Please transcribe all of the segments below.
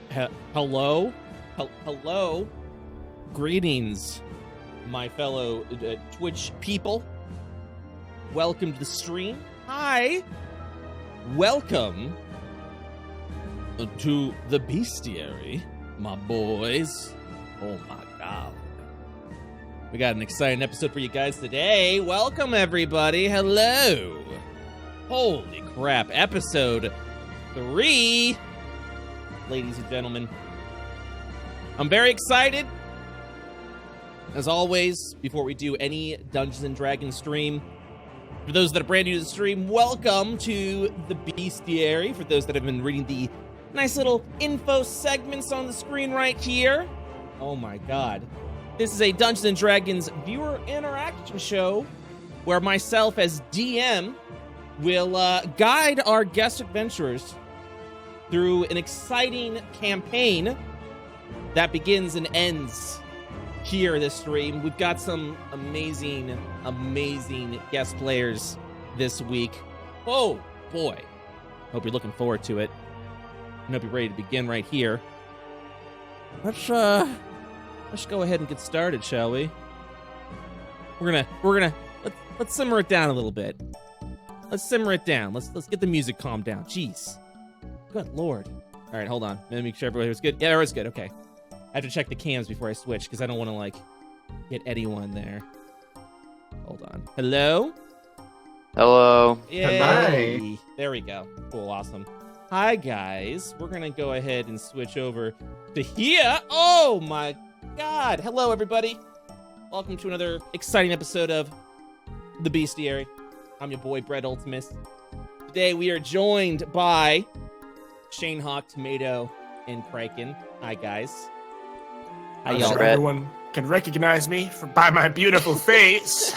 Hello? Hello? Greetings, my fellow Twitch people. Welcome to the stream. Hi. Welcome to the Bestiary, my boys. Oh my god. We got an exciting episode for you guys today. Welcome, everybody. Hello. Holy crap. Episode 3. Ladies and gentlemen, I'm very excited. As always, before we do any Dungeons and Dragons stream, for those that are brand new to the stream, welcome to the Bestiary. For those that have been reading the nice little info segments on the screen right here, oh my god. This is a Dungeons and Dragons viewer interaction show where myself as DM will guide our guest adventurers through an exciting campaign that begins and ends here this stream. We've got some amazing guest players this week. Oh boy. Hope you're looking forward to it. I hope you're ready to begin right here. Let's go ahead and get started, shall we? Let's simmer it down a little bit. Let's simmer it down. Let's get the music calmed down. Jeez. Good lord. All right, hold on. Let me make sure everybody was good. Yeah, everyone's good. Okay. I have to check the cams before I switch because I don't want to get anyone there. Hold on. Hello? Hello. Yay. Hi. There we go. Cool. Awesome. Hi, guys. We're going to go ahead and switch over to here. Oh, my God. Hello, everybody. Welcome to another exciting episode of The Bestiary. I'm your boy, BrettUltimus. Today, we are joined by ShayneHawke, Tomato, and Criken. Hi, guys. How I'm y'all? sure everyone can recognize me by my beautiful face.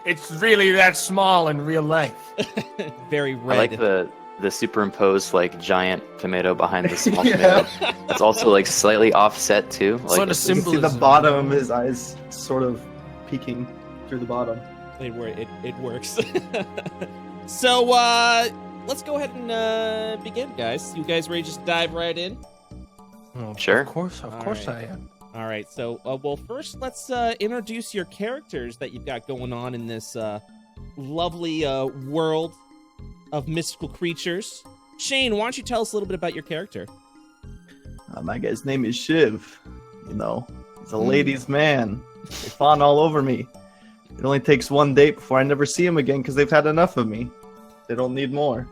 It's really that small in real life. Very red. I like the superimposed giant tomato behind the small tomato. It's also slightly offset too. Sort of it's- sim- You can see the bottom, his eyes sort of peeking through the bottom. It works. So, let's go ahead and begin, guys. You guys ready to just dive right in? Oh, Sure. Of course right. I am. All right, so, well, first, let's introduce your characters that you've got going on in this lovely world of mystical creatures. Shayne, why don't you tell us a little bit about your character? My guy's name is Shiv. He's a ladies' man. They fawn all over me. It only takes one date before I never see him again because they've had enough of me. They don't need more.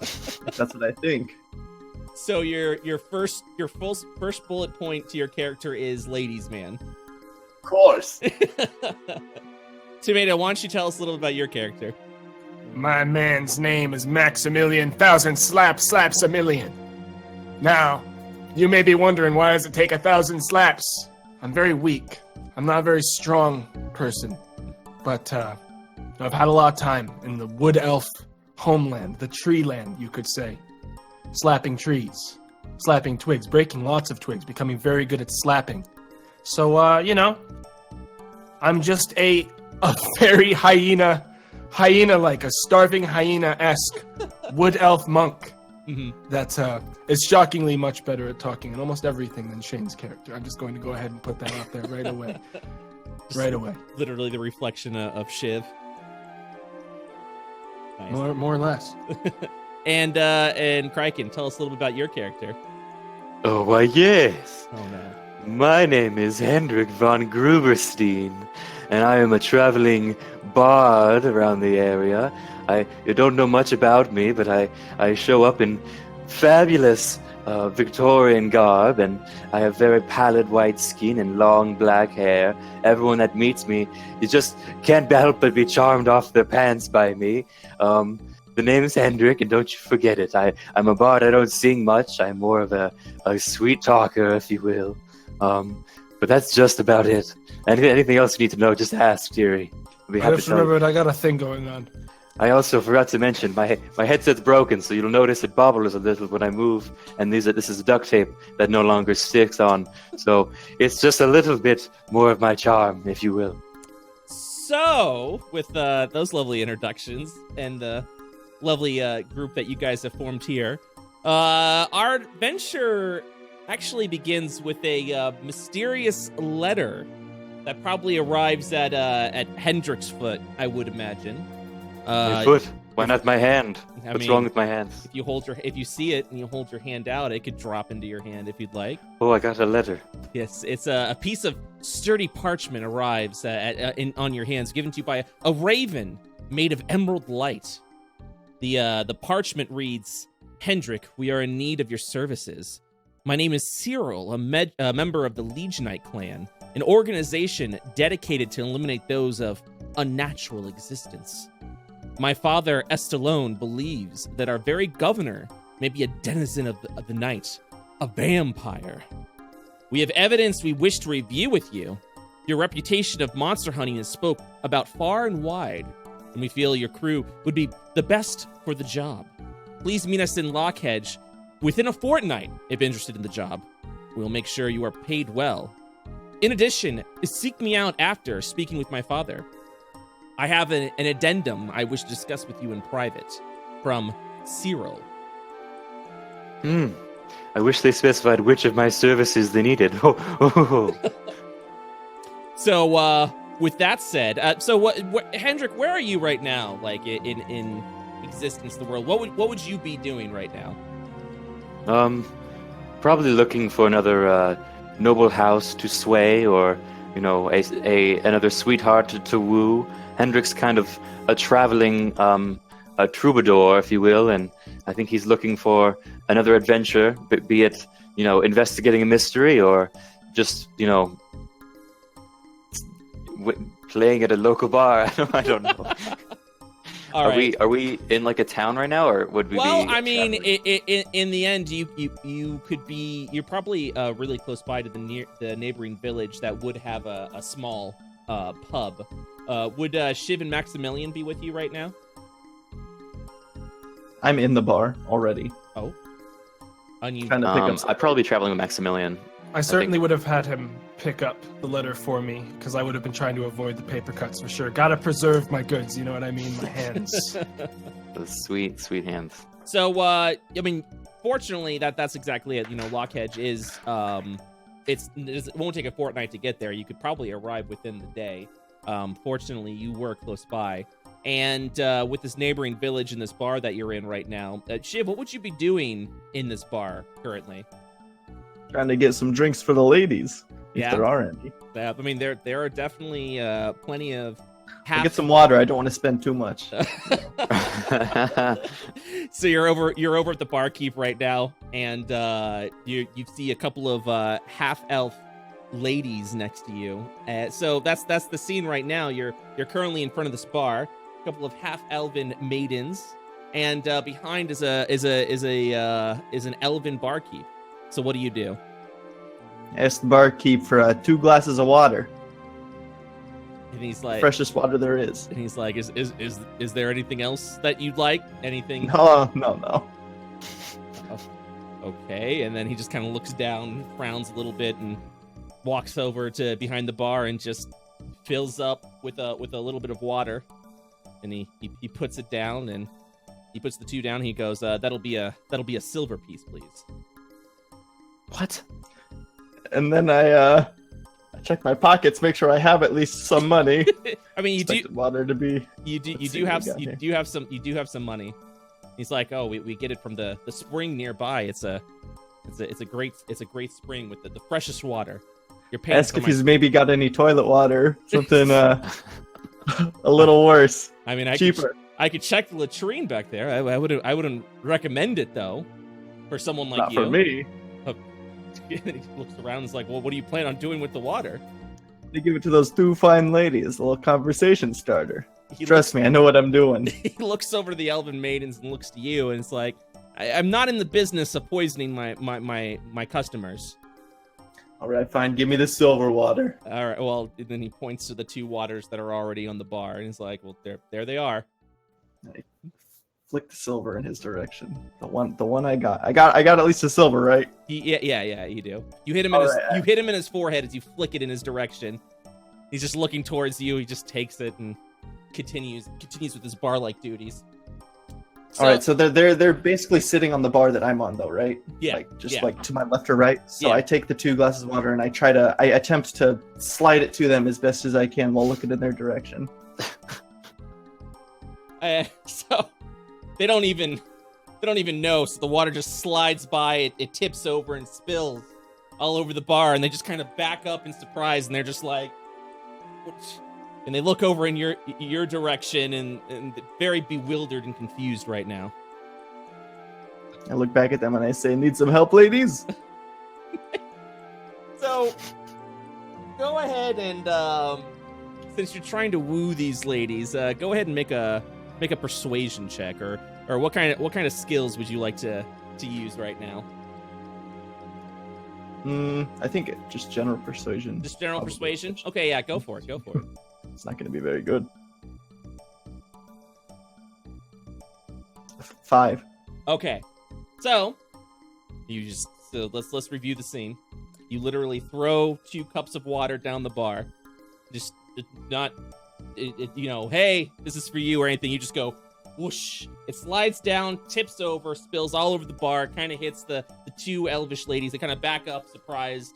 That's what I think. So your first bullet point to your character is ladies' man. Of course. Tomato, why don't you tell us a little about your character? My man's name is Maximilian Thousand Slaps a Million. Now, you may be wondering, why does it take 1,000 slaps? I'm very weak. I'm not a very strong person. But I've had a lot of time in the wood elf homeland, the tree land, you could say. Slapping trees, slapping twigs, breaking lots of twigs, becoming very good at slapping. So, I'm just a very hyena-like, a starving hyena-esque wood elf monk that is shockingly much better at talking and almost everything than Shayne's character. I'm just going to go ahead and put that out there right away. Right away. Literally the reflection of Shiv. Nice. More or less. And Criken, tell us a little bit about your character. Oh, why, yes. Oh no. My name is Hendrik von Gruber, Steen, and I am a traveling bard around the area. You don't know much about me, but I show up in fabulous Victorian garb, and I have very pallid white skin and long black hair. Everyone that meets me, you just can't help but be charmed off their pants by me. The name is Hendrik, and don't you forget it. I'm a bard. I don't sing much. I'm more of a sweet talker, if you will. But that's just about it. Anything else you need to know, just ask, dearie. I'll be I happy just to tell you. remembered I got a thing going on. I also forgot to mention my headset's broken, so you'll notice it bobbles a little when I move. And this is duct tape that no longer sticks on, so it's just a little bit more of my charm, if you will. So, with those lovely introductions and the lovely group that you guys have formed here, Our adventure actually begins with a mysterious letter that probably arrives at Hendrik's foot, I would imagine. My foot. Why not my hand? What's wrong with my hands? If you see it and you hold your hand out, it could drop into your hand if you'd like. Oh, I got a letter. Yes, it's a piece of sturdy parchment arrives on your hands, given to you by a raven made of emerald light. The parchment reads, "Hendrik, we are in need of your services. My name is Cyril, a member of the Legionite clan, an organization dedicated to eliminate those of unnatural existence. My father, Estalone, believes that our very governor may be a denizen of the night, a vampire. We have evidence we wish to review with you. Your reputation of monster hunting is spoke about far and wide, and we feel your crew would be the best for the job. Please meet us in Lockhead within a fortnight if interested in the job. We'll make sure you are paid well. In addition, seek me out after speaking with my father. I have an addendum I wish to discuss with you in private. From Cyril." I wish they specified which of my services they needed. So, with that said, Hendrik, where are you right now? Like in existence, in the world, what would you be doing right now? Probably looking for another noble house to sway, or another sweetheart to woo. Hendrik's kind of a traveling a troubadour, if you will, and I think he's looking for another adventure, be it investigating a mystery or just playing at a local bar. I don't know. Are we in like a town right now, or would we be? Well, I mean, in the end, you could be. You're probably really close by to the neighboring village that would have a small pub. Would Shiv and Maximilian be with you right now? I'm in the bar already. Oh, Trying to pick up. I'd probably be traveling with Maximilian. I certainly would have had him pick up the letter for me, because I would have been trying to avoid the paper cuts for sure. Gotta preserve my goods, you know what I mean? My hands. Those sweet, sweet hands. So, I mean, fortunately, that's exactly it. Lockhead is, it won't take a fortnight to get there. You could probably arrive within the day. Fortunately, you were close by. And with this neighboring village and this bar that you're in right now, Shiv, what would you be doing in this bar currently? Trying to get some drinks for the ladies, if there are any. I mean, there are definitely plenty of. Get some water. I don't want to spend too much. So you're over at the barkeep right now, and you see a couple of half-elf ladies next to you. So that's the scene right now. You're currently in front of this bar. A couple of half-elven maidens, and behind is an elven barkeep. So what do you do? Ask the barkeep for 2 glasses of water. And he's like, freshest water there is. And he's like, is there anything else that you'd like? Anything? No. Okay. And then he just kind of looks down, frowns a little bit, and walks over to behind the bar and just fills up with a little bit of water. And he puts it down, and he puts the 2 down. And he goes, that'll be a silver piece, please. What? And then I check my pockets, make sure I have at least some money. I mean, you do water to be. You do have some money. He's like, oh, we get it from the spring nearby. It's a great spring with the freshest water. You're paying. Ask if he's maybe got any toilet water, something a little worse. I mean, cheaper. I could check the latrine back there. I wouldn't recommend it though, for someone like Not you. for me. He looks around and is like, well, what do you plan on doing with the water? They give it to those 2 fine ladies, a little conversation starter. Trust me, I know what I'm doing. He looks over to the Elven Maidens and looks to you, and it's like, I'm not in the business of poisoning my customers. All right, fine. Give me the silver water. All right. Well, then he points to the 2 waters that are already on the bar, and he's like, well, there they are. I flick the silver in his direction. The one I got at least a silver, right? Yeah, you do. You hit him in his forehead as you flick it in his direction. He's just looking towards you. He just takes it and continues with his bar-like duties. So, All right, so they're basically sitting on the bar that I'm on, though, right? Yeah, Like just yeah. like to my left or right. So Yeah. I take the 2 glasses of water and I attempt to slide it to them as best as I can while looking in their direction. so they don't even know. So the water just slides by. It tips over and spills all over the bar, and they just kind of back up in surprise, and they're just like, and they look over in your direction, and very bewildered and confused right now. I look back at them and I say, "Need some help, ladies?" So go ahead and since you're trying to woo these ladies, go ahead and make a persuasion check, or what kind of skills would you like to use right now? I think just general persuasion. Just general Probably. persuasion? Okay, yeah, go for it. It's not going to be very good. 5. Okay, so let's review the scene. You literally throw 2 cups of water down the bar, just not, hey, this is for you or anything. You just go whoosh. It slides down, tips over, spills all over the bar, kind of hits the 2 elvish ladies. They kind of back up, surprised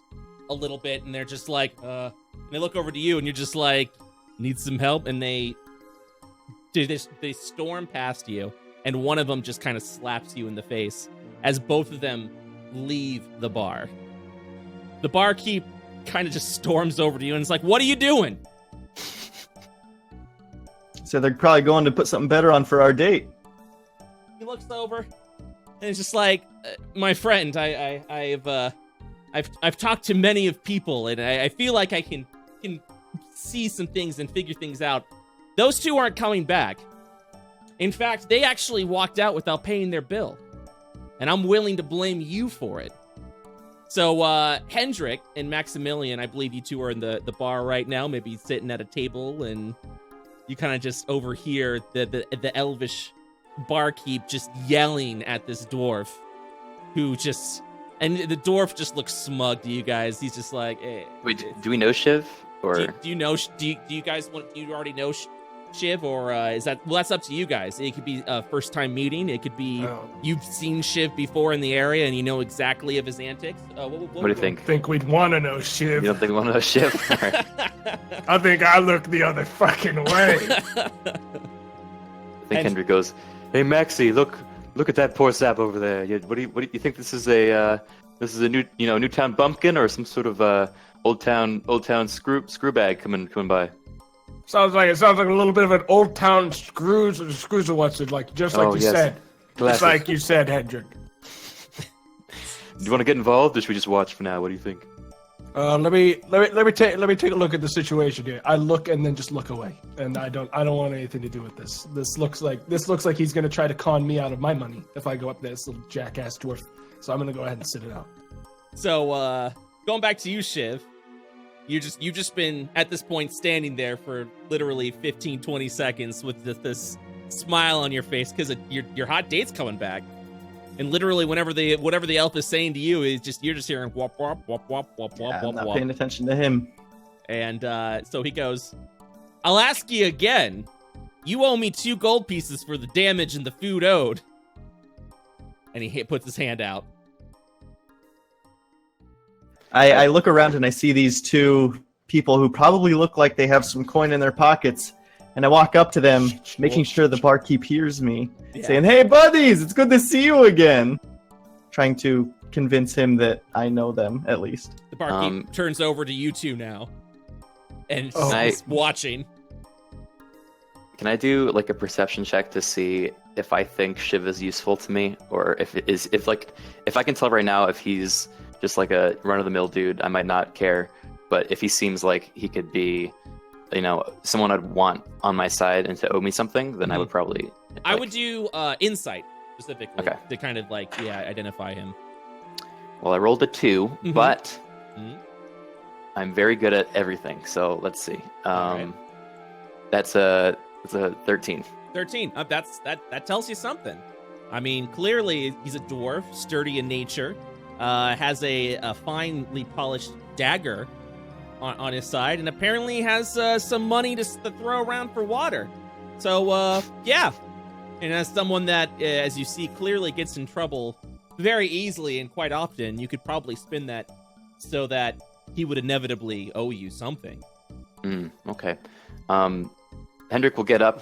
a little bit, and they're just like, and they look over to you, and you're just like, need some help? And they storm past you, and one of them just kind of slaps you in the face as both of them leave the bar. The barkeep kind of just storms over to you and is like, what are you doing? So they're probably going to put something better on for our date. He looks over and it's just like, my friend, I've talked to many of people, and I feel like I can see some things and figure things out. Those 2 aren't coming back. In fact, they actually walked out without paying their bill, and I'm willing to blame you for it. So Hendrik and Maximilian, I believe you 2 are in the bar right now, maybe sitting at a table, and you kind of just overhear the elvish barkeep just yelling at this dwarf, who just, and the dwarf just looks smug to you guys. He's just like, hey. Wait, do we know Shiv? Or Do you know? Do you guys want? Do you already know Shiv, or is that? Well, that's up to you guys. It could be a first time meeting. It could be you've seen Shiv before in the area and you know exactly of his antics. What do you think? I think we'd want to know Shiv. You don't think we want to know Shiv? All right. I think I look the other fucking way. I think Hendrik goes, "Hey Maxie, look at that poor sap over there. What do you think this is a Newtown bumpkin or some sort of old town screw bag coming by?" Sounds like a little bit of an old town screws or what's it like? Just like you said. Classic. Just like you said, Hendrik. Do you want to get involved, or should we just watch for now? What do you think? Let me take a look at the situation here. I look and then just look away, and I don't want anything to do with this. This looks like he's gonna try to con me out of my money if I go up there, this little jackass dwarf. So I'm gonna go ahead and sit it out. So going back to you, Shiv, you've just been at this point standing there for literally 15-20 seconds with this smile on your face because your hot date's coming back. And literally, whatever the elf is saying to you is you're just hearing wop wop wop wop wop wop I'm wop not wop. paying attention to him. And so he goes, "I'll ask you again. You owe me 2 gold pieces for the damage and the food owed." And he puts his hand out. I look around and I see these 2 people who probably look like they have some coin in their pockets, and I walk up to them, making sure the barkeep hears me, saying, "Hey, buddies, it's good to see you again." Trying to convince him that I know them, at least. The barkeep turns over to you 2 now, and is watching. Can I do like a perception check to see if I think Shiv is useful to me, or if I can tell right now if he's just like a run-of-the-mill dude, I might not care. But if he seems like he could be, someone I'd want on my side and to owe me something, then I would probably. I would do insight specifically to kind of identify him. Well, I rolled a 2, but I'm very good at everything. So let's see. Right. That's a 13. 13. That tells you something. I mean, clearly he's a dwarf, sturdy in nature, has a finely polished dagger on his side, and apparently has some money to throw around for water. So, yeah. And as someone that, as you see, clearly gets in trouble very easily and quite often, you could probably spin that so that he would inevitably owe you something. Okay. Hendrik will get up.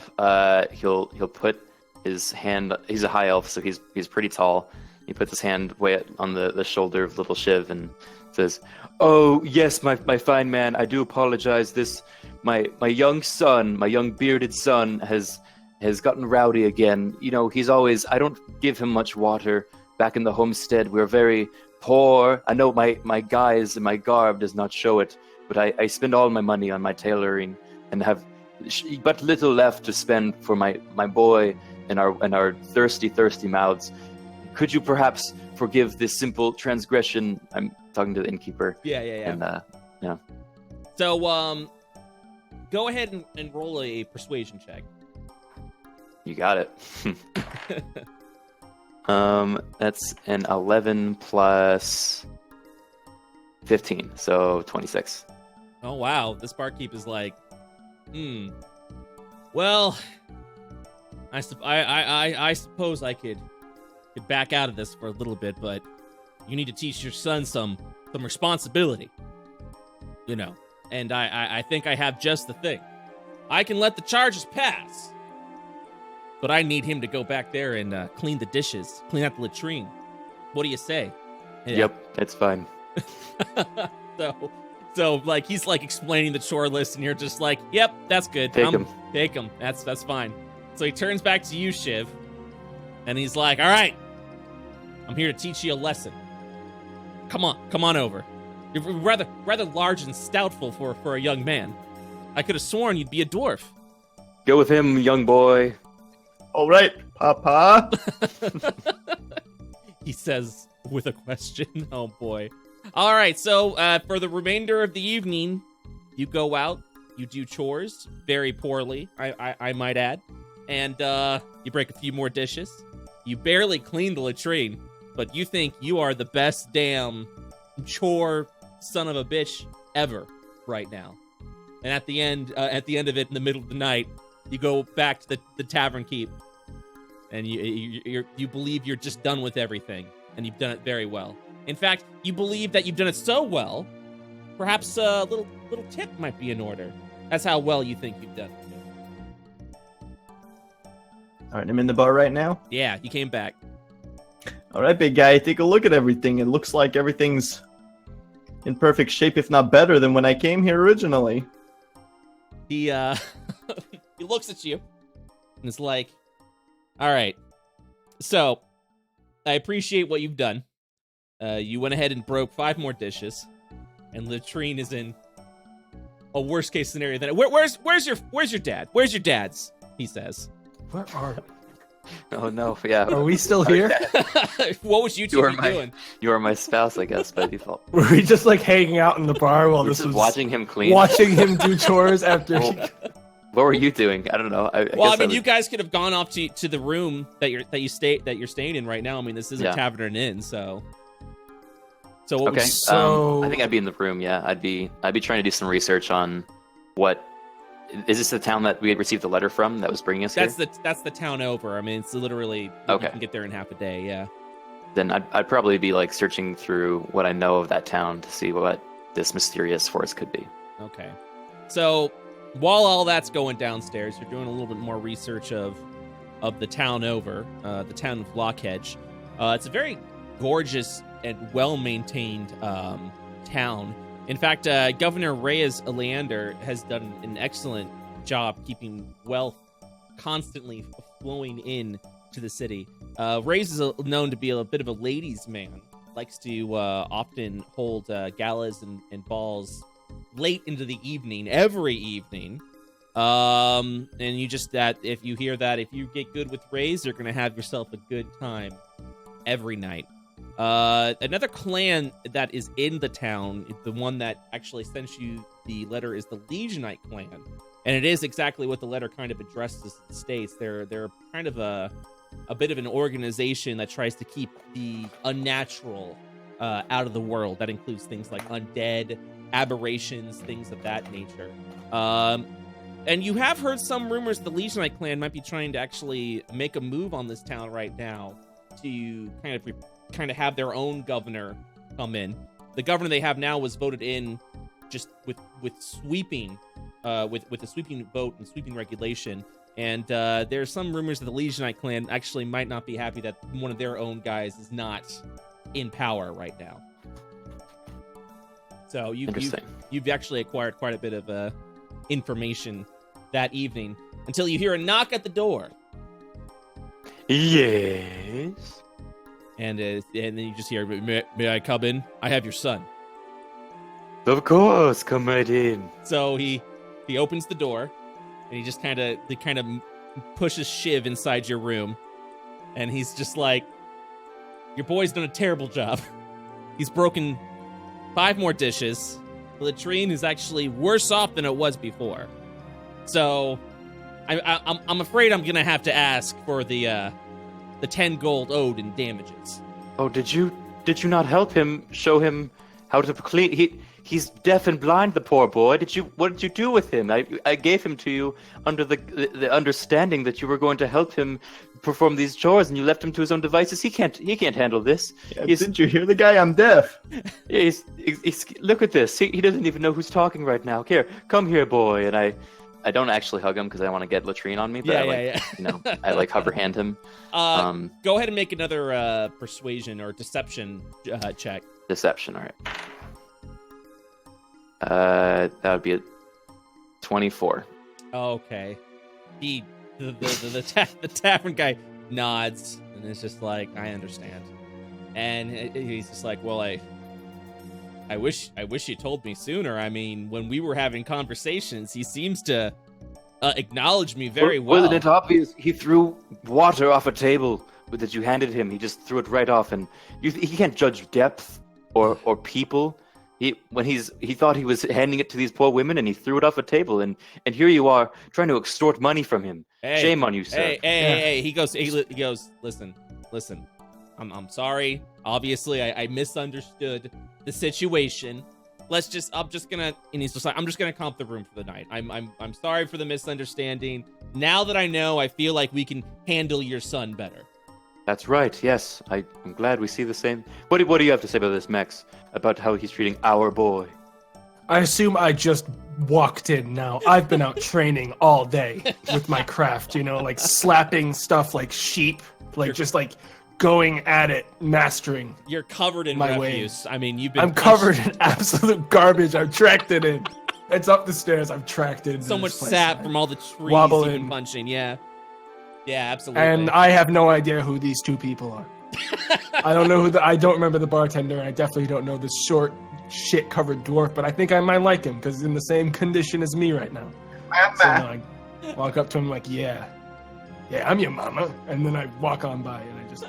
He'll put his hand. He's a high elf, so he's pretty tall. He puts his hand way on the shoulder of little Shiv and says, "Oh yes, my fine man. I do apologize. My young son, my young bearded son, has gotten rowdy again. You know, I don't give him much water. Back in the homestead, we're very poor. I know my guise and my garb does not show it, but I spend all my money on my tailoring and have but little left to spend for my boy and our thirsty mouths. Could you perhaps forgive this simple transgression?" I'm talking to the innkeeper. Yeah. And, yeah. So, go ahead and roll a persuasion check. You got it. That's an 11 plus 15, so 26. Oh, wow. This barkeep is like, well, I suppose I could back out of this for a little bit, but you need to teach your son some responsibility, you know. And I think I have just the thing. I can let the charges pass, but I need him to go back there and clean the dishes, clean out the latrine. What do you say? Yeah. Yep, it's fine. So like he's like explaining the chore list, and you're just like, "Yep, that's good. Take him. Take him. That's fine." So he turns back to you, Shiv, and he's like, "All right, I'm here to teach you a lesson. Come on over. You're rather large and stoutful for a young man. I could have sworn you'd be a dwarf." Go with him, young boy. All right, Papa. He says with a question. Oh boy. All right, so for the remainder of the evening, you go out, you do chores very poorly, I might add, and you break a few more dishes. You barely clean the latrine, but you think you are the best damn chore son of a bitch ever right now. And at the end of it, in the middle of the night, you go back to the tavern keep, and you believe you're just done with everything, and you've done it very well. In fact, you believe that you've done it so well, perhaps a little tip might be in order. That's how well you think you've done it. All right, I'm in the bar right now. Yeah, you came back. All right, big guy, take a look at everything. It looks like everything's in perfect shape, if not better than when I came here originally. He he looks at you and is like, "All right, so I appreciate what you've done. You went ahead and broke 5 more dishes, and latrine is in a worst case scenario than where's your dad? Where's your dad's?" he says. Where are we? Oh no, yeah. Are we still here? What was you two doing? You are my spouse, I guess, by default. Were we just like hanging out in the bar while We're this just was watching him clean. watching him do chores after? What were you doing? I don't know. I mean, you guys could have gone off to the room that you're staying in right now. I mean, this is a tavern or an inn, so. So what Okay. So I think I'd be in the room. Yeah, I'd be trying to do some research on what. Is this the town that we had received the letter from that was bringing us here? That's the town over. I mean, it's literally Okay. You can get there in half a day. Yeah. Then I'd probably be like searching through what I know of that town to see what this mysterious force could be. Okay. So while all that's going downstairs, you're doing a little bit more research of the town over, the town of Blockhead. It's a very gorgeous and well-maintained town. In fact, Governor Reyes Oleander has done an excellent job keeping wealth constantly flowing in to the city. Reyes is known to be a bit of a ladies' man. Likes to often hold galas and balls late into the evening, every evening. And you just if you hear that, if you get good with Reyes, you're gonna have yourself a good time every night. Another clan that is in the town, the one that actually sent you the letter, is the Legionite clan, and it is exactly what the letter kind of addresses. States they're kind of a bit of an organization that tries to keep the unnatural out of the world. That includes things like undead, aberrations, things of that nature. And you have heard some rumors the Legionite clan might be trying to actually make a move on this town right now to kind of have their own governor come in. The governor they have now was voted in just with sweeping, with a sweeping vote and sweeping regulation. And there's some rumors that the Legionite clan actually might not be happy that one of their own guys is not in power right now. So you've actually acquired quite a bit of information that evening until you hear a knock at the door. Yes. And then you just hear, may I come in? I have your son. Of course, come right in. So he opens the door, and he just kind of pushes Shiv inside your room, and he's just like, your boy's done a terrible job. He's broken 5 more dishes. The latrine is actually worse off than it was before. So I'm afraid I'm gonna have to ask for the 10 gold owed in damages. Oh, did you not help him? Show him how to clean? He's deaf and blind, the poor boy. What did you do with him? I gave him to you under the understanding that you were going to help him perform these chores, and you left him to his own devices. He can't handle this. Yeah, didn't you hear the guy? I'm deaf. He's look at this. He doesn't even know who's talking right now. Here, come here, boy. And I don't actually hug him because I don't want to get latrine on me. But I like hover hand him. Go ahead and make another persuasion or deception check. Deception, all right. That would be a 24. Okay. The tavern guy nods and is just like, I understand. And he's just like, well, I wish you told me sooner. I mean, when we were having conversations, he seems to acknowledge me very well. Wasn't it obvious? He threw water off a table that you handed him. He just threw it right off, and he can't judge depth or people. He thought he was handing it to these poor women, and he threw it off a table, and here you are trying to extort money from him. Hey, shame on you, sir. Hey. He goes, listen. I'm sorry. Obviously, I misunderstood the situation. I'm just gonna comp the room for the night. I'm sorry for the misunderstanding. Now that I know, I feel like we can handle your son better. That's right, yes. I'm glad we see the same. What do you have to say about this, Max? About how he's treating our boy? I assume I just walked in now. I've been out training all day with my craft, like slapping stuff like sheep, just like going at it, mastering. You're covered in my refuse. Ways. I mean, you've been I'm covered in absolute garbage. I've tracked it in. It's up the stairs. I've tracked it. So much sap from all the trees you've been punching. Yeah, absolutely. And I have no idea who these 2 people are. I don't know I don't remember the bartender, and I definitely don't know this short, shit-covered dwarf, but I think I might like him, because he's in the same condition as me right now. So I walk up to him like, yeah, I'm your mama, and then I walk on by, and I just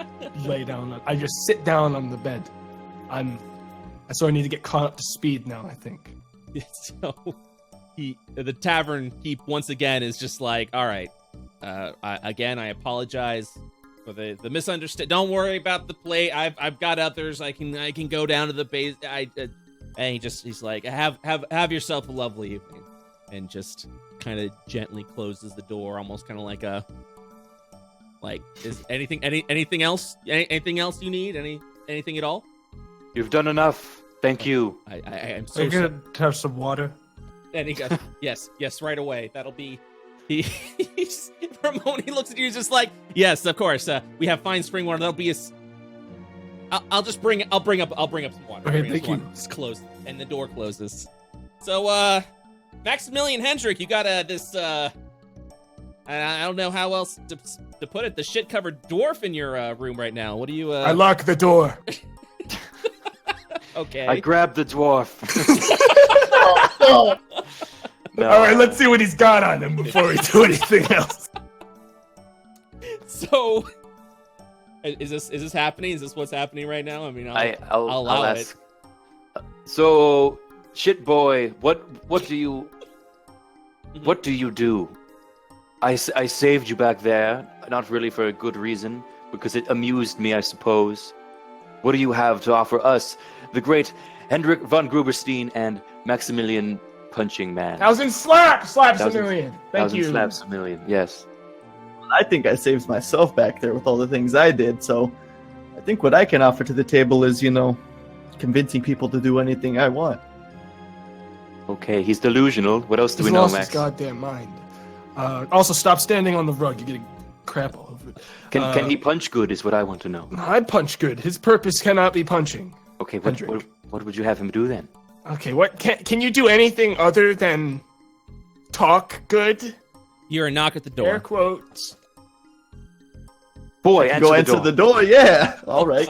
lay down. I just sit down on the bed. So I need to get caught up to speed now, I think. So, the tavern keep, once again, is just like, all right, I apologize for the misunderstanding. Don't worry about the plate. I've got others. I can go down to the base. And he's like, have yourself a lovely evening, and just kind of gently closes the door, almost kind of like is anything else you need? Anything at all? You've done enough. Thank you. I'm so sorry. Gonna have some water. And he goes, yes, right away. That'll be. Ramon, he looks at you, he's just like, yes, of course. We have fine spring water. That'll be I'll bring up some water. Okay, thank you. It's closed, and the door closes. So, Maximilian Hendrik, you got this. I don't know how else to put it. The shit-covered dwarf in your room right now. What do you? I lock the door. Okay. I grabbed the dwarf. No. All right, let's see what he's got on him before we do anything else. So, is this happening? Is this what's happening right now? I mean, I'll allow ask. It. So, shit boy, what do you do? I saved you back there, not really for a good reason, because it amused me, I suppose. What do you have to offer us, the great Hendrik von Gruberstein and Maximilian punching man. 1,000 slaps a 1,000 million. Thank 1,000 you. slaps a million. Yes. I think I saved myself back there with all the things I did, so I think what I can offer to the table is, convincing people to do anything I want. Okay, he's delusional. What else do He's we know, lost Max? his goddamn mind. Also, stop standing on the rug. You're getting crap all over it. Can he punch good is what I want to know. I punch good. His purpose cannot be punching. Okay, Hendrik. what would you have him do then? Okay, what can you do anything other than talk good? You're a knock at the Air door. quotes. Boy, Go answer answer the door, yeah. All right.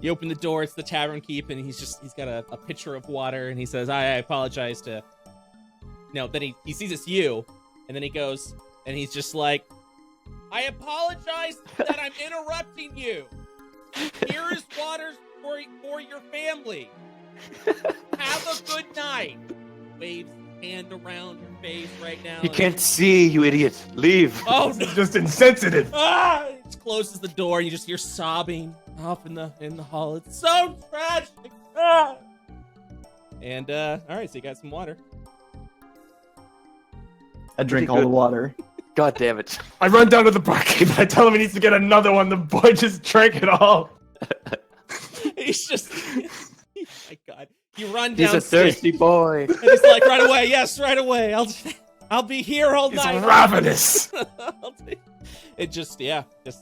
You open the door. It's the tavern keep, and he's got a pitcher of water, and he says, "I apologize to." No, then he sees it's you, and then he goes, and he's just like, "I apologize that I'm interrupting you. Here is water for your family. Have a good night." Waves his hand around your face right now. He can't see, you idiot. Leave. Oh, It's just insensitive. ah! It closes the door, and you just hear sobbing off in the hall. It's so tragic. Ah! And all right, so you got some water. I drink Pretty all the good. water. God damn it. I run down to the barkeep. I tell him he needs to get another one. The boy just drank it all. He's just, oh my God. You run He's a downstairs, thirsty boy. and he's like, right away. Yes, right away. I'll be here all He's night. ravenous. It just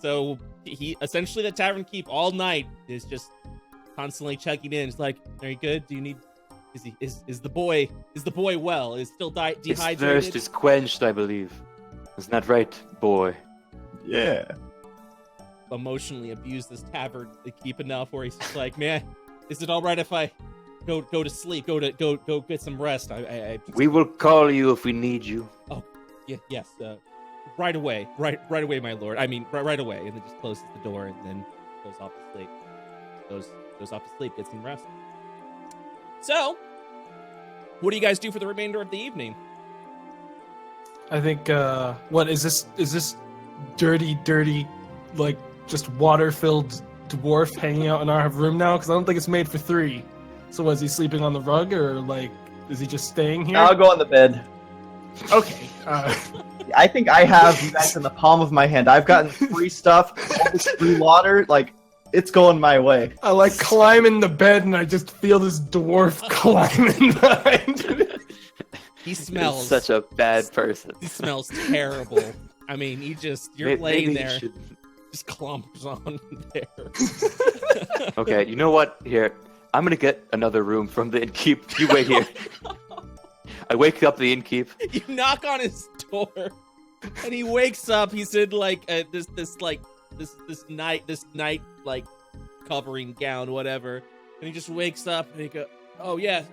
so he essentially the tavern keep all night is just constantly checking in. It's like, are you good? Do you need? Is the boy well? Is still His dehydrated? thirst is quenched, I believe. Isn't that right, boy? Yeah. Emotionally abused this tavern to keep enough where he's just like, man, is it all right if I go to sleep? Go get some rest. We will call you if we need you. Yes. Right away, my lord. I mean, right away, and then just closes the door and then goes off to sleep. Goes off to sleep, gets some rest. So, what do you guys do for the remainder of the evening? I think, what is this? Is this dirty, like, just water-filled dwarf hanging out in our room now? Because I don't think it's made for three. So was he sleeping on the rug, or, like, is he just staying here? I'll go on the bed. Okay. I think I have you guys in the palm of my hand. I've gotten free stuff, all this free water. Like, it's going my way. I, like, climb in the bed, and I just feel this dwarf climbing behind me. He smells He's such a bad person. He smells terrible. I mean, you're laying Maybe he there, should- just clumps on there. Okay, you know what? Here, I'm gonna get another room from the innkeep. You wait here. I wake up the innkeep. You knock on his door, and he wakes up. He's in like this night like covering gown, whatever. And he just wakes up and he goes, "Oh yeah,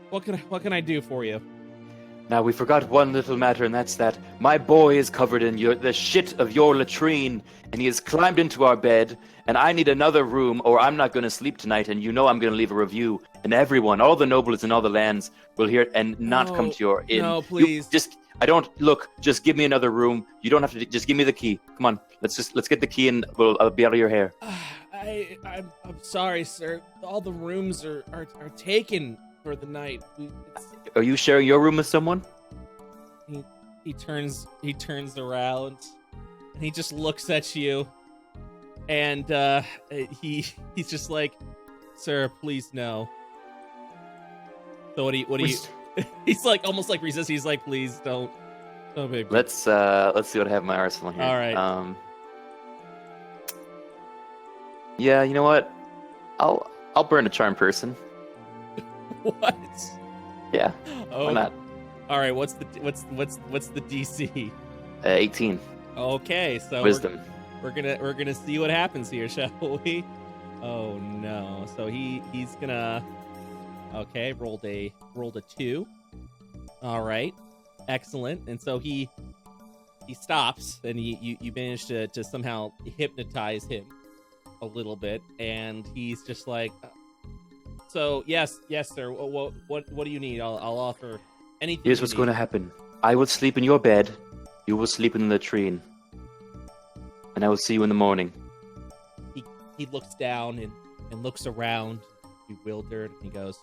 what can I do for you?" Now we forgot one little matter, and that's that my boy is covered in the shit of your latrine, and he has climbed into our bed, and I need another room, or I'm not going to sleep tonight. And you know I'm going to leave a review, and everyone, all the nobles in all the lands, will hear it and not come to your inn. No, please. Just give me another room. You don't have to. Just give me the key. Come on, let's get the key, and I'll be out of your hair. I'm sorry, sir. All the rooms are taken for the night. Are you sharing your room with someone? He turns around and he just looks at you, and he's just like, "Sir, please no." So what do you? He's like almost like resisting. He's like, "Please don't, baby." Let's see what I have in my arsenal here. All right. Yeah, you know what? I'll burn a charm person. What? Yeah, Oh, why not? all right. What's the DC? 18 Okay, so wisdom. we're gonna see what happens here, shall we? Oh no! So he's gonna. Okay, rolled a 2. All right, excellent. And so he stops, and you manage to somehow hypnotize him a little bit, and he's just like, "So yes, sir. What do you need? I'll offer anything." Here's what's going to happen. I will sleep in your bed. You will sleep in the latrine. And I will see you in the morning. He looks down and looks around, bewildered, and he goes,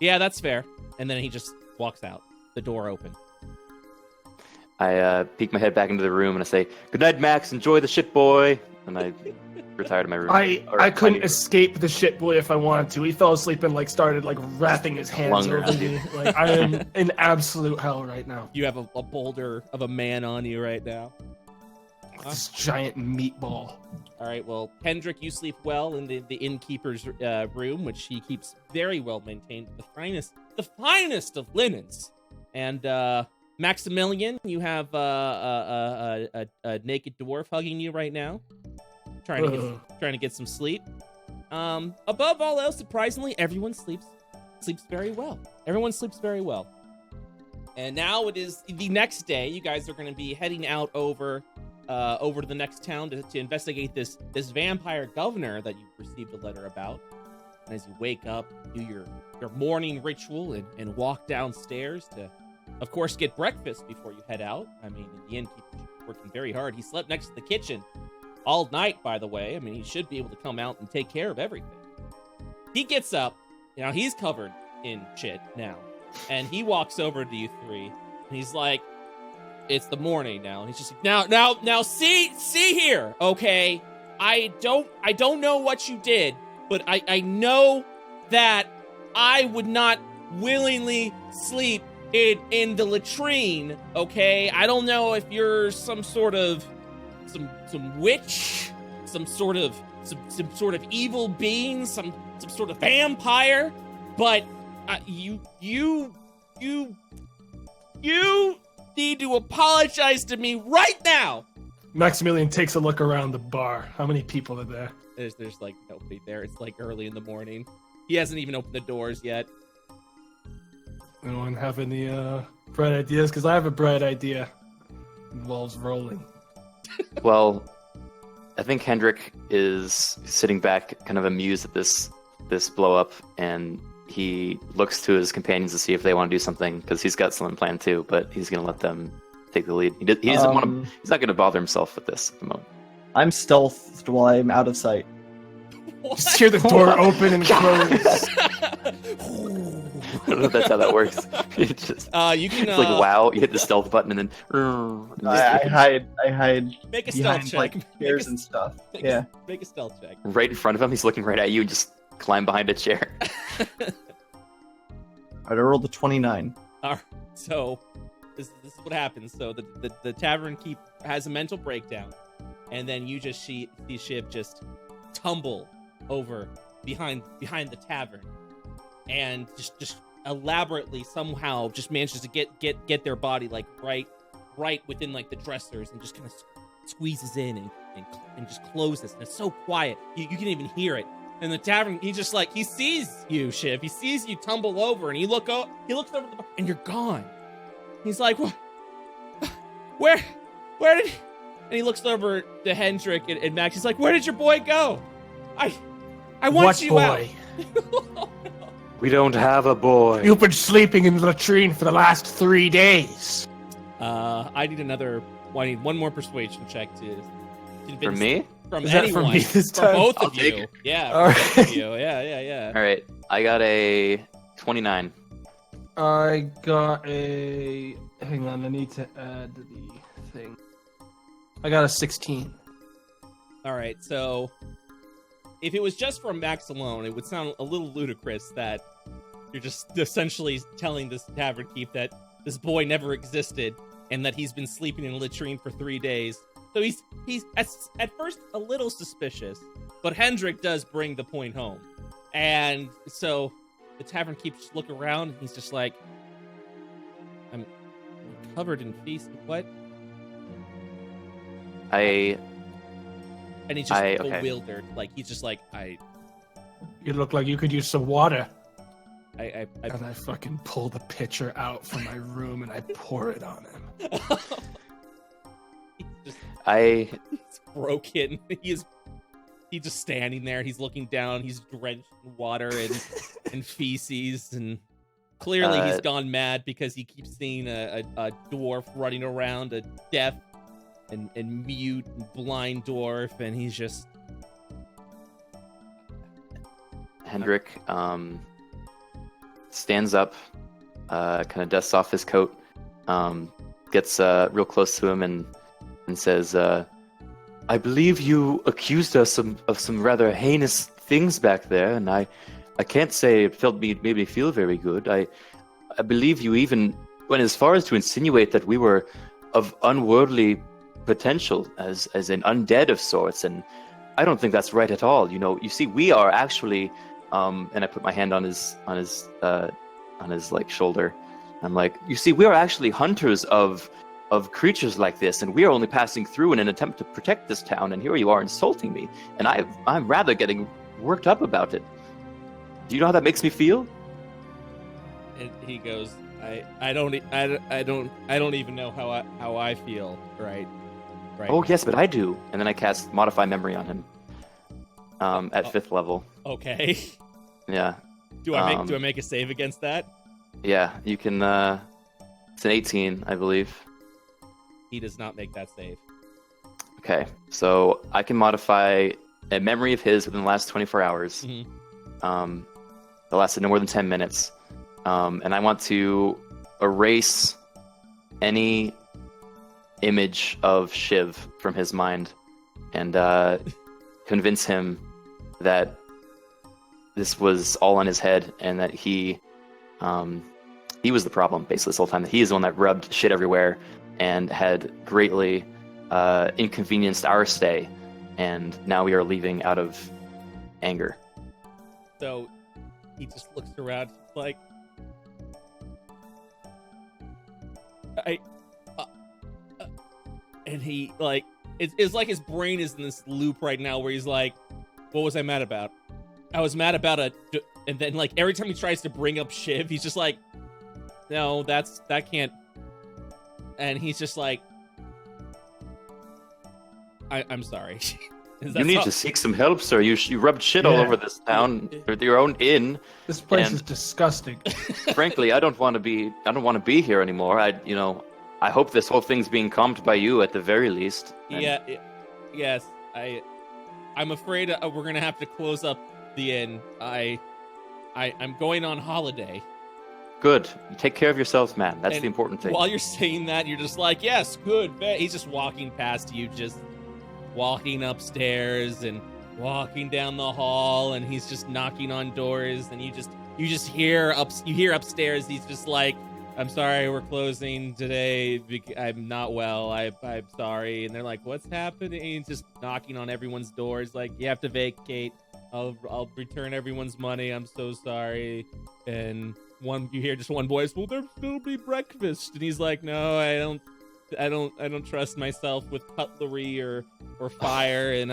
Yeah, that's fair. And then he just walks out. The door open. I peek my head back into the room and I say, "Good night, Max. Enjoy the shit, boy." And I retire to my room. I couldn't escape the shit boy if I wanted to. He fell asleep and started wrapping his hands Flung over me. Like I am in absolute hell right now. You have a boulder of a man on you right now. This giant meatball. All right, well, Hendrik, you sleep well in the innkeeper's room, which he keeps very well maintained, the finest of linens. And Maximilian, you have a naked dwarf hugging you right now, trying to get some sleep. Above all else, surprisingly, everyone sleeps very well. Everyone sleeps very well. And now it is the next day. You guys are going to be heading out over to the next town to investigate this vampire governor that you received a letter about. And as you wake up, do your morning ritual and walk downstairs to, of course, get breakfast before you head out. I mean, the innkeeper's working very hard. He slept next to the kitchen all night, by the way. I mean, he should be able to come out and take care of everything. He gets up. He's covered in shit now. And he walks over to you three, and he's like, "It's the morning now." And he's just like, now, see here, okay? I don't know what you did, but I know that I would not willingly sleep in the latrine, okay? I don't know if you're some sort of some witch, some sort of evil being, some sort of vampire, but you need to apologize to me right now. Maximilian takes a look around the bar. How many people are there? There's nobody there. It's early in the morning. He hasn't even opened the doors yet. Anyone have any bright ideas? Because I have a bright idea. Involves rolling. Well, I think Hendrik is sitting back, kind of amused at this blow up, and he looks to his companions to see if they want to do something, because he's got something planned too. But he's going to let them take the lead. He doesn't want to. He's not going to bother himself with this at the moment. I'm stealthed while I'm out of sight. Just hear the door open and close. I don't know if that's how that works. It's just, you can it's like wow, you hit the stealth button and then I hide make a behind stealth check. chairs and stuff. Make a stealth check. right in front of him. He's looking right at you and just climb behind a chair. I rolled a 29. All right, so this is what happens. So the tavern keep has a mental breakdown, and then you just see Shiv just tumble over behind the tavern, and just elaborately somehow just manages to get their body right within the dressers, and just kind of squeezes in and just closes. And it's so quiet you can even hear it. And the tavern, he sees you, Shiv. He sees you tumble over, and he looks over the bar, and you're gone. He's like, "What? Where did?" And he looks over to Hendrik and Max. He's like, "Where did your boy go? I want What you boy? out." We don't have a boy. You've been sleeping in the latrine for the last 3 days. I need one more persuasion check to convince. For me? From Is that anyone. for me this For time? both I'll of take you. it. Yeah. All For both of you. Yeah. All right, I got a 29. I got a... Hang on, I need to add the thing. I got a 16. All right, so if it was just from Max alone, it would sound a little ludicrous that you're just essentially telling this tavern keep that this boy never existed and that he's been sleeping in a latrine for 3 days. So he's at first a little suspicious, but Hendrik does bring the point home. And so the tavern keeps looking around, and he's just like, I'm covered in feces. What? And he's just bewildered. He's just like, You look like you could use some water. I And I fucking pull the pitcher out from my room and I pour it on him. He's broken. He's just standing there. He's looking down. He's drenched in water and feces, and clearly he's gone mad because he keeps seeing a dwarf running around, a deaf and mute and blind dwarf, and he's just... Hendrik stands up, kind of dusts off his coat, gets real close to him and says, I believe you accused us of some rather heinous things back there, and I can't say it made me feel very good. I believe you even went as far as to insinuate that we were of unworldly potential as an undead of sorts, and I don't think that's right at all. You see, we are actually, and I put my hand on his like shoulder. I'm like, you see, we are actually hunters of creatures like this, and we are only passing through in an attempt to protect this town, and here you are insulting me, and I'm rather getting worked up about it. Do you know how that makes me feel? And he goes, I don't even know how I feel right. Oh yes, but I do. And then I cast Modify Memory on him at 5th level. Okay. Yeah. Do I make a save against that? Yeah, you can. It's an 18, I believe. He does not make that save. Okay, so I can modify a memory of his within the last 24 hours. Mm-hmm. That lasted no more than 10 minutes. And I want to erase any image of Shiv from his mind and convince him that this was all in his head and that he was the problem basically this whole time, that he is the one that rubbed shit everywhere and had greatly inconvenienced our stay, and now we are leaving out of anger. So he just looks around like, and he like it's like his brain is in this loop right now where he's like, what was I mad about? I was mad about and then like every time he tries to bring up Shiv, he's just like, no, that can't. And he's just like, I'm sorry. You need to seek some help, sir. You rubbed shit all over this town with your own inn. This place is disgusting. Frankly, I don't want to be here anymore. I hope this whole thing's being calmed by you at the very least. Yes. I'm afraid we're gonna have to close up the inn. I'm going on holiday. Good. Take care of yourself, man. That's the important thing. While you're saying that, you're just like, yes, good. He's just walking past you, just walking upstairs and walking down the hall, and he's just knocking on doors, and you just hear upstairs. He's just like, I'm sorry, we're closing today. I'm not well. I'm sorry. And they're like, what's happening? He's just knocking on everyone's doors, like, you have to vacate. I'll return everyone's money. I'm so sorry. And you hear just one voice, will there still be breakfast? And he's like, no, I don't trust myself with cutlery or fire. And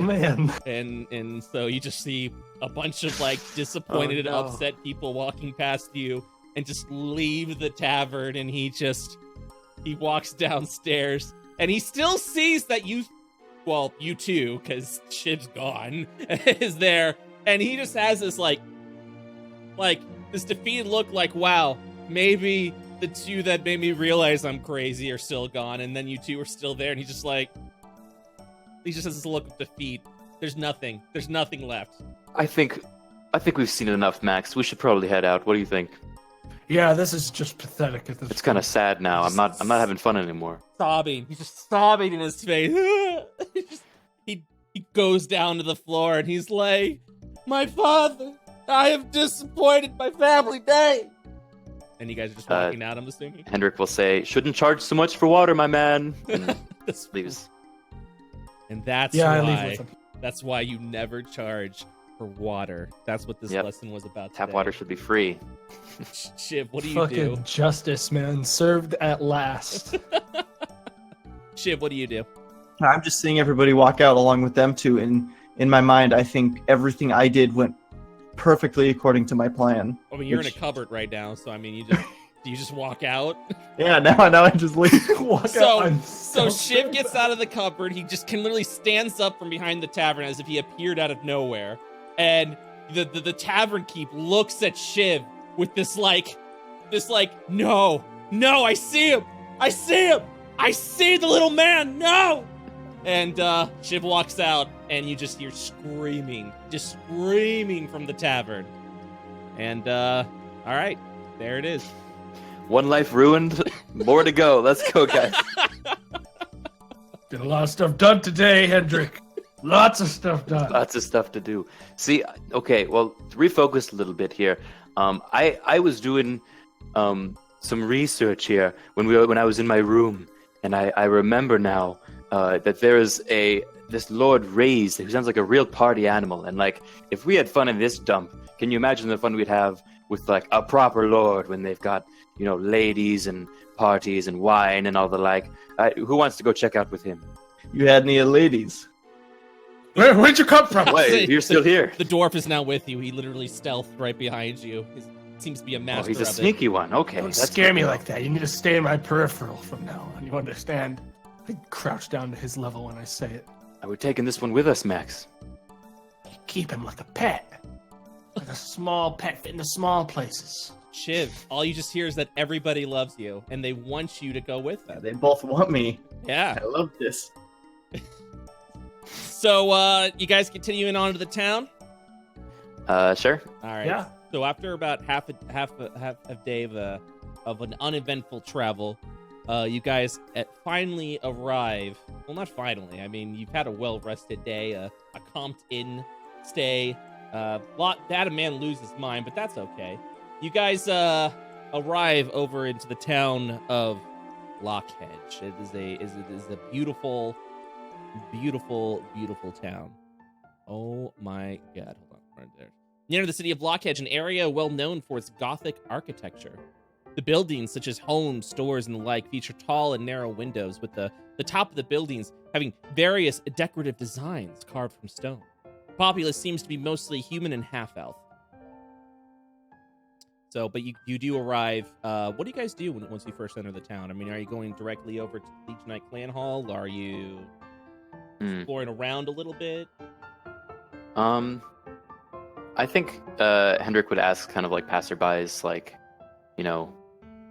man. And so you just see a bunch of like disappointed, upset people walking past you and just leave the tavern. And he walks downstairs and he still sees that you two, because Shiv's gone, is there. And he just has this like this defeated look, like, wow, maybe the two that made me realize I'm crazy are still gone, and then you two are still there. And he just has this look of defeat. There's nothing left. I think we've seen enough, Max. We should probably head out. What do you think? Yeah, this is just pathetic at this It's kind of sad now. I'm not having fun anymore. Sobbing. He's just sobbing in his face. he goes down to the floor and he's like, my father, I have disappointed my family day. And you guys are just walking out, I'm assuming? Hendrik will say, shouldn't charge so much for water, my man. And leaves. And that's why you never charge for water. That's what this lesson was about today. Tap water should be free. Shiv, what do you Fucking do? Justice, man. Served at last. Shiv, what do you do? I'm just seeing everybody walk out along with them too. And in my mind, I think everything I did went perfectly according to my plan. I mean, you're in a cupboard right now, so I mean, do you just walk out? Yeah, now I just leave. So Shiv gets out of the cupboard. He just can literally stands up from behind the tavern as if he appeared out of nowhere. And the tavern keep looks at Shiv with this like, no, I see him. I see the little man. No. And Shiv walks out, and you just hear screaming from the tavern. And all right, there it is. One life ruined, more to go. Let's go, guys. Get a lot of stuff done today, Hendrik. Lots of stuff done. Lots of stuff to do. See, okay, well, to refocus a little bit here. I was doing some research here when I was in my room, and I remember now that there is this Lord Raised who sounds like a real party animal, and like if we had fun in this dump, can you imagine the fun we'd have with like a proper lord when they've got ladies and parties and wine and all the like? Who wants to go check out with him? You had any ladies? Where'd you come from? Wait, you're still here. The dwarf is now with you. He literally stealthed right behind you. He seems to be a master. Oh, he's a of sneaky one. Okay, Don't that's scare good me to know. like that. You need to stay in my peripheral from now on. You understand? I crouch down to his level when I say it. We're taking this one with us, Max. Keep him like a pet. Like a small pet fit in the small places. Shiv, all you just hear is that everybody loves you, and they want you to go with them. They both want me. Yeah. I love this. So, you guys continuing on to the town? Sure. All right. Yeah. So after about half a day of an uneventful travel, you guys finally arrive. Well, not finally. I mean, you've had a well-rested day, a comped in stay. That a man lose his mind, but that's okay. You guys arrive over into the town of Lockhead. It is a beautiful, beautiful, beautiful town. Oh my God! Hold on, right there. Near the city of Lockhead, an area well known for its Gothic architecture. The buildings, such as homes, stores, and the like, feature tall and narrow windows, with the top of the buildings having various decorative designs carved from stone. The populace seems to be mostly human and half-elf. So, but you do arrive. What do you guys do once you first enter the town? I mean, are you going directly over to the Legionite Clan Hall? Are you exploring around a little bit? I think Hendrik would ask kind of like passerbys, like,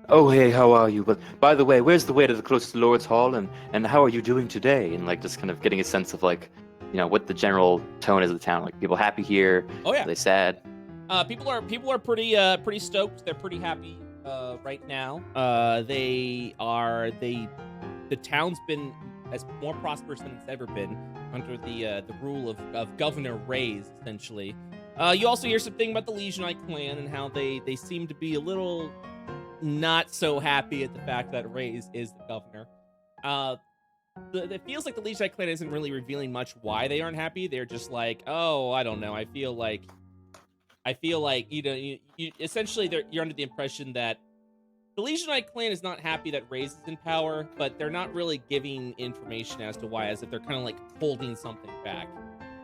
oh, hey, how are you? But by the way, where's the way to the closest Lord's Hall, and how are you doing today? And like just kind of getting a sense of like, what the general tone is of the town. Like, people happy here? Oh yeah. Are they sad? People are pretty stoked. They're pretty happy right now. The town's been as more prosperous than it's ever been under the rule of Governor Raised, essentially. You also hear something about the Legionite clan and how they seem to be a little not so happy at the fact that Raised is the governor. It feels like the Legionite clan isn't really revealing much why they aren't happy. They're just like, oh, I don't know. I feel like you essentially you're under the impression that the Legionite clan is not happy that Raised is in power, but they're not really giving information as to why, as if they're kind of like holding something back.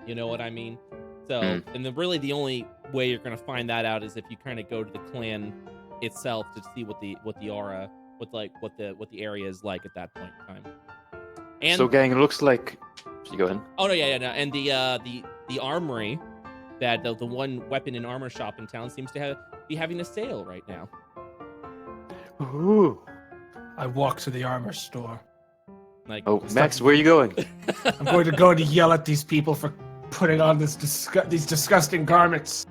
You know what I mean? So, and the only way you're gonna find that out is if you kind of go to the clan itself to see what the area is like at that point in time. And So, gang, it looks like. You go ahead. oh no, yeah, no, and the armory, that the one weapon and armor shop in town seems to be having a sale right now. Ooh. I walk to the armor store. Like, Oh, Max, where are you going? I'm going to go to yell at these people for putting on these disgusting garments.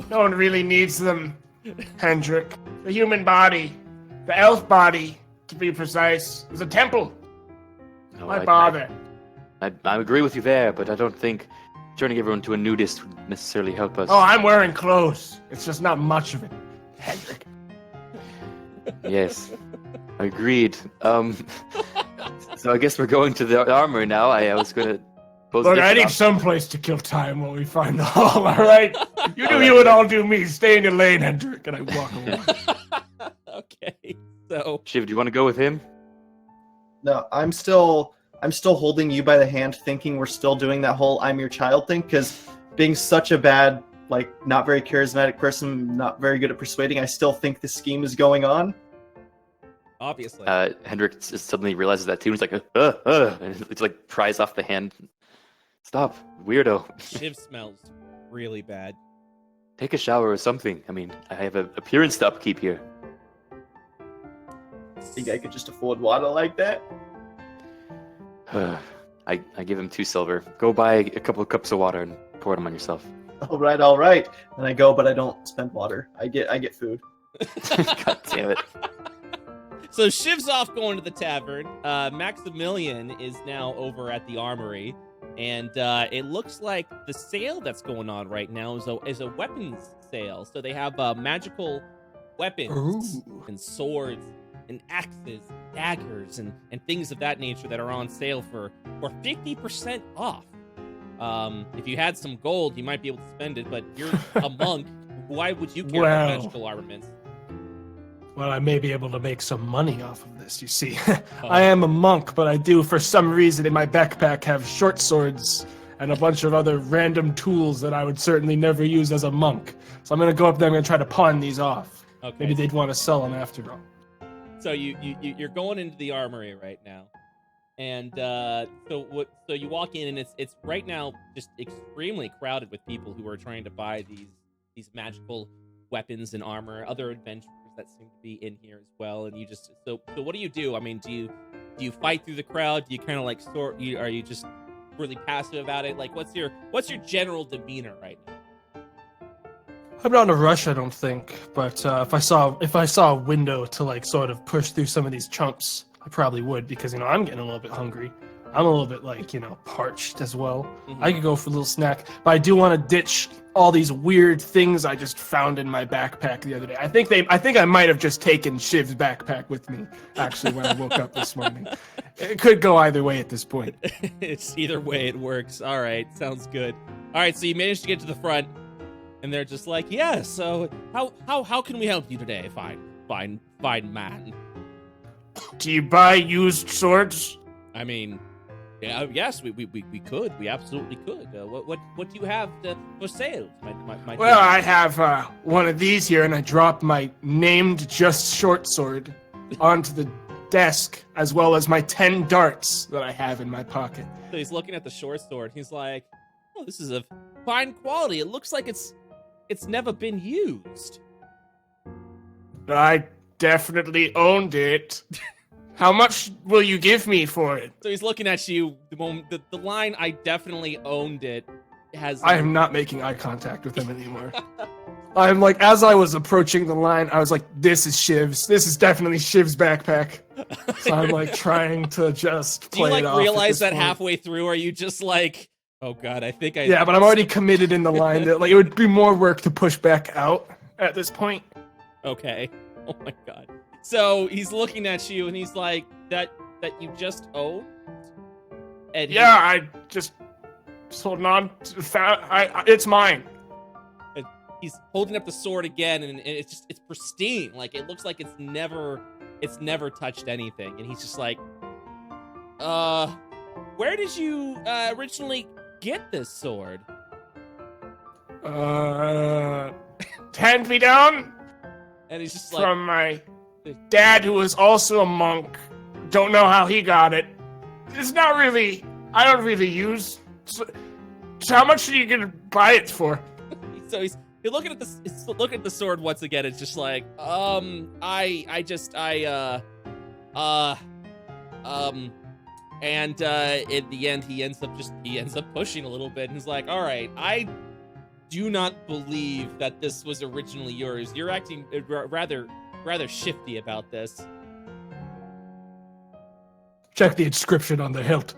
No one really needs them, Hendrik. The human body, the elf body, to be precise, is a temple. No, Why bother? I agree with you there, but I don't think turning everyone to a nudist would necessarily help us. Oh, I'm wearing clothes. It's just not much of it, Hendrik. Yes, agreed. So I guess we're going to the armory now. I was going to pose. Look, I need some place to kill time while we find the hall, all right? You do you and I'll do me. Stay in your lane, Hendrik, and I walk away. Okay, so Shiv, do you want to go with him? No, I'm still holding you by the hand, thinking we're still doing that whole "I'm your child" thing. Because being such a bad, not very charismatic person, not very good at persuading, I still think the scheme is going on. obviously, Hendrik suddenly realizes that too. And he's like, and it's like pries off the hand. Stop, weirdo. Shiv smells really bad. Take a shower or something. I mean, I have an appearance to upkeep here. Think I could just afford water like that? I give him 2 silver. Go buy a couple of cups of water and pour them on yourself. All right. And I go, but I don't spend water. I get food. God damn it. So Shiv's off going to the tavern. Maximilian is now over at the armory. And it looks like the sale that's going on right now is a weapons sale. So they have magical weapons and swords and axes, daggers, and things of that nature that are on sale for 50% off. If you had some gold, you might be able to spend it, but you're a monk. Why would you care about magical armaments? Well, I may be able to make some money off of this, you see. I am a monk, but I do, for some reason, in my backpack have short swords and a bunch of other random tools that I would certainly never use as a monk. So I'm going to go up there and I'm going to try to pawn these off. Okay. Maybe they'd want to sell them after all. So you're going into the armory right now. And so you walk in, and it's right now just extremely crowded with people who are trying to buy these magical weapons and armor, other adventurers that seem to be in here as well. And you just so what do you do? I mean, do you fight through the crowd? Do you kind of like are you just really passive about it? Like, what's your general demeanor right now? I'm not in a rush, I don't think. But if I saw a window to like sort of push through some of these chumps, I probably would, because I'm getting a little bit hungry. I'm a little bit parched as well. Mm-hmm. I could go for a little snack, but I do want to ditch all these weird things I just found in my backpack the other day. I think I might have just taken Shiv's backpack with me, actually, when I woke up this morning. It could go either way at this point. It's either way it works. All right, sounds good. All right, so you managed to get to the front, and they're just like, yeah. So how can we help you today, fine man? Do you buy used swords? I mean, yeah, yes, we could. We absolutely could. What do you have for sale? My Well, I have one of these here, and I dropped my named just short sword onto the desk, as well as my 10 darts that I have in my pocket. So he's looking at the short sword. He's like, oh, this is of fine quality. It looks like it's never been used. I definitely owned it. How much will you give me for it? So he's looking at you. The line, I definitely owned it, has... I am not making eye contact with him anymore. I'm like, as I was approaching the line, I was like, this is Shiv's. This is definitely Shiv's backpack. So I'm like trying to just play it off. Do you realize that halfway through? Or are you just like, oh God, I think I... Yeah, but I'm already committed in the line that it would be more work to push back out at this point. Okay. Oh my God. So he's looking at you, and he's like, that you just owned? And yeah, I just holding on to it's mine. And he's holding up the sword again, and it's pristine. Like, it looks like it's never touched anything. And he's just like, where did you originally get this sword? Hand me down. And he's just like, from my dad, who was also a monk. Don't know how he got it. It's not really... I don't really use... So how much are you gonna buy it for? So he's looking at the sword once again. It's just like, and at the end he ends up pushing a little bit, and he's like, all right, I do not believe that this was originally yours. You're acting rather shifty about this. Check the inscription on the hilt.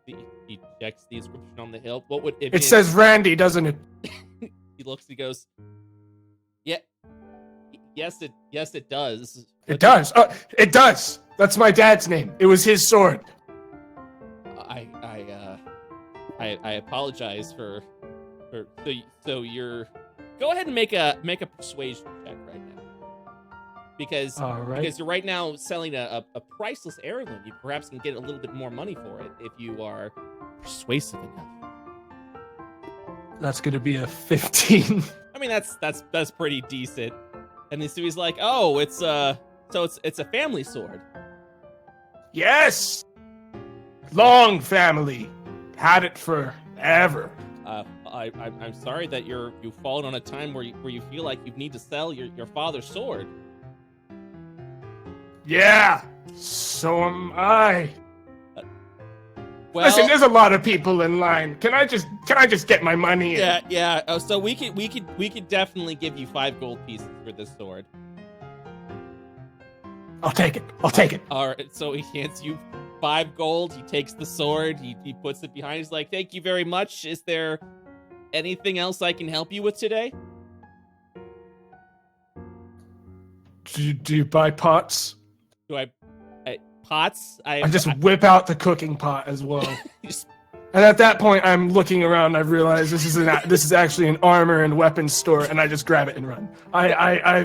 He checks the inscription on the hilt. What would it says Randy, doesn't it? He looks, he goes, yeah, yes it does. It does. It does. That's my dad's name. It was his sword. I apologize for so you're go ahead and make a persuasion check right now. Because you're right now selling a priceless heirloom. You perhaps can get a little bit more money for it if you are persuasive enough. That's gonna be a 15. I mean, that's pretty decent. And so he's like, oh, it's a family sword. Yes. Long family. Had it forever. I'm sorry that you've fallen on a time where you feel like you need to sell your father's sword. Yeah, so am I. Well, Listen, there's a lot of people in line. Can I just get my money? yeah. Oh, so we could definitely give you 5 gold pieces for this sword. I'll take it. All right. So he hands you 5 gold. He takes the sword. He puts it behind. He's like, "Thank you very much. Is there anything else I can help you with today?" Do you buy pots? Do I pots? I just whip out the cooking pot as well. And at that point, I'm looking around. I realize this is actually an armor and weapons store, and I just grab it and run. I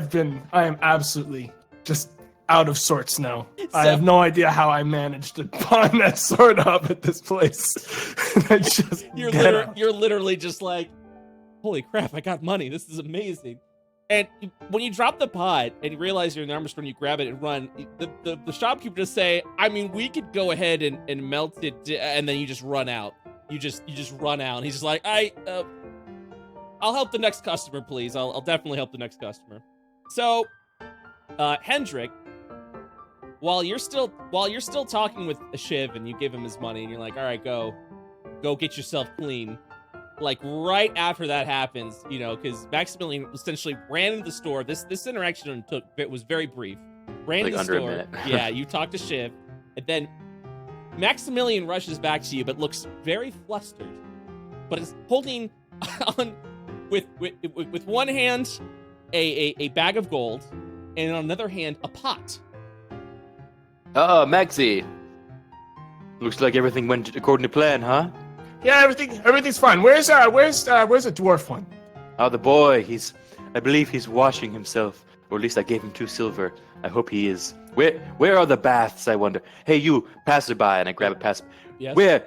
am absolutely just out of sorts now. I have no idea how I managed to pawn that sword up at this place. I just you're literally just like, holy crap! I got money. This is amazing. And when you drop the pot and you realize you're in the armor store and you grab it and run, the shopkeeper just say, I mean, we could go ahead and melt it, and then you just run out. You just run out. And he's just like, I'll help the next customer, please. I'll definitely help the next customer. So, Hendrik, while you're still talking with Shiv and you give him his money and you're like, all right, go get yourself clean. Like right after that happens, because Maximilian essentially ran into the store. This interaction was very brief. Ran into the store. Under a minute. Yeah, you talk to Shiv, and then Maximilian rushes back to you, but looks very flustered. But is holding on with one hand a bag of gold, and on another hand a pot. Oh, Maxie. Looks like everything went according to plan, huh? Yeah, everything's fine. Where's the dwarf one? Oh, the boy. I believe he's washing himself, or at least I gave him 2 silver. I hope he is. Where are the baths? I wonder. Hey, you passerby, and I grab a pass. Yes? Where,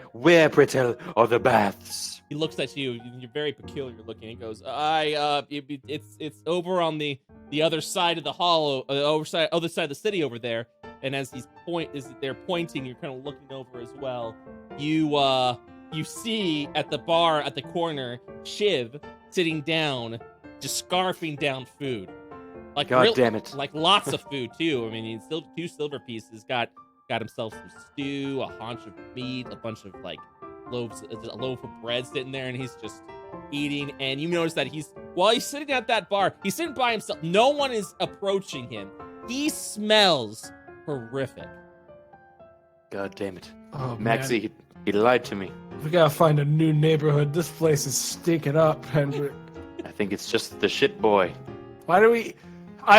Brettel, are the baths? He looks at you. You're very peculiar looking. He goes, it's over on the other side of the hall, other side of the city over there. And as they're pointing, you're kind of looking over as well. You see at the bar at the corner, Shiv sitting down, just scarfing down food. Like God damn it! Like lots of food too. I mean, he's still 2 silver pieces. Got himself some stew, a haunch of meat, a bunch of like loaves, a loaf of bread sitting there, and he's just eating. And you notice that while he's sitting at that bar, he's sitting by himself. No one is approaching him. He smells horrific. God damn it, Oh, Maxie! man. He lied to me. We gotta find a new neighborhood. This place is stinking up, Hendrik. I think it's just the shit boy. I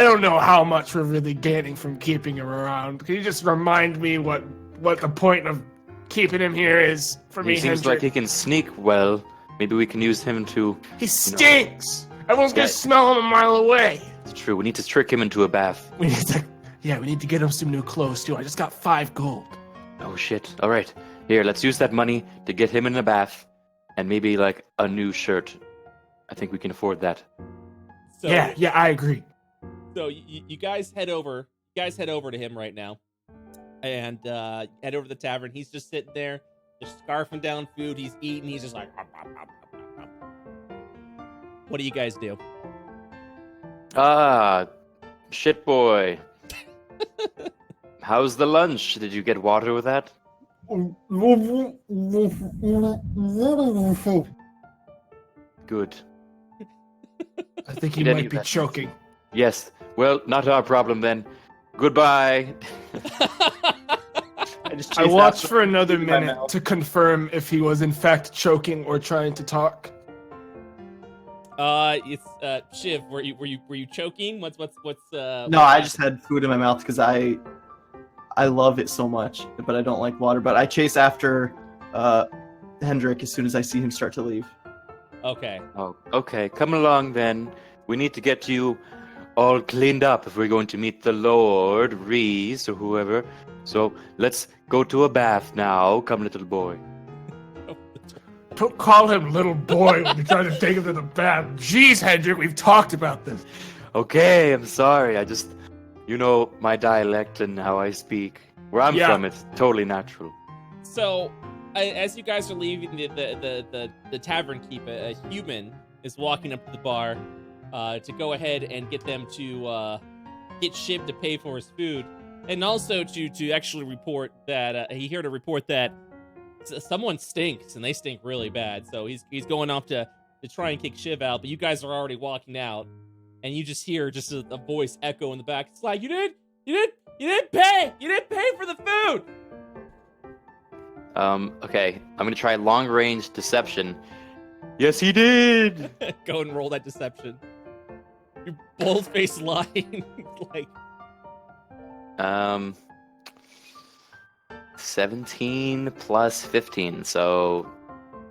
don't know how much we're really gaining from keeping him around. Can you just remind me what the point of keeping him here is for me, He seems Hendrik? like he can sneak well. Maybe we can use him to... He stinks! Everyone's gonna smell him a mile away. It's true. We need to trick him into a bath. We need to get him some new clothes too. I just got 5 gold. Oh shit. All right. Here, let's use that money to get him in a bath and maybe like a new shirt. I think we can afford that. So, Yeah, I agree. So you guys head over. You guys head over to him right now, and head over to the tavern. He's just sitting there, just scarfing down food. He's eating. He's just like. What do you guys do? Ah, shit boy. How's the lunch? Did you get water with that? Good. I think he Did might any be of that. choking. Yes. Well, not our problem then. Goodbye. I watched for another minute to confirm if he was in fact choking or trying to talk. It's Shiv. Were you choking? What's No, I just had food in my mouth because I love it so much, but I don't like water. But I chase after Hendrik as soon as I see him start to leave. Okay. Oh, okay. Come along then. We need to get you all cleaned up if we're going to meet the Lord, Reese, or whoever. So let's go to a bath now. Come, little boy. Don't call him little boy when you're trying to take him to the bath. Jeez, Hendrik, we've talked about this. Okay, I'm sorry. I just, my dialect and how I speak. Where I'm from, it's totally natural. So, as you guys are leaving the tavern keep, a human is walking up to the bar to go ahead and get them to get Shiv to pay for his food, and also to actually report that he here to report that someone stinks, and they stink really bad. So he's going off to try and kick Shiv out, but you guys are already walking out, and you just hear just a voice echo in the back. It's like, you didn't pay for the food. Okay, I'm gonna try long range deception. Yes, he did. Go and roll that deception. You're bold-faced lying. Like 17 plus 15, so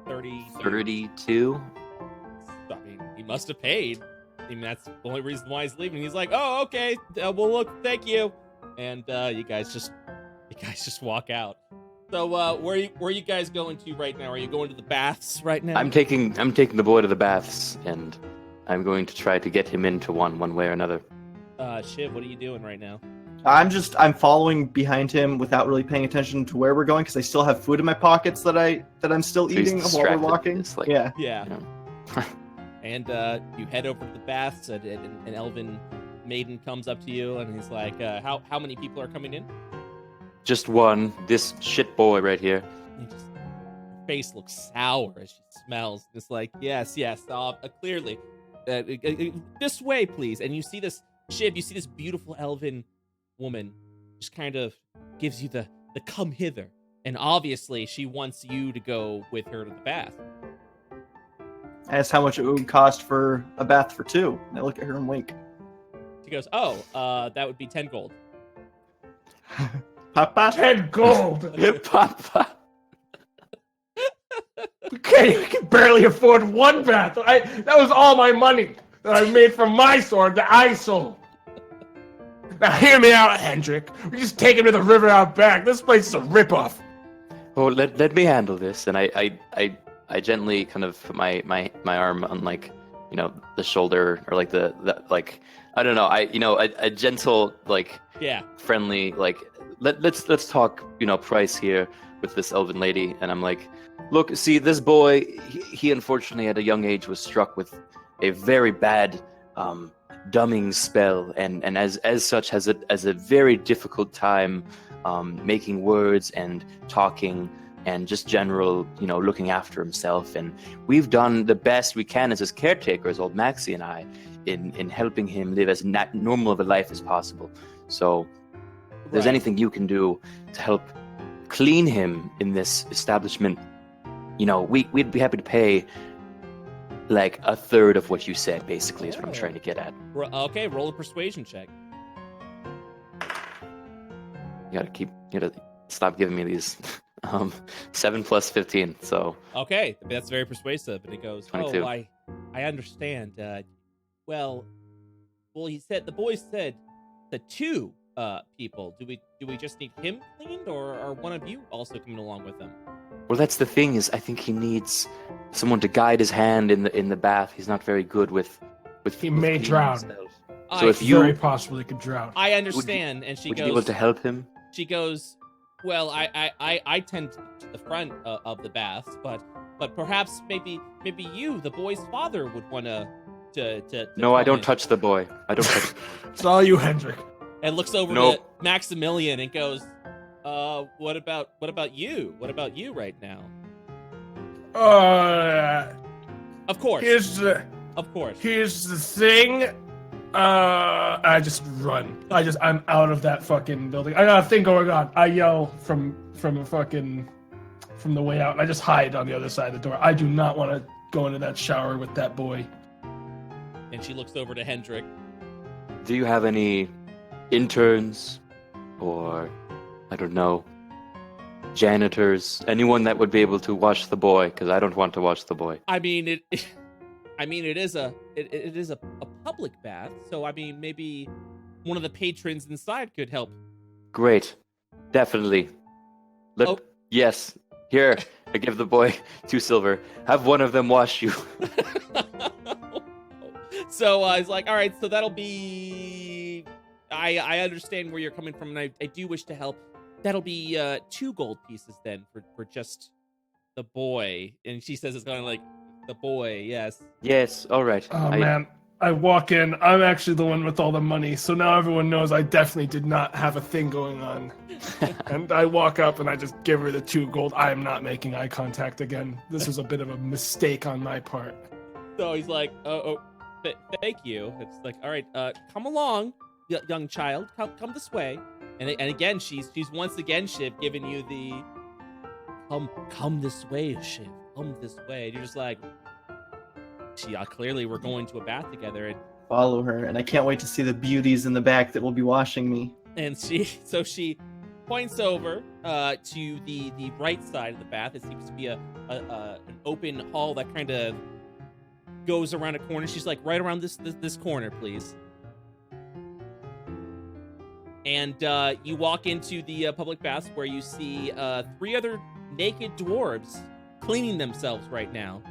32. I mean, he must have paid. I mean, that's the only reason why he's leaving. He's like, "Oh, okay. Well, look, thank you." And you guys just walk out. So, where are you guys going to right now? Are you going to the baths right now? I'm taking the boy to the baths, and I'm going to try to get him into one way or another. Shiv, what are you doing right now? I'm following behind him without really paying attention to where we're going because I still have food in my pockets that I'm still So he's eating while we're distracted. walking. It's like- Yeah. Yeah. You know. And you head over to the baths, and an Elven Maiden comes up to you, and he's like, "How many people are coming in?" Just one. This shit boy right here. Her face looks sour as she smells. It's like, yes, clearly. This way, please. And you see this, Shiv, you see this beautiful Elven woman just kind of gives you the come hither. And obviously, she wants you to go with her to the bath. I asked how much it would cost for a bath for two. And I look at her and wink. She goes, that would be 10 gold. Papa? 10 gold. Papa. Okay, I can barely afford one bath. That was all my money that I made from my sword that I sold. Now hear me out, Hendrik. We just take him to the river out back. This place is a ripoff. Oh, let me handle this. And I gently kind of put my arm on, like, you know, the shoulder, or like the like, I don't know, a gentle, like, Yeah. friendly, like, let's talk, you know, price here with this elven lady. And I'm like, look, see, this boy, he unfortunately at a young age was struck with a very bad dumbing spell, and as such has a very difficult time making words and talking and just general, you know, looking after himself. And we've done the best we can as his caretakers, old Maxie and I, in helping him live as normal of a life as possible. So if there's Right. anything you can do to help clean him in this establishment, you know, we'd be happy to pay like a third of what you said, basically, is what I'm trying to get at. Okay, roll a persuasion check. You gotta stop giving me these 7 plus 15, so Okay, that's very persuasive. And it goes, 22. "Oh, I understand. Well, the boy said the two people. Do we just need him cleaned, or are one of you also coming along with him?" well, that's the thing, is I think he needs someone to guide his hand in the bath. He's not very good with He may cleaning drown. himself. I- So if It's very you possible he could drown. I understand, and she would goes, you be able to help him? She goes, "Well, I tend to the front of the baths, but perhaps maybe you, the boy's father, would want to No, I come don't in." touch the boy. I don't touch. It's all you, Hendrik. And looks over Nope. to Maximilian and goes, what about you? What about you right now?" Of course, Here's the thing. I just run. I'm out of that fucking building. I got a thing going on. I yell from the way out, and I just hide on the other side of the door. I do not want to go into that shower with that boy. And she looks over to Hendrik. Do you have any interns, or I don't know, janitors, anyone that would be able to wash the boy? Because I don't want to wash the boy. I mean, it is a public bath, so I mean, maybe one of the patrons inside could help. Great, definitely. Oh. Yes, here, I give the boy 2 silver. Have one of them wash you. So he's like, "All right, so that'll be. I understand where you're coming from, and I do wish to help. That'll be 2 gold pieces then for just the boy." And she says it's kind of like the boy, yes. Yes, all right. Oh man, I walk in. I'm actually the one with all the money, so now everyone knows I definitely did not have a thing going on. And I walk up and I just give her the 2 gold. I am not making eye contact again. This was a bit of a mistake on my part. So he's like, thank you. It's like, all right, come along, young child. Come this way. And again, she's once again, Shiv, giving you the come this way, Shiv. Come this way. And you're just like, clearly we're going to a bath together. And Follow her, and I can't wait to see the beauties in the back that will be washing me. And she points over to the right side of the bath. It seems to be an open hall that kind of goes around a corner. She's like, right around this corner, please. And you walk into the public baths where you see 3 other naked dwarves cleaning themselves right now.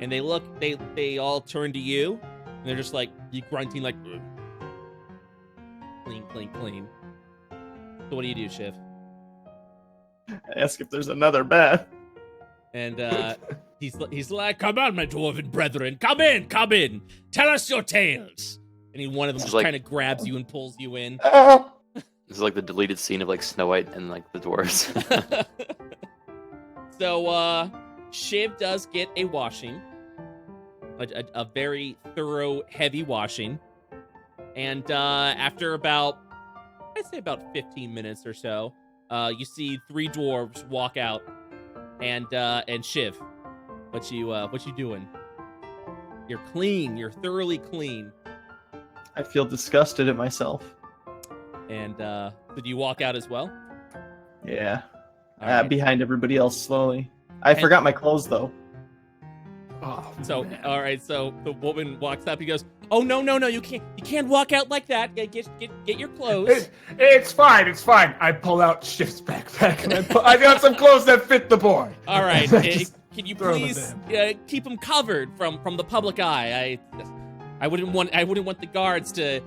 And they all turn to you, and they're just like, you grunting like, ugh. Clean. So what do you do, Shiv? I ask if there's another bath. And he's like, come on, my dwarven brethren, come in, tell us your tales. And one of them just like... kind of grabs you and pulls you in. This is like the deleted scene of like Snow White and like the dwarves. So Shiv does get a washing, a very thorough, heavy washing, and after I'd say about 15 minutes or so, you see 3 dwarves walk out, and Shiv, what you doing? You're clean. You're thoroughly clean. I feel disgusted at myself. And did you walk out as well? Yeah. Right. Behind everybody else slowly. I forgot my clothes though. Oh, So man. all right, so the woman walks up. He goes, "Oh no, you can't walk out like that. Get your clothes." It's fine. I pull out Shiv's backpack and I got some clothes that fit the boy. All right, I just can you throw them please to keep them covered from the public eye? I wouldn't want the guards to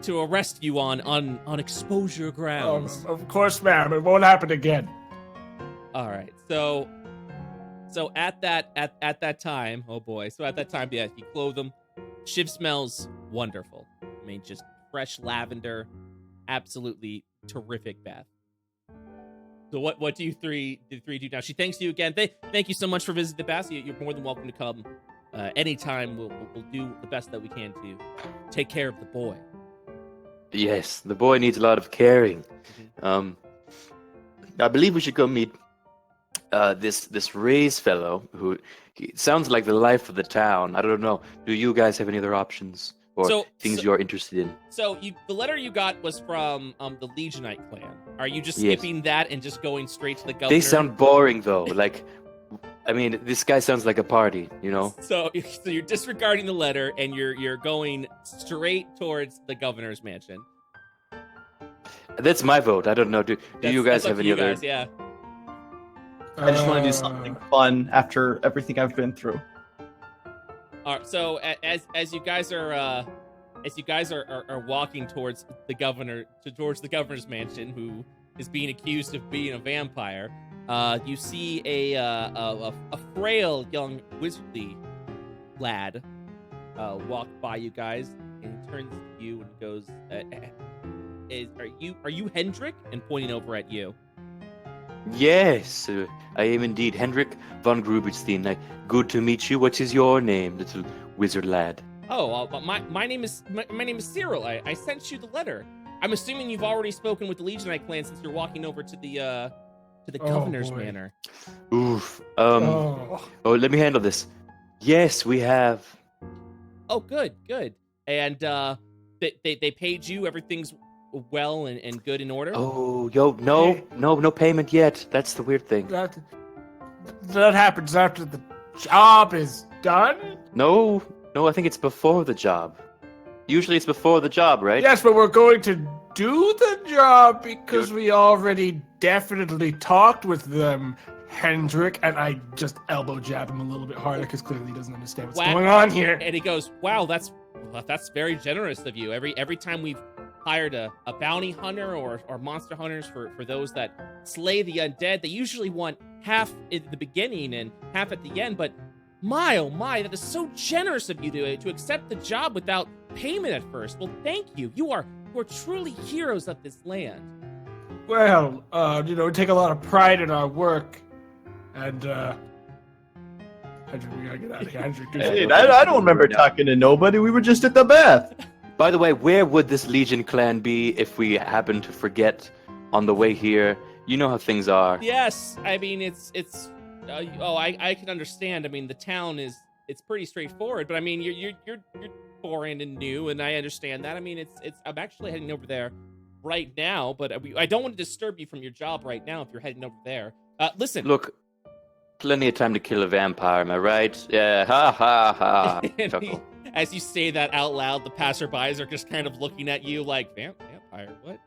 arrest you on exposure grounds. Of course, ma'am. It won't happen again. All right, so at that time, oh boy, so at that time, yeah, you clothe them. Shiv smells wonderful. I mean, just fresh lavender, absolutely terrific bath. So what do you three do now? She thanks you again. Thank you so much for visiting the bath. You're more than welcome to come anytime. We'll do the best that we can to take care of the boy. Yes, the boy needs a lot of caring. I believe we should go meet this Ray's fellow who sounds like the life of the town. I don't know. Do you guys have any other options or things you're interested in? So the letter you got was from the Legionite clan. Are you just skipping that and just going straight to the governor? They sound boring though. Like, I mean, this guy sounds like a party, you know? So you're disregarding the letter and you're going straight towards the governor's mansion. That's my vote. I don't know. Do you guys have any other? Guys, yeah. I just want to do something fun after everything I've been through. All right, so as you guys are walking towards the governor's mansion, who is being accused of being a vampire, you see a frail young wizardly lad walk by you guys, and he turns to you and goes, "Are you Hendrik?" And pointing over at you. Yes, I am indeed Hendrik von Gruberstein. Good to meet you. What is your name, little wizard lad? Oh, my name is Cyril. I sent you the letter. I'm assuming you've already spoken with the Legionite clan since you're walking over to the governor's manor. Oof. Oh, let me handle this. Yes, we have. Oh, good. And they paid you. Everything's well and good in order. Oh, no payment yet. That's the weird thing. That happens after the job is done? No, I think it's before the job. Usually it's before the job, right? Yes, but we're going to do the job because we already definitely talked with them, Hendrik, and I just elbow jab him a little bit harder because clearly he doesn't understand what's going on here. And he goes, "Wow, that's very generous of you. Every time we've hired a bounty hunter or monster hunters for those that slay the undead, they usually want half at the beginning and half at the end, but My, oh my, that is so generous of you to accept the job without payment at first. Well, thank you. You are truly heroes of this land. Well, we take a lot of pride in our work, and Hendrik, we gotta get out of here. Hendrik, do Hey, something. I don't remember talking to nobody. We were just at the bath. By the way, where would this Legion clan be if we happen to forget on the way here? You know how things are. Yes, I mean I can understand. I mean, the town it's pretty straightforward, but I mean you're foreign and new, and I understand that. I mean it's I'm actually heading over there right now, but I don't want to disturb you from your job right now if you're heading over there. Listen. Look, plenty of time to kill a vampire, am I right? Yeah, ha ha ha. Chuckle. As you say that out loud, the passerbys are just kind of looking at you like, vampire, what?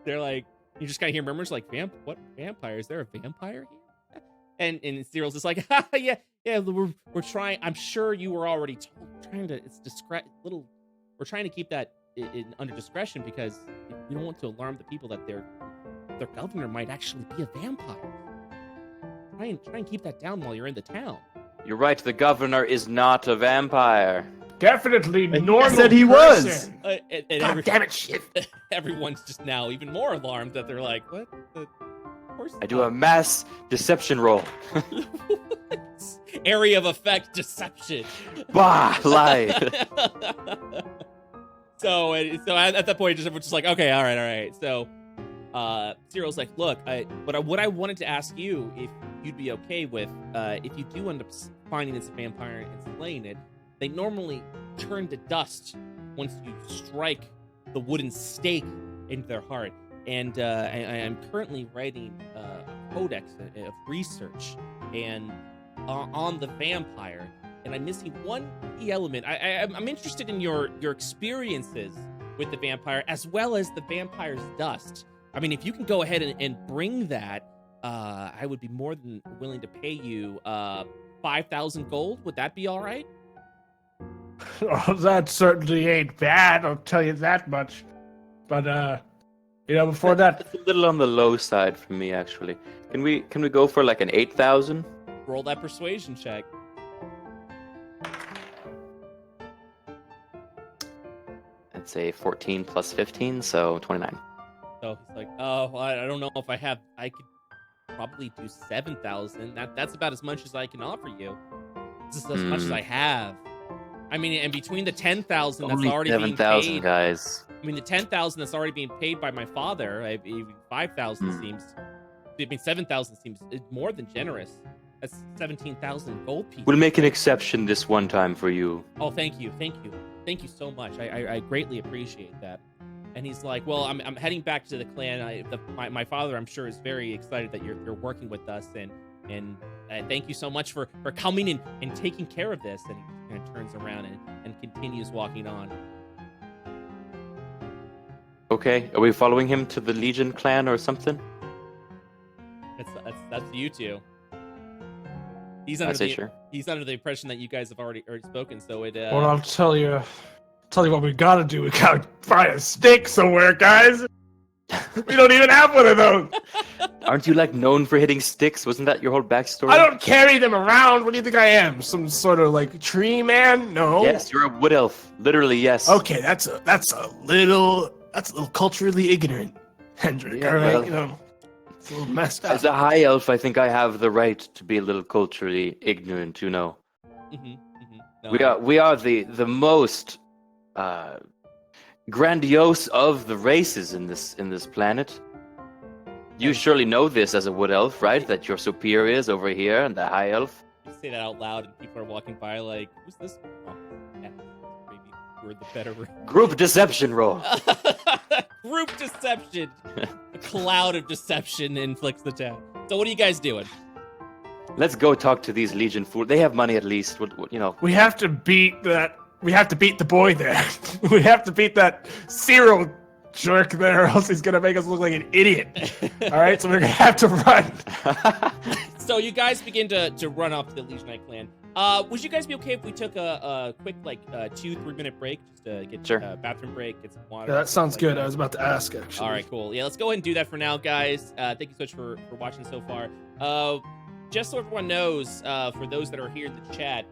They're like, you just kind of hear murmurs like, what vampire? Is there a vampire here? And Cyril's just like, yeah, we're trying. I'm sure you were already we're trying to keep that under discretion because we don't want to alarm the people that their governor might actually be a vampire. Try and keep that down while you're in the town. You're right, the governor is not a vampire. Definitely normal. said he was. God damn it, Shiv. Everyone's just now even more alarmed that they're like, what? Of course I do a mass deception roll. Area of effect deception. Bah, lie. So at that point, everyone's just like, okay, all right. So, Cyril's like, look, what I wanted to ask you, if you'd be okay with, if you do end up finding this vampire and slaying it, they normally turn to dust once you strike the wooden stake into their heart. And I'm currently writing a codex of research and on the vampire, and I'm missing one key element. I'm interested in your experiences with the vampire as well as the vampire's dust. I mean, if you can go ahead and bring that, I would be more than willing to pay you 5,000 gold. Would that be all right? Oh, that certainly ain't bad, I'll tell you that much. But, before that... It's a little on the low side for me, actually. Can we go for like an 8,000? Roll that persuasion check. I'd say 14 plus 15, so 29. So he's like, oh, well, I don't know if I could probably do 7,000. That's about as much as I can offer you. This is as much as I have. I mean, and between the 10,000 that's already being paid, guys. I mean, the 10,000 that's already being paid by my father, 5,000 seems. I mean, 7,000 seems more than generous. That's 17,000 gold pieces. We'll make an exception this one time for you. Oh, thank you so much. I greatly appreciate that. And he's like, well, I'm heading back to the clan. My father, I'm sure, is very excited that you're working with us, and thank you so much for coming and taking care of this. And he kind of turns around and continues walking on. Okay, are we following him to the Legion clan or something? That's you two. He's under the impression that you guys have already spoken. So it. Well, I'll tell you what we gotta do. We gotta find a stake somewhere, guys. We don't even have one of those. Aren't you known for hitting sticks? Wasn't that your whole backstory? I don't carry them around. What do you think I am? Some sort of tree man? No. Yes, you're a wood elf. Literally, yes. Okay, that's a little culturally ignorant, Hendrik. Yeah, all right, well, it's a little messed up. As a high elf, I think I have the right to be a little culturally ignorant. No, we are the most grandiose of the races in this planet. You surely know this as a wood elf, right? That your superior is over here and the high elf. You say that out loud, and people are walking by like, "Who's this?" Oh, yeah, maybe we're the better. Group deception roll. Group deception. A cloud of deception inflicts the town. So what are you guys doing? Let's go talk to these Legion fools. They have money at least. We have to beat that. We have to beat the boy there. We have to beat that Cyril jerk there, or else he's gonna make us look like an idiot. All right, so we're gonna have to run. So you guys begin to run off to the Legionite clan. Would you guys be okay if we took a quick 2-3 minute break just to get a bathroom break, get some water? Yeah, that sounds good. I was about to ask actually. All right, cool. Yeah, let's go ahead and do that for now, guys. Thank you so much for watching so far. just so everyone knows, for those that are here in the chat,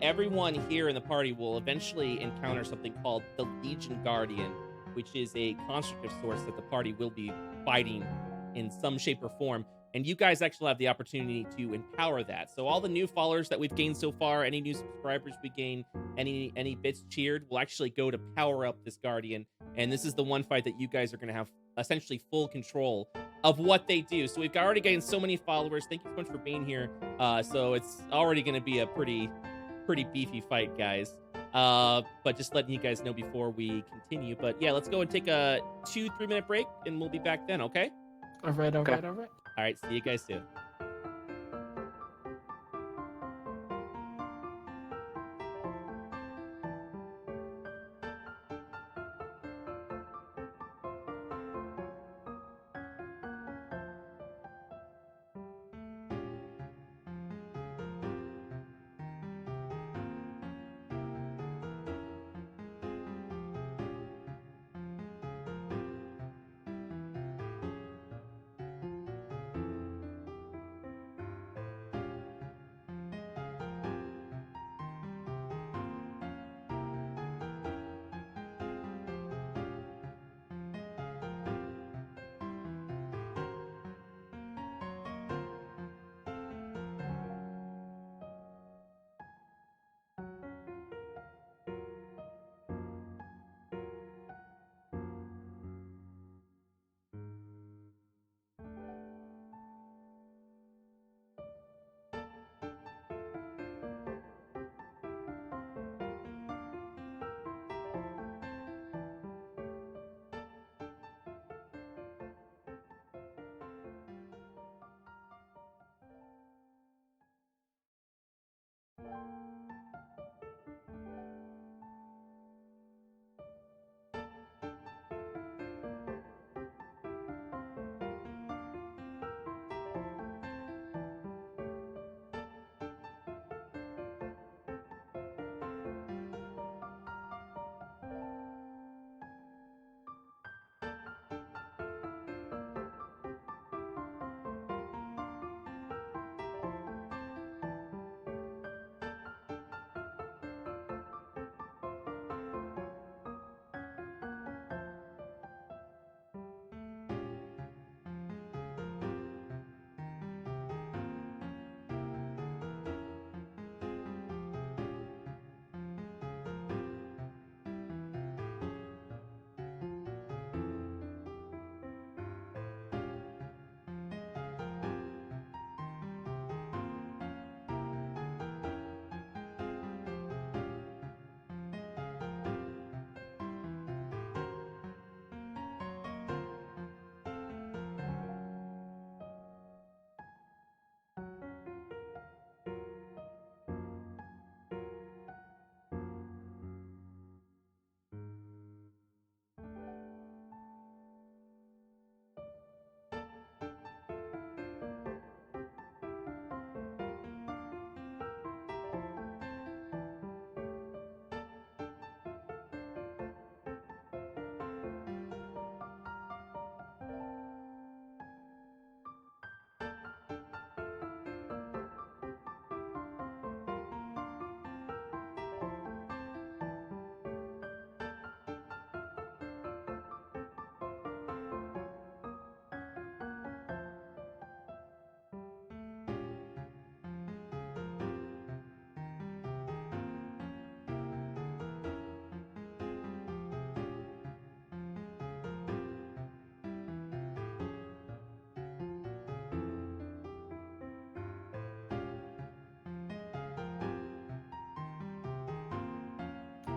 everyone here in the party will eventually encounter something called the Legion Guardian, which is a construct of sorts that the party will be fighting in some shape or form. And you guys actually have the opportunity to empower that. So all the new followers that we've gained so far, any new subscribers we gain, any bits cheered, will actually go to power up this Guardian. And this is the one fight that you guys are going to have essentially full control of what they do. So we've already gained so many followers. Thank you so much for being here. So it's already going to be a pretty beefy fight, guys. But just letting you guys know before we continue. But yeah, let's go and take a 2-3 minute break, and we'll be back then, okay? All right. All right, see you guys soon.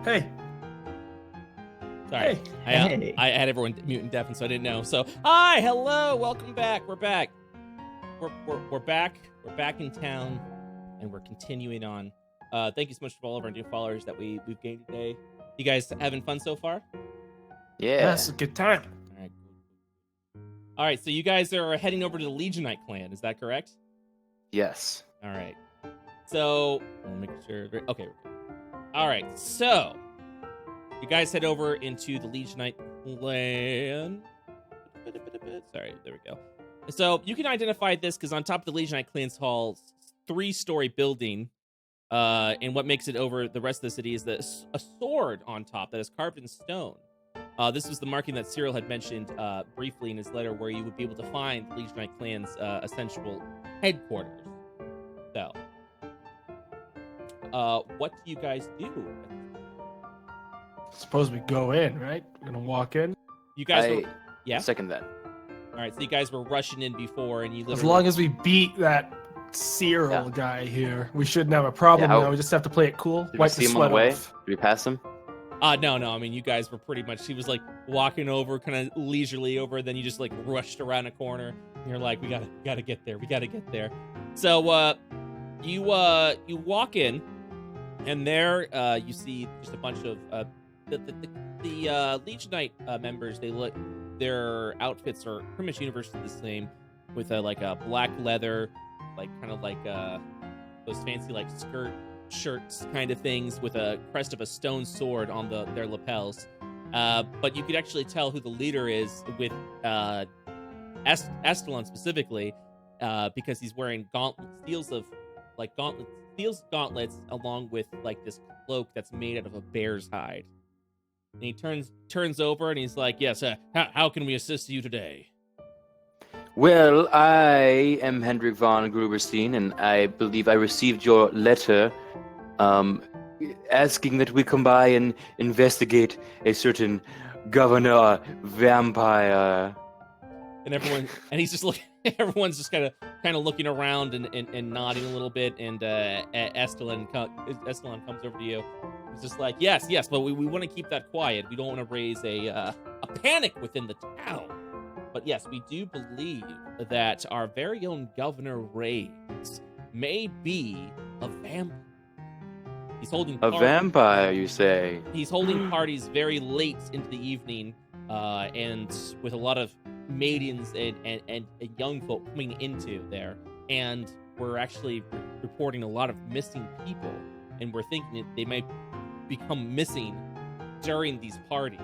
Hey. Sorry. Hey. I had everyone mute and deaf, and so I didn't know. So, hi, hello, welcome back. We're back. We're back. We're back in town, and we're continuing on. Thank you so much for all of our new followers that we've gained today. You guys having fun so far? Yeah. That's a good time. All right. All right. So you guys are heading over to the Legionite clan. Is that correct? Yes. All right. So we'll make sure. Okay. All right. So you guys head over into the Legionite clan. Sorry. There we go. So you can identify this because on top of the Legionite Clan's Hall, 3-story building, and what makes it over the rest of the city is a sword on top that is carved in stone. This was the marking that Cyril had mentioned briefly in his letter, where you would be able to find the Legionite Clan's essential headquarters. So, what do you guys do? Suppose we go in, right? We're gonna walk in. You guys were, yeah? Second that. All right, so you guys were rushing in before, and you As long as we beat that Cyril guy here, we shouldn't have a problem. Yeah, now we just have to play it cool. Did Wipe we see the him on sweat the way? off. Did we pass him? No. I mean, you guys were pretty much. He was like walking over, kind of leisurely over. Then you just like rushed around a corner. And you're like, we gotta get there. We gotta get there. So, you walk in, and there, you see just a bunch of the Legionite members. Their outfits are pretty much universally the same, with like a black leather, like kind of like those fancy like shirts kind of things with a crest of a stone sword on their lapels. But you could actually tell who the leader is with Estelon specifically, because he's wearing gauntlets along with like this cloak that's made out of a bear's hide. And he turns over and he's like, "Yes, how can we assist you today?" Well, I am Hendrik von Gruberstein, and I believe I received your letter asking that we come by and investigate a certain governor vampire. And he's just looking. Everyone's just kind of looking around and nodding a little bit. And Estelon comes over to you. He's just like, yes, but we want to keep that quiet. We don't want to raise a panic within the town. But yes, we do believe that our very own Governor Reyes may be a vampire. He's holding A vampire, you say? He's holding parties very late into the evening, and with a lot of maidens and young folk coming into there. And we're actually reporting a lot of missing people, and we're thinking that they might become missing during these parties.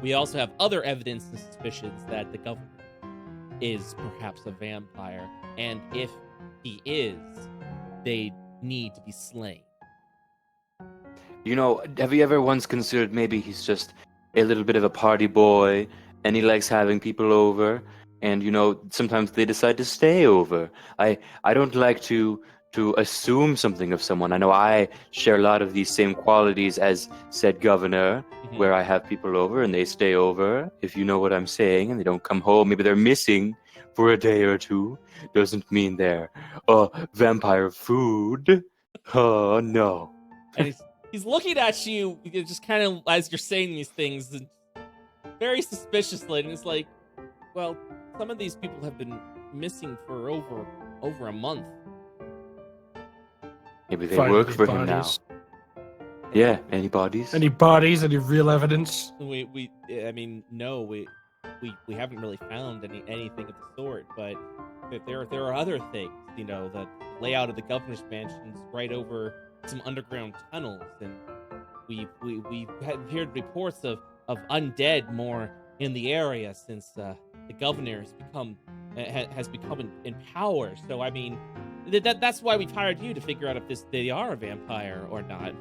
We also have other evidence and suspicions that the governor is perhaps a vampire, and if he is, they need to be slain. You know, have you ever once considered maybe he's just a little bit of a party boy, and he likes having people over, and, you know, sometimes they decide to stay over? I don't like to assume something of someone. I know I share a lot of these same qualities as said governor, where I have people over and they stay over, if you know what I'm saying, and they don't come home. Maybe they're missing for a day or two. Doesn't mean they're vampire food. Oh, no. And he's looking at you just kind of as you're saying these things, and very suspiciously, and it's like, well, some of these people have been missing for over a month. Maybe they Find work any for him now. bodies? Yeah, any bodies? Any bodies? Any real evidence? I mean, no, we haven't really found anything of the sort, but there are other things. You know, the layout of the governor's mansion is right over some underground tunnels, and we've heard reports of undead more in the area since the governor has become in power. So I mean, that's why we've hired you to figure out if they are a vampire or not.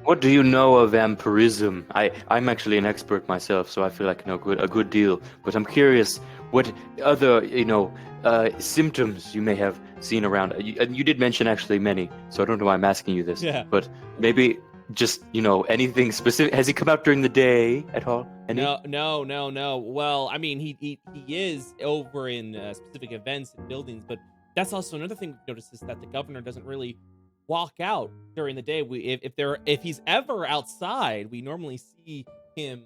What do you know of vampirism? I'm actually an expert myself, so I feel like I know a good deal. But I'm curious what other, symptoms you may have seen around. You did mention actually many, so I don't know why I'm asking you this. Yeah. But maybe just, anything specific. Has he come out during the day at all? No. Well, I mean, he is over in specific events and buildings, but that's also another thing we've noticed is that the governor doesn't really walk out during the day. If he's ever outside, we normally see him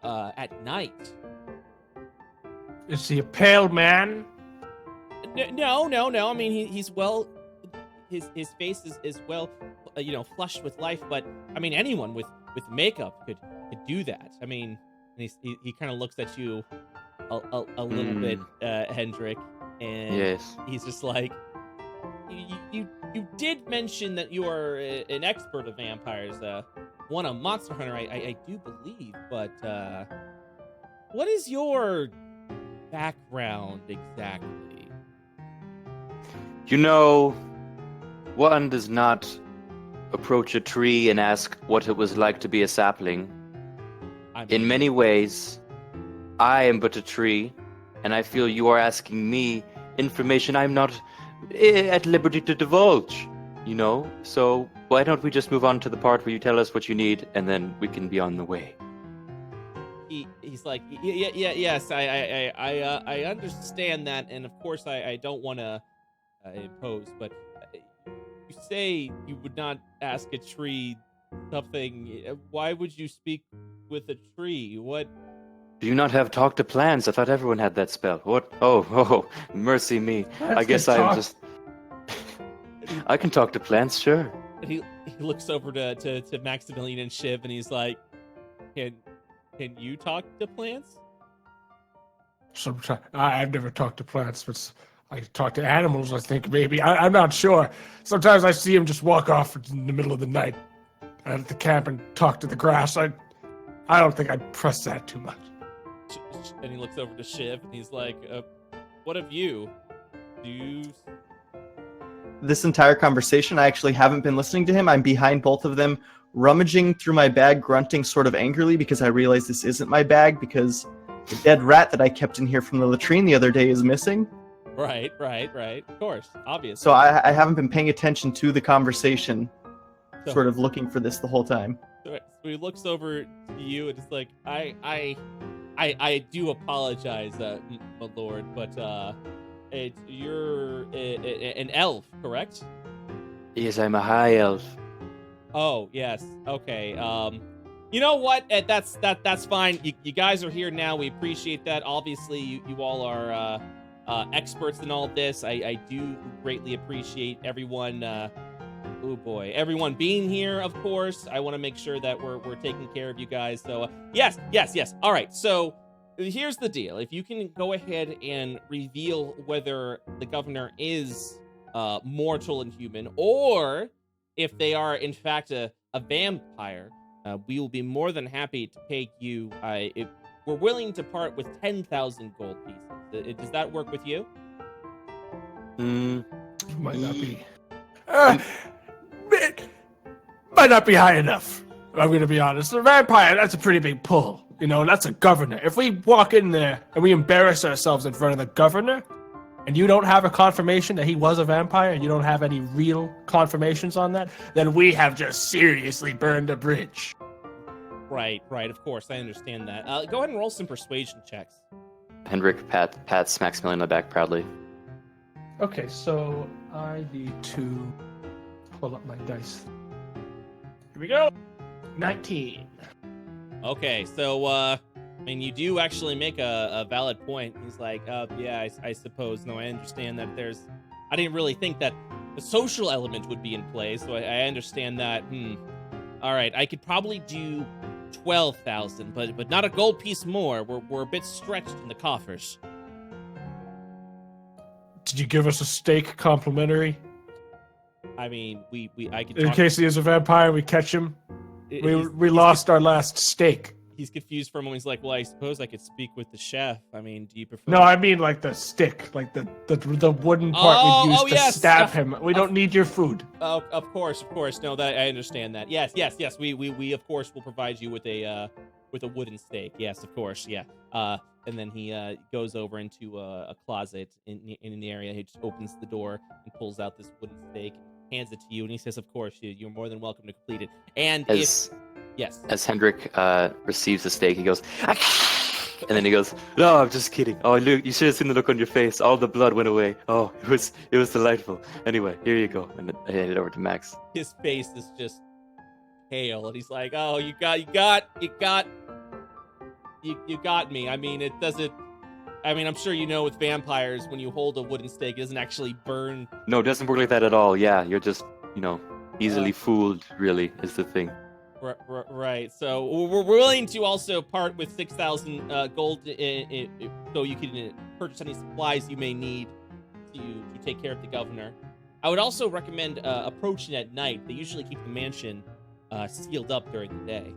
at night. Is he a pale man? No. I mean, he's well. His face is well, flushed with life. But I mean, anyone with makeup could do that. I mean, and he kind of looks at you a little bit, Hendrik, and yes, he's just like, you did mention that you are an expert of vampires. won a Monster Hunter, I do believe, but what is your background exactly? You know, one does not approach a tree and ask what it was like to be a sapling. In many ways, I am but a tree, and I feel you are asking me information I'm not at liberty to divulge, you know? So why don't we just move on to the part where you tell us what you need, and then we can be on the way. He's like, yes, I understand that, and of course I don't want to impose, but you say you would not ask a tree something. Why would you speak with a tree? What? Do you not have talk to plants? I thought everyone had that spell. What? Oh, mercy me. I guess I'm just... I can talk to plants, sure. He looks over to Maximilian and Shiv, and he's like, Can you talk to plants? Sometimes I've never talked to plants, but I talk to animals. I think maybe I'm not sure. Sometimes I see them just walk off in the middle of the night at the camp and talk to the grass. I don't think I'd press that too much. And he looks over to Shiv, and he's like, "What of you? Do you?" This entire conversation, I actually haven't been listening to him. I'm behind both of them, rummaging through my bag, grunting sort of angrily because I realize this isn't my bag because the dead rat that I kept in here from the latrine the other day is missing. Right. Of course, obviously. So I haven't been paying attention to the conversation, sort of looking for this the whole time. So he looks over to you and it's like, I do apologize, my lord, but you're an elf, correct? Yes, I'm a high elf. Oh, yes. Okay. You know what? That's fine. You guys are here now. We appreciate that. Obviously, you all are experts in all this. I do greatly appreciate everyone. Oh boy, everyone being here. Of course, I want to make sure that we're taking care of you guys. So yes. All right. So here's the deal. If you can go ahead and reveal whether the governor is mortal and human, or if they are in fact a vampire, we will be more than happy to pay you. If we're willing to part with 10,000 gold pieces. Does that work with you? Might not be. Might not be high enough. I'm going to be honest. The vampire, that's a pretty big pull. You know, that's a governor. If we walk in there and we embarrass ourselves in front of the governor, and you don't have a confirmation that he was a vampire, and you don't have any real confirmations on that, then we have just seriously burned a bridge. Right. Of course, I understand that. Go ahead and roll some persuasion checks. Hendrik pats Maximilian on the back proudly. Okay, so I need to pull up my dice. Here we go. 19. Okay, so I mean, you do actually make a valid point. He's like, yeah, I suppose. No, I understand that I didn't really think that the social element would be in play, so I understand that. All right, I could probably do 12,000, but not a gold piece more. We're a bit stretched in the coffers. Did you give us a steak complimentary? I mean, I could. In case he is a vampire, we catch him. We lost our last steak. He's confused for a moment. He's like, well, I suppose I could speak with the chef. I mean, do you prefer... No, I mean like the stick, like the wooden part we used to stab him. We don't need your food. Oh, of course. No, that I understand that. Yes. We of course will provide you with a wooden stake. Yes, of course. Yeah. And then he goes over into a closet in the area. He just opens the door and pulls out this wooden stake, hands it to you, and he says, "Of course, you're more than welcome to complete it." And yes. As Hendrik receives the steak, he goes, and then he goes, "No, I'm just kidding. Oh, look, you should have seen the look on your face. All the blood went away. Oh, it was delightful. Anyway, here you go." And I hand it over to Max. His face is just pale, and he's like, "Oh, you got me. I mean, it doesn't. I mean, I'm sure you know with vampires, when you hold a wooden stake, it doesn't actually burn." No, it doesn't work like that at all. Yeah, you're just, easily fooled, really, is the thing. Right. So we're willing to also part with 6,000 gold so you can purchase any supplies you may need to take care of the governor. I would also recommend approaching at night. They usually keep the mansion sealed up during the day.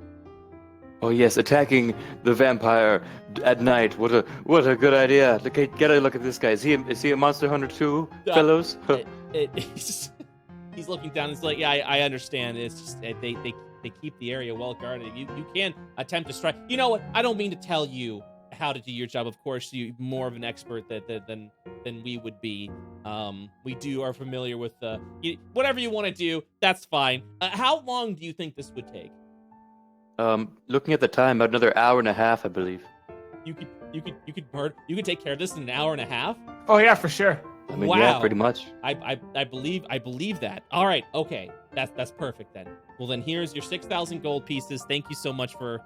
Oh yes, attacking the vampire at night. What a good idea. Get a look at this guy. Is he a monster hunter too, fellows? He's looking down. It's like, yeah, I understand. It's just they keep the area well guarded. You can attempt to strike. You know what? I don't mean to tell you how to do your job. Of course, you're more of an expert than we would be. We are familiar with whatever you want to do. That's fine. How long do you think this would take? Looking at the time, about another hour and a half, I believe. You could take care of this in an hour and a half? Oh yeah, for sure. I mean, wow. yeah, pretty much. I believe that. All right, okay. That's perfect then. Well then, here's your 6,000 gold pieces. Thank you so much for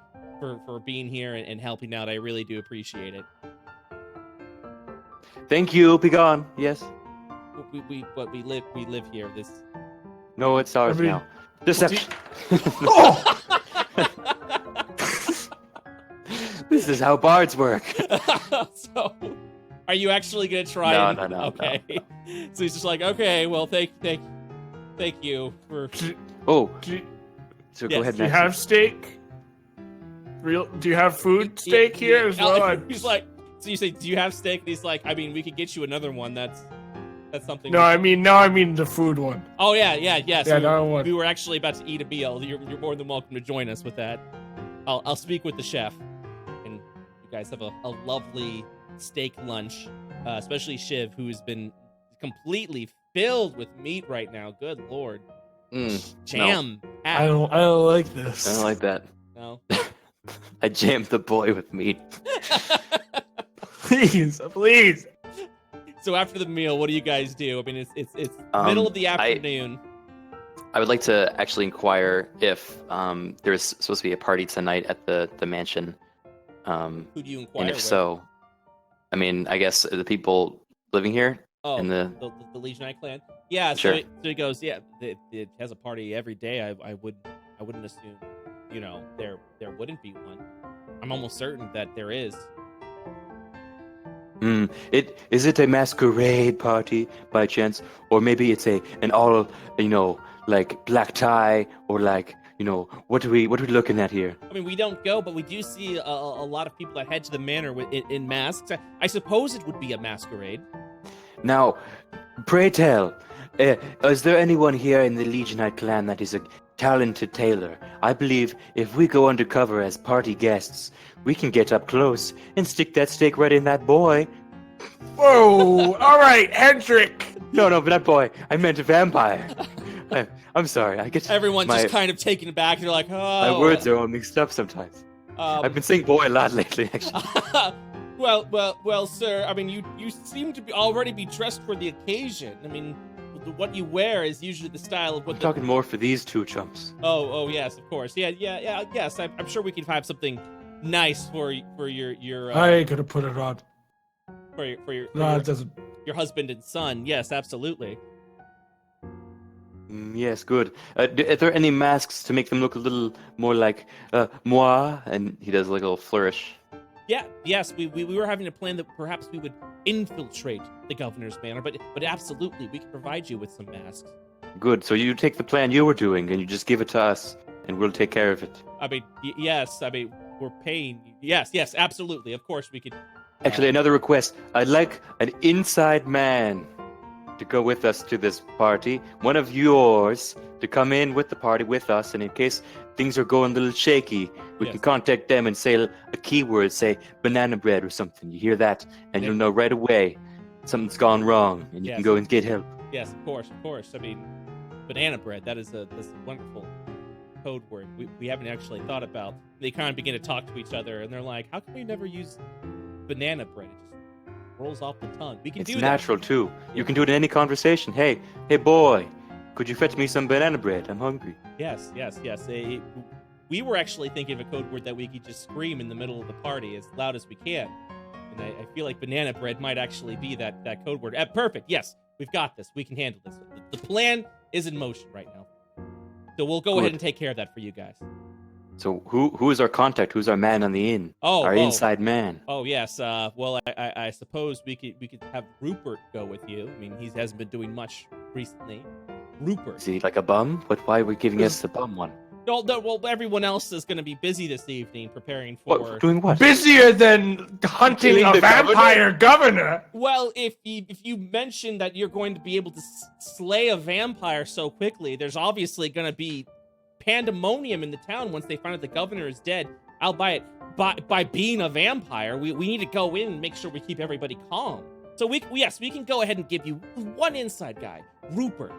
being here and helping out. I really do appreciate it. Thank you. Be gone. Yes. We live here. This. No, it's ours now. Deception. Oh! This is how bards work. So, are you actually gonna try? No. Okay. No. So he's just like, okay, well, thank you for. Oh. Do So go ahead. you have steak? Do you have food steak here as well? He's like, so you say, do you have steak? And he's like, I mean, we could get you another one. That's something. No, I mean the food one. Oh yeah. So yeah, we were actually about to eat a meal. You're more than welcome to join us with that. I'll speak with the chef, and you guys have a lovely steak lunch. Especially Shiv, who's been completely filled with meat right now. Good lord. Jam. No. I don't like this. I don't like that. No. I jammed the boy with meat. Please. So after the meal, what do you guys do? I mean, it's middle of the afternoon. I would like to actually inquire if there's supposed to be a party tonight at the mansion. Who do you inquire And if with? so, I mean, I guess the people living here. Oh, in the Legionite clan. Yeah. Sure. So he goes. Yeah, it has a party every day. I wouldn't assume, there wouldn't be one. I'm almost certain that there is. Is it a masquerade party by chance, or maybe it's an all like black tie, or like what are we looking at here? I mean, we don't go, but we do see a lot of people that head to the manor in masks. I suppose it would be a masquerade. Now, pray tell, is there anyone here in the Legionite clan that is a talented tailor? I believe if we go undercover as party guests, we can get up close and stick that steak right in that boy. Whoa! All right, Hendrik. No, but that boy. I meant a vampire. I'm sorry. I get everyone's just kind of taken aback. They're like, oh. My words are all mixed up sometimes. I've been saying boy a lot lately, actually. Well, sir. I mean, you seem to already be dressed for the occasion. I mean, what you wear is usually the style of what. I'm talking more for these two chumps. Oh, yes, of course. Yeah. Yes, I'm sure we can have something nice for your. I ain't gonna put it on. Your husband and son. Yes, absolutely. Yes, good. Are there any masks to make them look a little more like moi? And he does like a little flourish. Yeah, yes, we were having a plan that perhaps we would infiltrate the governor's manor, but absolutely, we can provide you with some masks. Good, so you take the plan you were doing, and you just give it to us, and we'll take care of it. I mean, yes, we're paying you. Yes, absolutely, of course we could. Actually, another request. I'd like an inside man to go with us to this party. One of yours to come in with the party with us, and in case things are going a little shaky, we can contact them and say a keyword, say banana bread or something. You hear that, and you'll know right away something's gone wrong, and you can go and get help. Yes, of course. I mean, banana bread, that's a wonderful code word we haven't actually thought about. They kind of begin to talk to each other, and they're like, how can we never use banana bread? It just rolls off the tongue. We can do that. It's natural, too. You can do it in any conversation. Hey boy, could you fetch me some banana bread? I'm hungry. Yes. We were actually thinking of a code word that we could just scream in the middle of the party as loud as we can. And I feel like banana bread might actually be that code word. Perfect. Yes, we've got this. We can handle this. The plan is in motion right now. So we'll go ahead and take care of that for you guys. So who is our contact? Who's our man on the inn? Our inside man. Oh yes. Well, I suppose we could have Rupert go with you. I mean, he hasn't been doing much recently. Rupert. Is he like a bum? But why are we giving us the bum one? No, well, everyone else is going to be busy this evening preparing for... What? Doing what? Busier than hunting Killing a the vampire governor. Well, if you mention that you're going to be able to slay a vampire so quickly, there's obviously going to be pandemonium in the town once they find out the governor is dead. Albeit, by being a vampire, we need to go in and make sure we keep everybody calm. So we can go ahead and give you one inside guy, Rupert.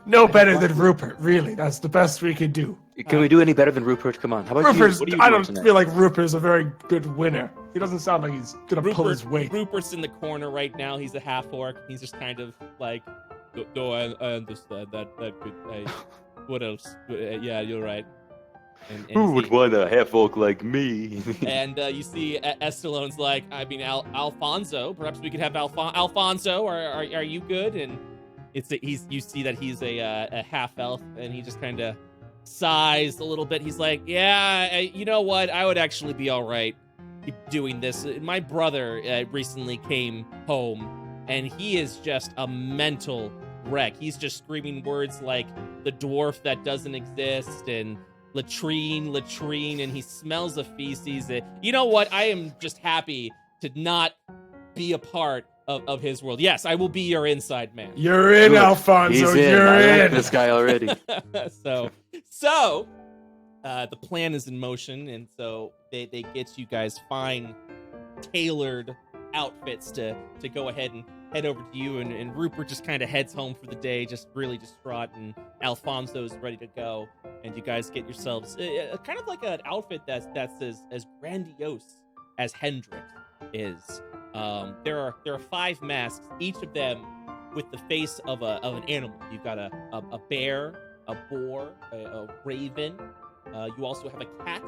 No better than Rupert, really. That's the best we could do. Can we do any better than Rupert? Come on. How about Rupert's, you? What are you I doing don't tonight? feel like Rupert's a very good winner. He doesn't sound like he's gonna pull his weight. Rupert's in the corner right now. He's a half-orc. He's just kind of like, no, I understand that could, what else? Yeah, you're right. And Who would want a half-orc like me? And you see Estalone's like, I mean, Alfonso. Perhaps we could have Alfonso. Are you good? And you see that he's a half-elf, and he just kind of sighs a little bit. He's like, yeah, you know what? I would actually be all right doing this. My brother recently came home, and he is just a mental wreck. He's just screaming words like the dwarf that doesn't exist and latrine, and he smells of feces. You know what? I am just happy to not be a part of his world. Yes, I will be your inside man. You're in, Good. Alfonso. He's in. You're I in. like this guy already. So the plan is in motion, and so they get you guys fine, tailored outfits to go ahead and head over to you, and Rupert just kind of heads home for the day, just really distraught, and Alfonso's ready to go, and you guys get yourselves kind of like an outfit that's as grandiose as Hendrik is. There are 5 masks, each of them with the face of an animal. You've got a bear, a boar, a raven. You also have a cat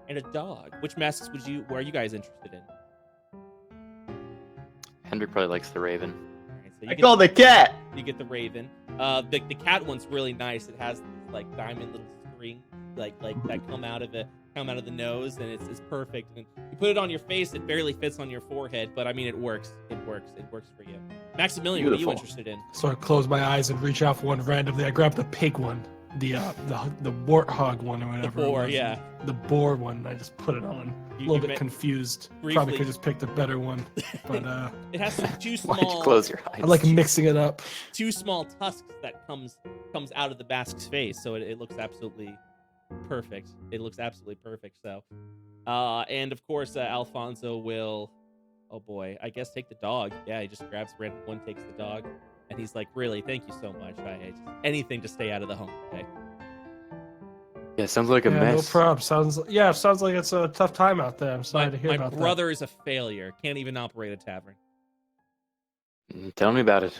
and a dog. Which masks were you guys interested in? Hendrik probably likes the raven. All right, so I call the cat. You get the raven. The cat one's really nice. It has these, like, diamond little strings like that come out of the nose, and it's perfect. And you put it on your face, it barely fits on your forehead, but I mean, it works. It works for you. Maximilian, what are you interested in? So I close my eyes and reach out for one randomly. I grab the pig one, the warthog one or whatever. The boar, it was. yeah. The boar one. I just put it on. A little bit confused. Briefly. Probably could have just picked a better one, but It has two Why'd you small. close your eyes? I like mixing it up. 2 small tusks that comes out of the mask's face, so it looks absolutely perfect. It looks absolutely perfect. So, and of course, Alfonso will, oh boy, I guess take the dog. Yeah, he just grabs random one, takes the dog, and he's like, really, thank you so much. Anything to stay out of the home. Okay. Yeah, sounds like a No mess. problem. Sounds like it's a tough time out there. I'm sorry to hear about My brother is a failure. Can't even operate a tavern. Tell me about it.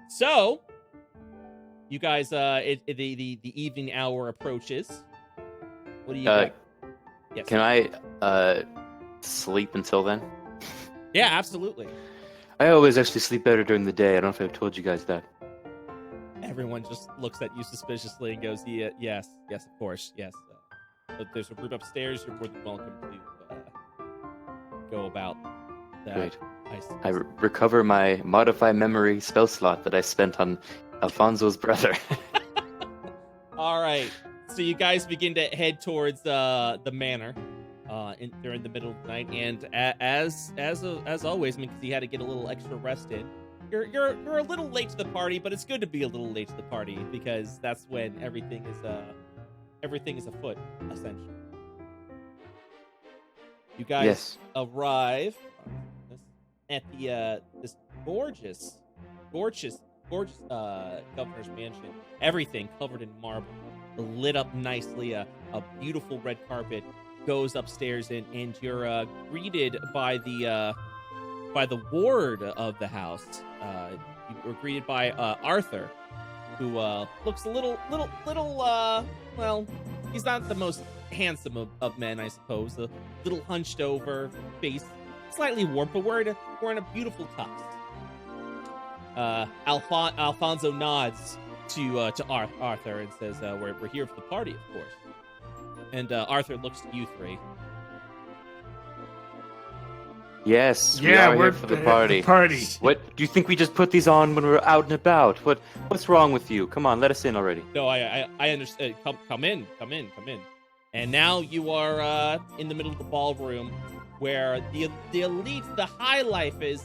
So, you guys, the evening hour approaches. What do you got? Yes. Can I sleep until then? Yeah, absolutely. I always actually sleep better during the day. I don't know if I've told you guys that. Everyone just looks at you suspiciously and goes, yeah, yes, of course, yes. But there's a group upstairs. You're more than welcome to go about that. Great. I recover my modify memory spell slot that I spent on Alfonso's brother. All right. So you guys begin to head towards the manor during the middle of the night, and as always, I mean, because you had to get a little extra rest in. You're a little late to the party, but it's good to be a little late to the party because that's when everything is afoot, essentially. You guys arrive at the this gorgeous governor's mansion. Everything covered in marble, lit up nicely. A beautiful red carpet goes upstairs, and you're greeted by the ward of the house. You were greeted by Arthur, who looks a little well, he's not the most handsome of men, I suppose. A little hunched over, face slightly warped, but wearing a beautiful tux. Alfonso nods to Arthur and says, "We're here for the party, of course." And Arthur looks to you three. Yes, we Yeah, are we're here for the at party. the party. What do you think we just put these on when we're out and about? What's wrong with you? Come on, let us in already. No, I understand. Come in. And now you are in the middle of the ballroom, where the elite, the high life, is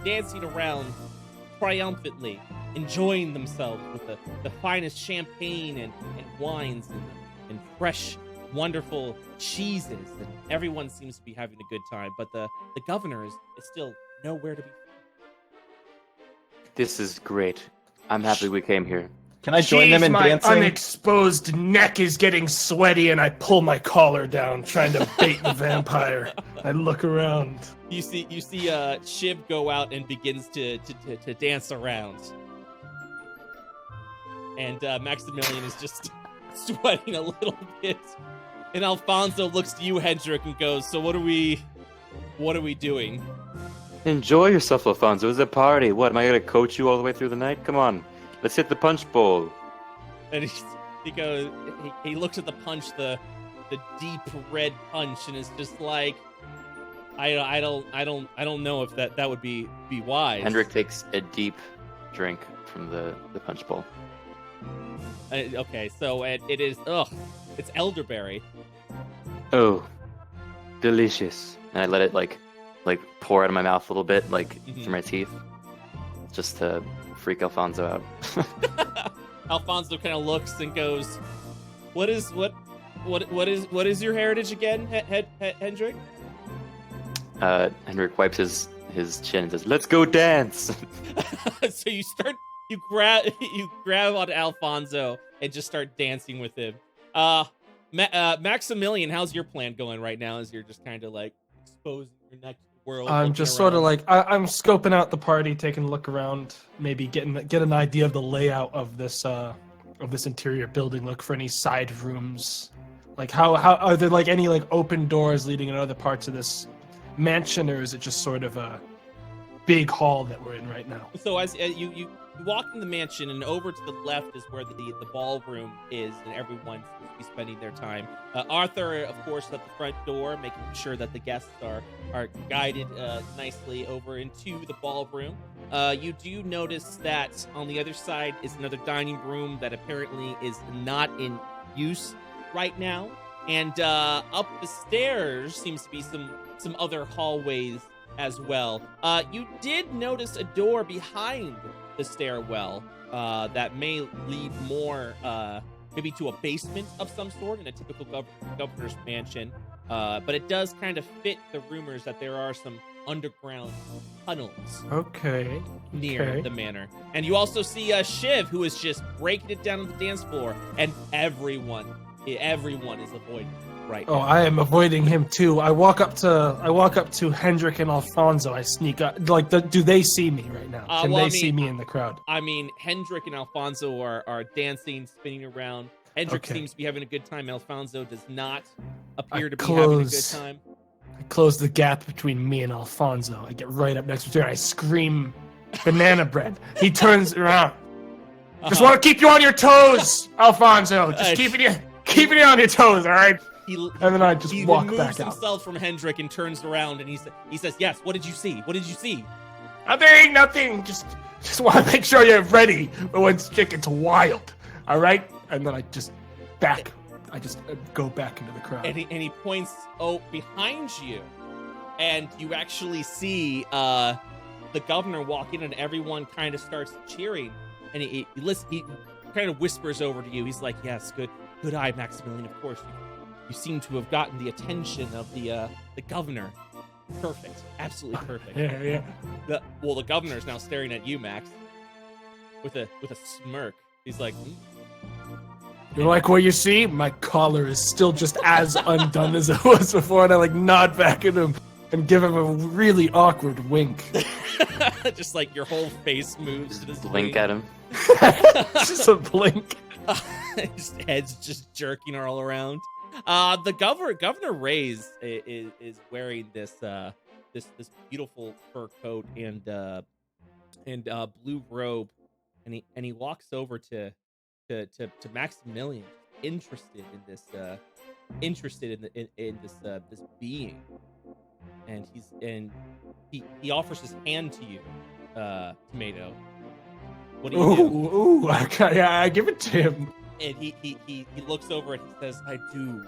dancing around triumphantly, enjoying themselves with the finest champagne and wines and fresh, wonderful cheeses, and everyone seems to be having a good time. But the governor is still nowhere to be found. This is great. I'm happy we came here. Can I join them in my dancing? unexposed neck is getting sweaty, and I pull my collar down, trying to bait the vampire. I look around. You see Shiv go out and begins to dance around, and Maximilian is just sweating a little bit. And Alfonso looks to you, Hendrik, and goes, "So what are we doing?" Enjoy yourself, Alfonso. It's a party. What, am I gonna coach you all the way through the night? Come on, let's hit the punch bowl. And he looks at the punch, the deep red punch, and is just like, I don't know if that would be wise. Hendrik takes a deep drink from the punch bowl. Okay, so it is it's elderberry. Oh, delicious. And I let it like pour out of my mouth a little bit, through my teeth, just to freak Alfonso out. Alfonso kind of looks and goes, what is your heritage again, Hendrik? Hendrik wipes his chin and says, "Let's go dance." So you grab on Alfonso and just start dancing with him. Maximilian, how's your plan going right now as you're just kind of like exposing your neck to the world? I'm just sort of like I'm scoping out the party, taking a look around, maybe get an idea of the layout of this interior building. Look for any side rooms. Like how are there like any like open doors leading into other parts of this mansion, or is it just sort of a big hall that we're in right now? So as you walk in the mansion, and over to the left is where the ballroom is, and everyone seems to be spending their time. Arthur, of course, at the front door, making sure that the guests are guided nicely over into the ballroom. You do notice that on the other side is another dining room that apparently is not in use right now. And up the stairs seems to be some other hallways as well. You did notice a door behind the stairwell that may lead more maybe to a basement of some sort in a typical governor's mansion. But it does kind of fit the rumors that there are some underground tunnels near the manor. And you also see Shiv, who is just breaking it down on the dance floor, and everyone is avoiding right now. Oh, I am avoiding him too. I walk up to Hendrik and Alfonso. I sneak up. Do they see me right now? Can they see me in the crowd? I mean, Hendrik and Alfonso are dancing, spinning around. Hendrik seems to be having a good time. Alfonso does not appear to be having a good time. I close the gap between me and Alfonso. I get right up next to him and I scream, "Banana bread!" He turns around. Just want to keep you on your toes, Alfonso. Just keeping you on your toes, all right? And then I just walk back out. He removes himself from Hendrik and turns around, and he says, "Yes, what did you see? What did you see?" Nothing. Just want to make sure you're ready for when shit gets wild, all right? And then I just go back into the crowd. And he points behind you, and you actually see the governor walk in, and everyone kind of starts cheering. And he kind of whispers over to you. He's like, "Yes, good eye, Maximilian. Of course, you seem to have gotten the attention of the governor. Perfect, absolutely perfect." Yeah. The governor's now staring at you, Max, with a smirk. He's like, "You like what you see? My collar is still just as undone as it was before." And I nod back at him and give him a really awkward wink. Just like your whole face moves to this blink at him. Just a blink. His head's just jerking all around. The Governor Reyes is wearing this beautiful fur coat and blue robe, and he walks over to Maximilian, interested in this being, and he offers his hand to you, Tomato. What do you do? Ooh, okay, yeah, I give it to him. And he looks over and he says, I do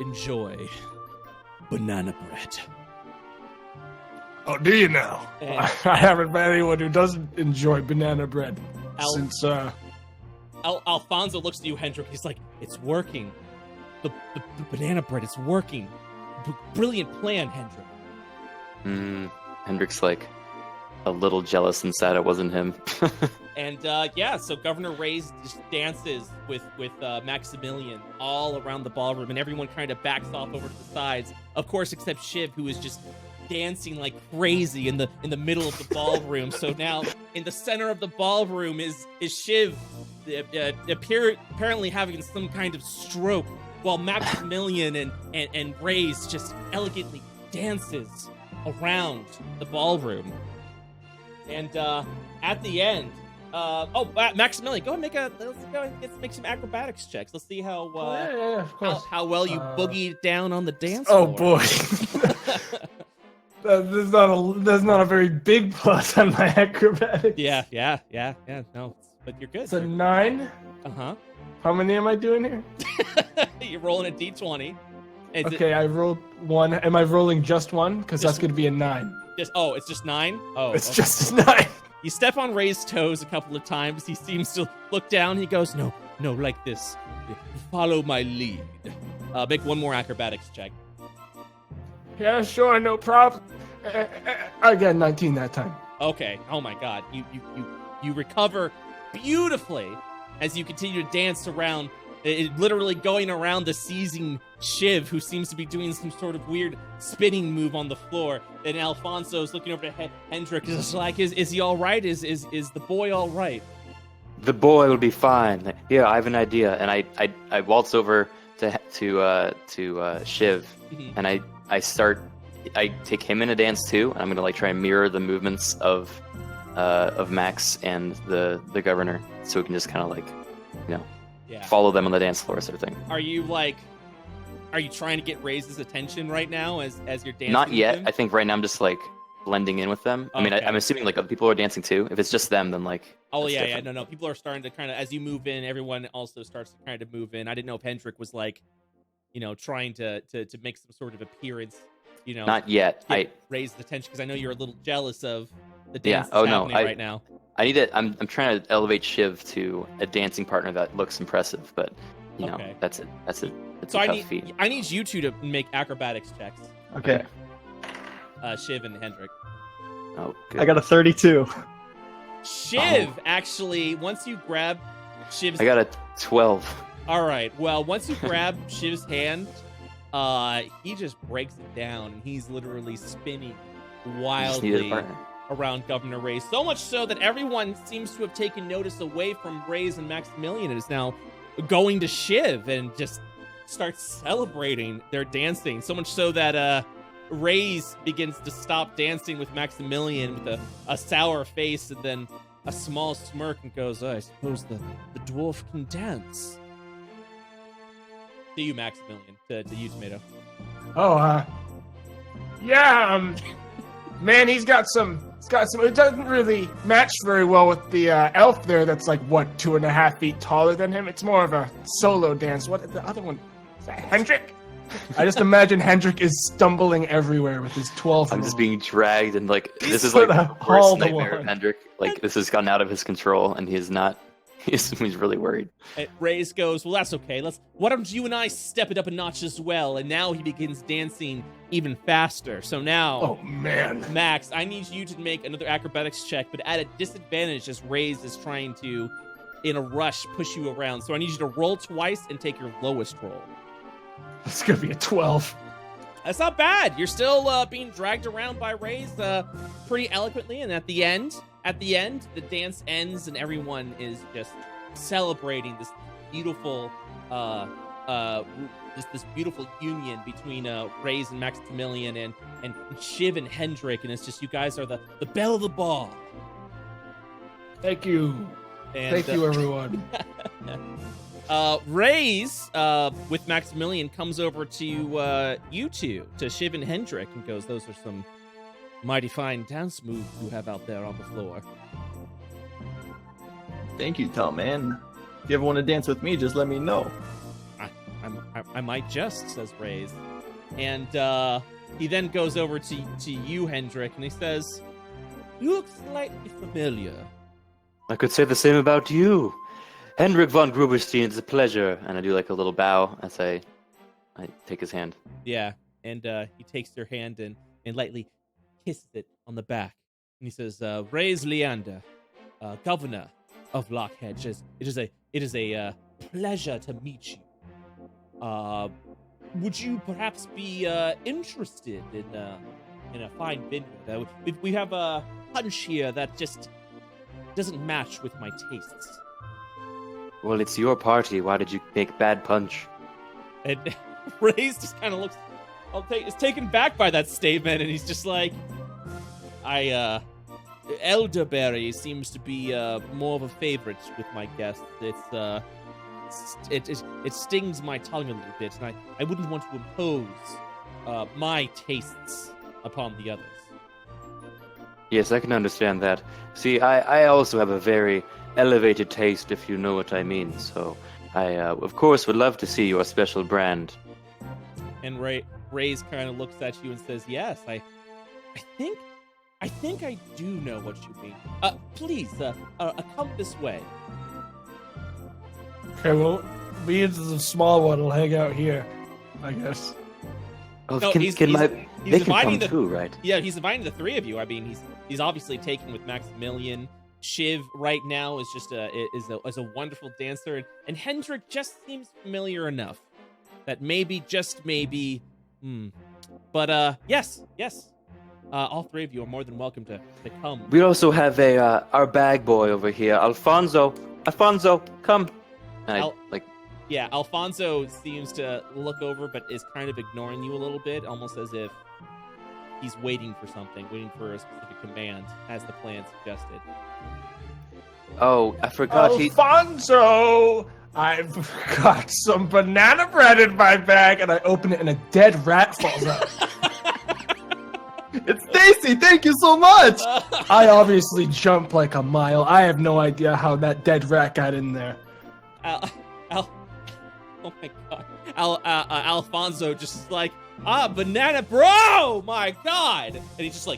enjoy banana bread. Oh, do you now? And I haven't met anyone who doesn't enjoy banana bread since, Alfonso looks to you, Hendrik. He's like, it's working. The banana bread, it's working. Brilliant plan, Hendrik. Hendrik's like a little jealous and sad it wasn't him. And so Governor Reyes just dances with Maximilian all around the ballroom, and everyone kind of backs off over to the sides. Of course, except Shiv, who is just dancing like crazy in the middle of the ballroom. So now in the center of the ballroom is Shiv, apparently having some kind of stroke, while Maximilian and Reyes just elegantly dances around the ballroom. And at the end, Maximilian, go and let's make some acrobatics checks. Let's see how of course. how well you boogied down on the dance Oh floor. boy. There's not a very big plus on my acrobatics. Yeah, no, but you're good. It's a 9. Uh-huh. How many am I doing here? You're rolling a d20. Okay, I rolled 1. Am I rolling just 1? Because that's going to be a 9. It's just 9? Oh, It's okay. just a 9. You step on Ray's toes a couple of times. He seems to look down. He goes, no, like this. Follow my lead. Make one more acrobatics check. Yeah, sure, no problem. I got 19 that time. Okay. Oh my God. You recover beautifully as you continue to dance around, literally going around the seizing Shiv, who seems to be doing some sort of weird spinning move on the floor. And Alfonso's looking over to Hendrik. Is like, is he all right? Is the boy all right? The boy will be fine. Here, I have an idea, and I waltz over to Shiv, and I take him in a dance too, and I'm gonna like try and mirror the movements of Max and the governor, so we can just kind of like, follow them on the dance floor, sort of thing. Are you trying to get Ray's attention right now as you're dancing? Not with yet. him? I think right now I'm just like blending in with them. I mean, Okay. I'm assuming like other people are dancing too. If it's just them, then like. Oh that's yeah, different. no. People are starting to kind of, as you move in, everyone also starts to kind of move in. I didn't know if Hendrik was like, trying to make some sort of appearance. Not yet. Raise the tension because I know you're a little jealous of the Yeah. dance that's happening right now. I need to. I'm trying to elevate Shiv to a dancing partner that looks impressive, but Okay. that's it. It's So a I tough feat. need you two to make acrobatics checks, Okay. Shiv and Hendrik. Oh, good. I got a 32. Shiv, actually, once you grab Shiv's... I got a 12. All right, well, once you grab Shiv's hand, he just breaks it down, and he's literally spinning I just needed a wildly partner. around Governor Reyes. So much so that everyone seems to have taken notice away from Reyes and Maximilian and is now going to Shiv and just starts celebrating their dancing. So much so that Reyes begins to stop dancing with Maximilian with a sour face and then a small smirk and goes, I suppose the dwarf can dance. To you, Maximilian. To you, Tomato. Oh, yeah, man, he's got some, it doesn't really match very well with the elf there that's like, 2.5 feet taller than him? It's more of a solo dance. What, the other one, is that Hendrik? I just imagine Hendrik is stumbling everywhere with his 12. I'm just being dragged, and like this is put like a the hall worst to nightmare of one. Hendrik. Like this has gotten out of his control, and he's not. He's really worried. And Reyes goes, well, that's okay. Why don't you and I step it up a notch as well? And now he begins dancing even faster. So now, Oh, man. Max, I need you to make another acrobatics check, but at a disadvantage as Reyes is trying to, in a rush, push you around. So I need you to roll twice and take your lowest roll. It's going to be a 12. That's not bad. You're still being dragged around by Reyes pretty eloquently. And at the end, the dance ends and everyone is just celebrating this beautiful, this beautiful union between Reyes and Maximilian and Shiv and Hendrik. And it's just, you guys are the belle of the ball. Thank you. And, Thank you, everyone. Reyes, with Maximilian, comes over to you two, to Shiv and Hendrik, and goes, those are some mighty fine dance moves you have out there on the floor. Thank you, Tom, man. If you ever want to dance with me, just let me know. I might just, says Raze. And he then goes over to you, Hendrik, and he says, "You look slightly familiar." I could say the same about you. Hendrik von Gruberstein, it's a pleasure. And I do like a little bow as I take his hand. Yeah, and he takes your hand and lightly kisses it on the back. And he says, "Raze Leander, governor of Lockhead. It is a pleasure to meet you. Would you perhaps be interested in a fine vineyard? We have a punch here that just doesn't match with my tastes." Well, it's your party. Why did you make bad punch? And Raze just kind of looks, is taken back by that statement, and he's just like, elderberry seems to be more of a favorite with my guests. It stings my tongue a little bit, and I wouldn't want to impose my tastes upon the others. Yes, I can understand that. See, I also have a very elevated taste, if you know what I mean. So I, of course, would love to see your special brand. And Raze kind of looks at you and says, "Yes, I think I do know what you mean. Please, come this way." Okay, well, me and the small one will hang out here, I guess. Oh, No, they he's can inviting come too, right? Yeah, he's inviting the three of you. I mean, he's obviously taken with Maximilian. Shiv right now is just a wonderful dancer, and Hendrik just seems familiar enough that just maybe. But yes. All three of you are more than welcome to come. We also have our bag boy over here, Alfonso. Alfonso, come. And Yeah, Alfonso seems to look over, but is kind of ignoring you a little bit, almost as if he's waiting for something, waiting for a specific command, as the plan suggested. Oh, I forgot Alfonso! I've got some banana bread in my bag, and I open it, and a dead rat falls out. It's Stacy! Thank you so much! I obviously jumped like a mile. I have no idea how that dead rat got in there. Oh my god. Alfonso just like, banana bro! My god! And he just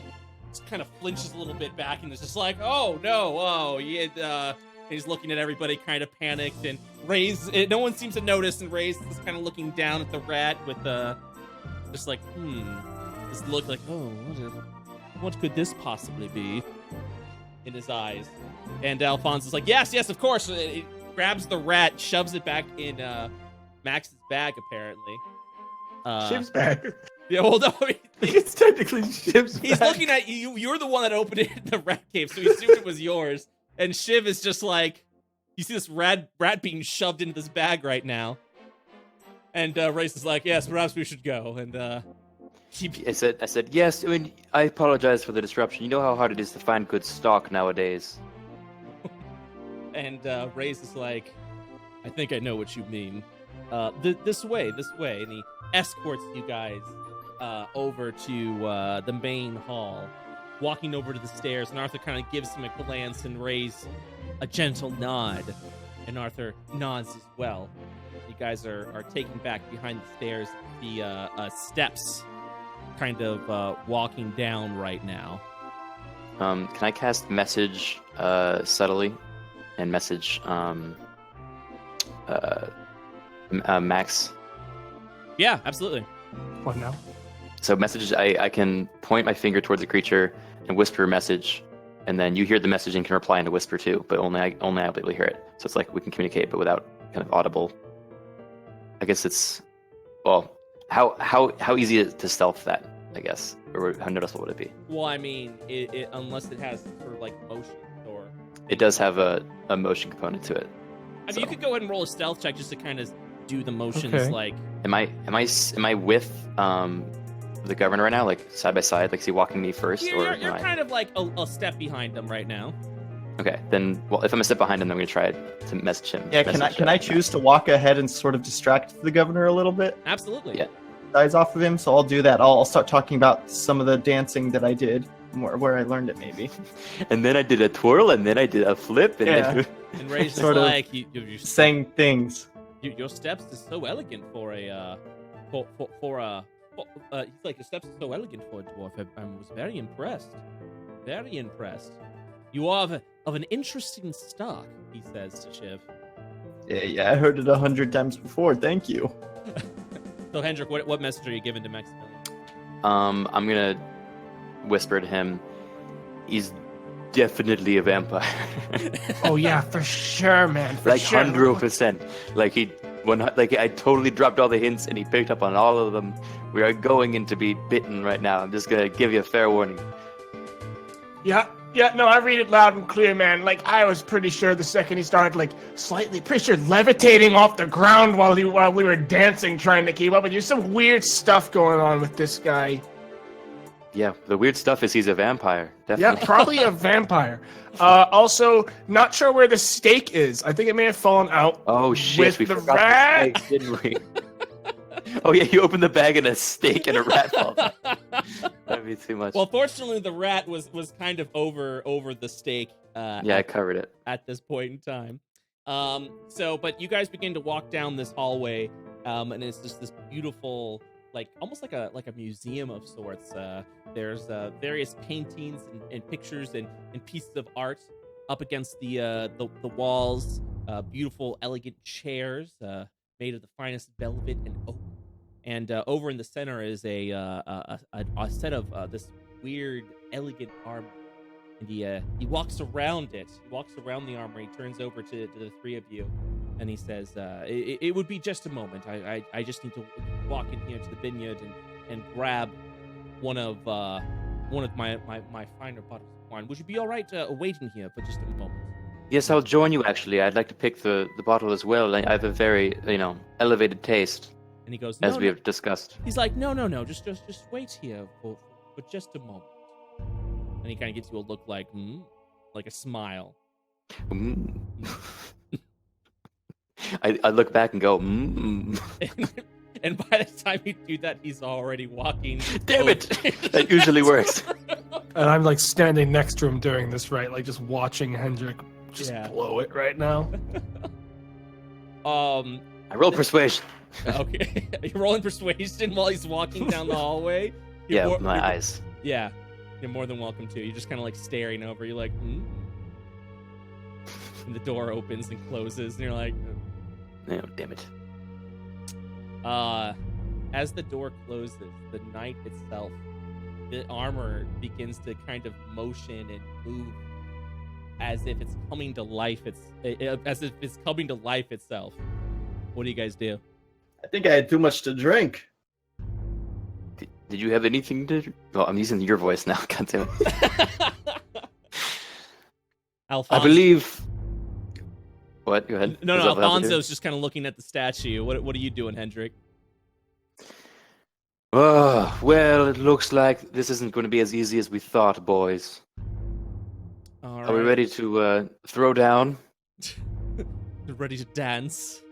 kind of flinches a little bit back and is just like, oh no, yeah, he's looking at everybody kind of panicked, and Raze, no one seems to notice, and Raze is kind of looking down at the rat with just like, this look like, oh, what could this possibly be in his eyes? And Alfonso's like, yes, of course. He grabs the rat, shoves it back in Max's bag, apparently. Shiv's bag. Yeah, well, no, It's technically Shiv's bag. he's looking at you. You're the one that opened it in the rat cave, so he assumed it was yours. And Shiv is just like, you see this rat being shoved into this bag right now. And Race is like, yes, perhaps we should go. And I said, yes, I mean, I apologize for the disruption. You know how hard it is to find good stock nowadays. And Raze is like, I think I know what you mean. This way. And he escorts you guys over to the main hall, walking over to the stairs. And Arthur kind of gives him a glance and Raze a gentle nod. And Arthur nods as well. You guys are taken back behind the stairs, the steps kind of walking down right now. Can I cast message subtly and message Max? Yeah, absolutely. What now? So messages, I can point my finger towards a creature and whisper a message, and then you hear the message and can reply in a whisper too, but only I'll be able to hear it. So it's like we can communicate, but without kind of audible. I guess it's, well, how easy is it to stealth that, I guess? Or how noticeable would it be? Well, I mean, it unless it has sort of like motion or... It does have a motion component to it. I mean, you could go ahead and roll a stealth check just to kind of do the motions, like... Am I with the governor right now, like side by side, like is he walking me first? You're kind of like a step behind him right now. Okay, then, well, if I'm a step behind him, then I'm going to try to message him. Yeah, can I choose to walk ahead and sort of distract the governor a little bit? Absolutely. Yeah. dies off of him, so I'll do that. I'll start talking about some of the dancing that I did, where I learned it, maybe. And then I did a twirl, and then I did a flip, and Yeah. then... And Rage is Sort of like, Saying things. your steps is so elegant for a he's like, your steps are so elegant for a dwarf. I was very impressed. Very impressed. You are of an interesting stock, he says to Shiv. Yeah, I heard it 100 times before. Thank you. So Hendrik, what message are you giving to Maximilian? I'm gonna whisper to him, he's definitely a vampire. Oh yeah, for sure, man. For Like sure. 100%. Like I totally dropped all the hints and he picked up on all of them. We are going in to be bitten right now. I'm just gonna give you a fair warning. Yeah, no, I read it loud and clear, man. Like, I was pretty sure the second he started, like, pretty sure levitating off the ground while we were dancing, trying to keep up with you. Some weird stuff going on with this guy. Yeah, the weird stuff is he's a vampire. Definitely. Yeah, probably a vampire. Also, not sure where the steak is. I think it may have fallen out. Oh shit, with we the forgot rat. the steak, didn't we? Oh yeah, you opened the bag and a steak and a rat falls out. That'd be too much. Well, fortunately, the rat was kind of over the steak. Yeah, I covered it. At this point in time. But you guys begin to walk down this hallway, and it's just this beautiful, like almost like a museum of sorts. There's various paintings and pictures and pieces of art up against the walls. Beautiful, elegant chairs made of the finest velvet and oak. And over in the center is a set of this weird, elegant armor. And he walks around it. He walks around the armor. He turns over to the three of you, and he says, "It would be just a moment. I just need to walk in here to the vineyard and grab one of my finer bottles of wine. Would you be all right waiting here for just a moment?" Yes, I'll join you actually. I'd like to pick the bottle as well. I have a very, elevated taste. And he goes, as we have discussed. He's like, no, just wait here for just a moment. And he kind of gives you a look like a smile. I look back and go, And by the time you do that, he's already walking. Damn it! That usually works. And I'm like standing next to him during this, right? Like just watching Hendrik just blow it right now. I roll persuasion. Okay, you're rolling persuasion while he's walking down the hallway. With my eyes. Yeah, you're more than welcome to. You're just kind of like staring over. You're like, And the door opens and closes, and you're like, Oh, damn it. As the door closes, the knight itself, the armor begins to kind of motion and move as if it's coming to life. As if it's coming to life itself. What do you guys do? I think I had too much to drink. Did you have anything to... Oh, I'm using your voice now. God damn it. Alfonso. I believe... What? Go ahead. No, Alfonso's just kind of looking at the statue. What are you doing, Hendrik? Oh, well, it looks like this isn't going to be as easy as we thought, boys. All right. Are we ready to throw down? Ready to dance?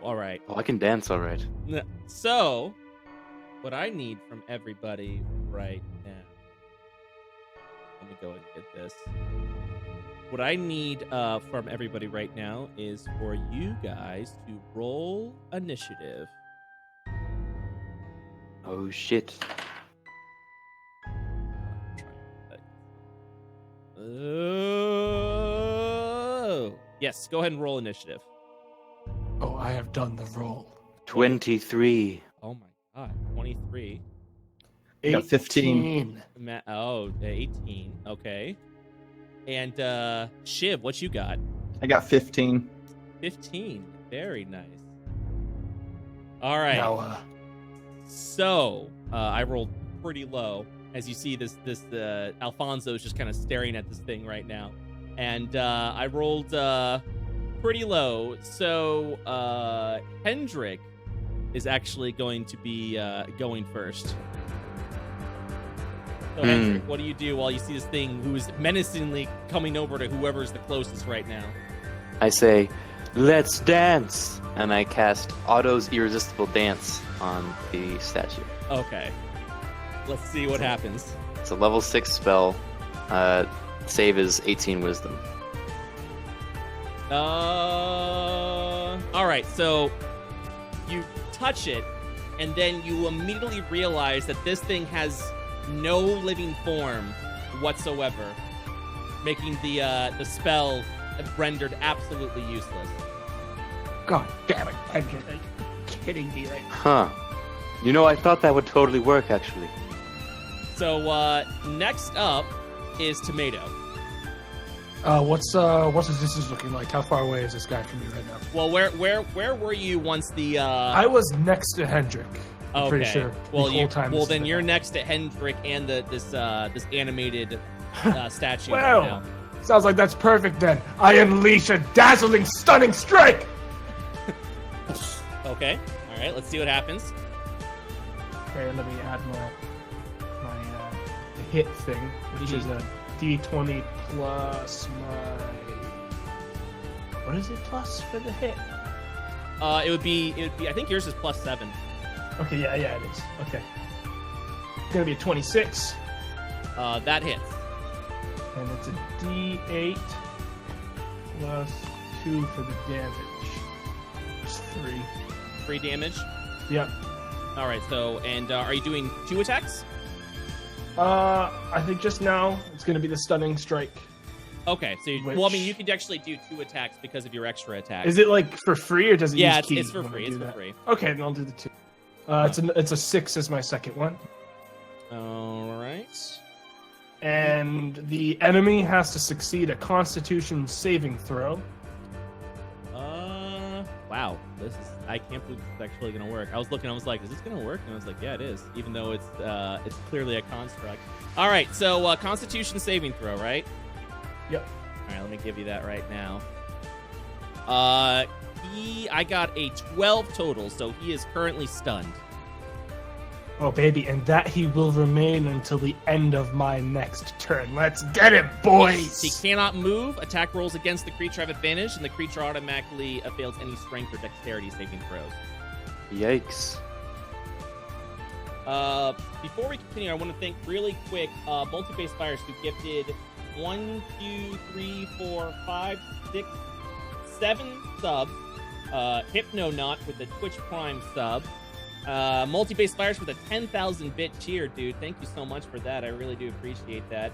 All right. Oh, I can dance all right. So, what I need from everybody right now... Let me go and get this. What I need from everybody right now is for you guys to roll initiative. Oh, shit. Oh. Yes, go ahead and roll initiative. Oh, I have done the roll. 23. Oh my god, 23. 15. 18. Okay. And Shiv, what you got? I got 15. 15. Very nice. All right. Now, So, I rolled pretty low. As you see, this Alfonso's just kind of staring at this thing right now. And I rolled pretty low. So, Hendrik is actually going to be going first. So, Hendrik, what do you do while you see this thing who is menacingly coming over to whoever's the closest right now? I say, Let's dance! And I cast Otto's Irresistible Dance on the statue. Okay. Let's see what happens. It's a level 6 spell. Save is 18 wisdom. Alright, so you touch it, and then you immediately realize that this thing has no living form whatsoever, making the spell rendered absolutely useless. God damn it, Hendrik. Are you kidding me right now? Huh. You know, I thought that would totally work, actually. So, next up is Tomato. What's his distance looking like? How far away is this guy from me right now? Well, where were you once the I was next to Hendrik. I'm pretty sure. Well, the whole time then you're next to Hendrik and this animated statue. Well, right now. sounds like that's perfect then. I unleash a dazzling, stunning strike! Okay. All right. Let's see what happens. Okay, let me add my hit thing, which is a D20 plus my... What is it plus for the hit? It would be. I think yours is +7. Okay, yeah, it is. Okay. It's gonna be a 26. That hits. And it's a D8 plus 2 for the damage. It's 3. 3 damage. Yep. All right. So, and are you doing 2 attacks? I think just now it's gonna be the stunning strike. Okay. So, well, I mean, you could actually do 2 attacks because of your extra attack. Is it like for free or does it Yeah, use keys it's for when I free. do It's for that? free. Okay, then I'll do the 2. It's a 6 as my second one. All right. And the enemy has to succeed a Constitution saving throw. Wow. I can't believe this is actually gonna work. I was looking. I was like, is this gonna work? And I was like, yeah, it is. Even though it's clearly a construct. All right. So Constitution saving throw, right? Yep. All right. Let me give you that right now. I got a 12 total, so he is currently stunned. Oh, baby, and that he will remain until the end of my next turn. Let's get it, boys! He cannot move. Attack rolls against the creature have advantage, and the creature automatically fails any strength or dexterity saving throws. Yikes. Before we continue, I want to thank really quick Multi-Base Fires who gifted 1, 2, 3, 4, 5, 6, 7 subs. Hypnonaut with the Twitch Prime sub. Multi-Base Fires with a 10,000 bit cheer, dude. Thank you so much for that. I really do appreciate that.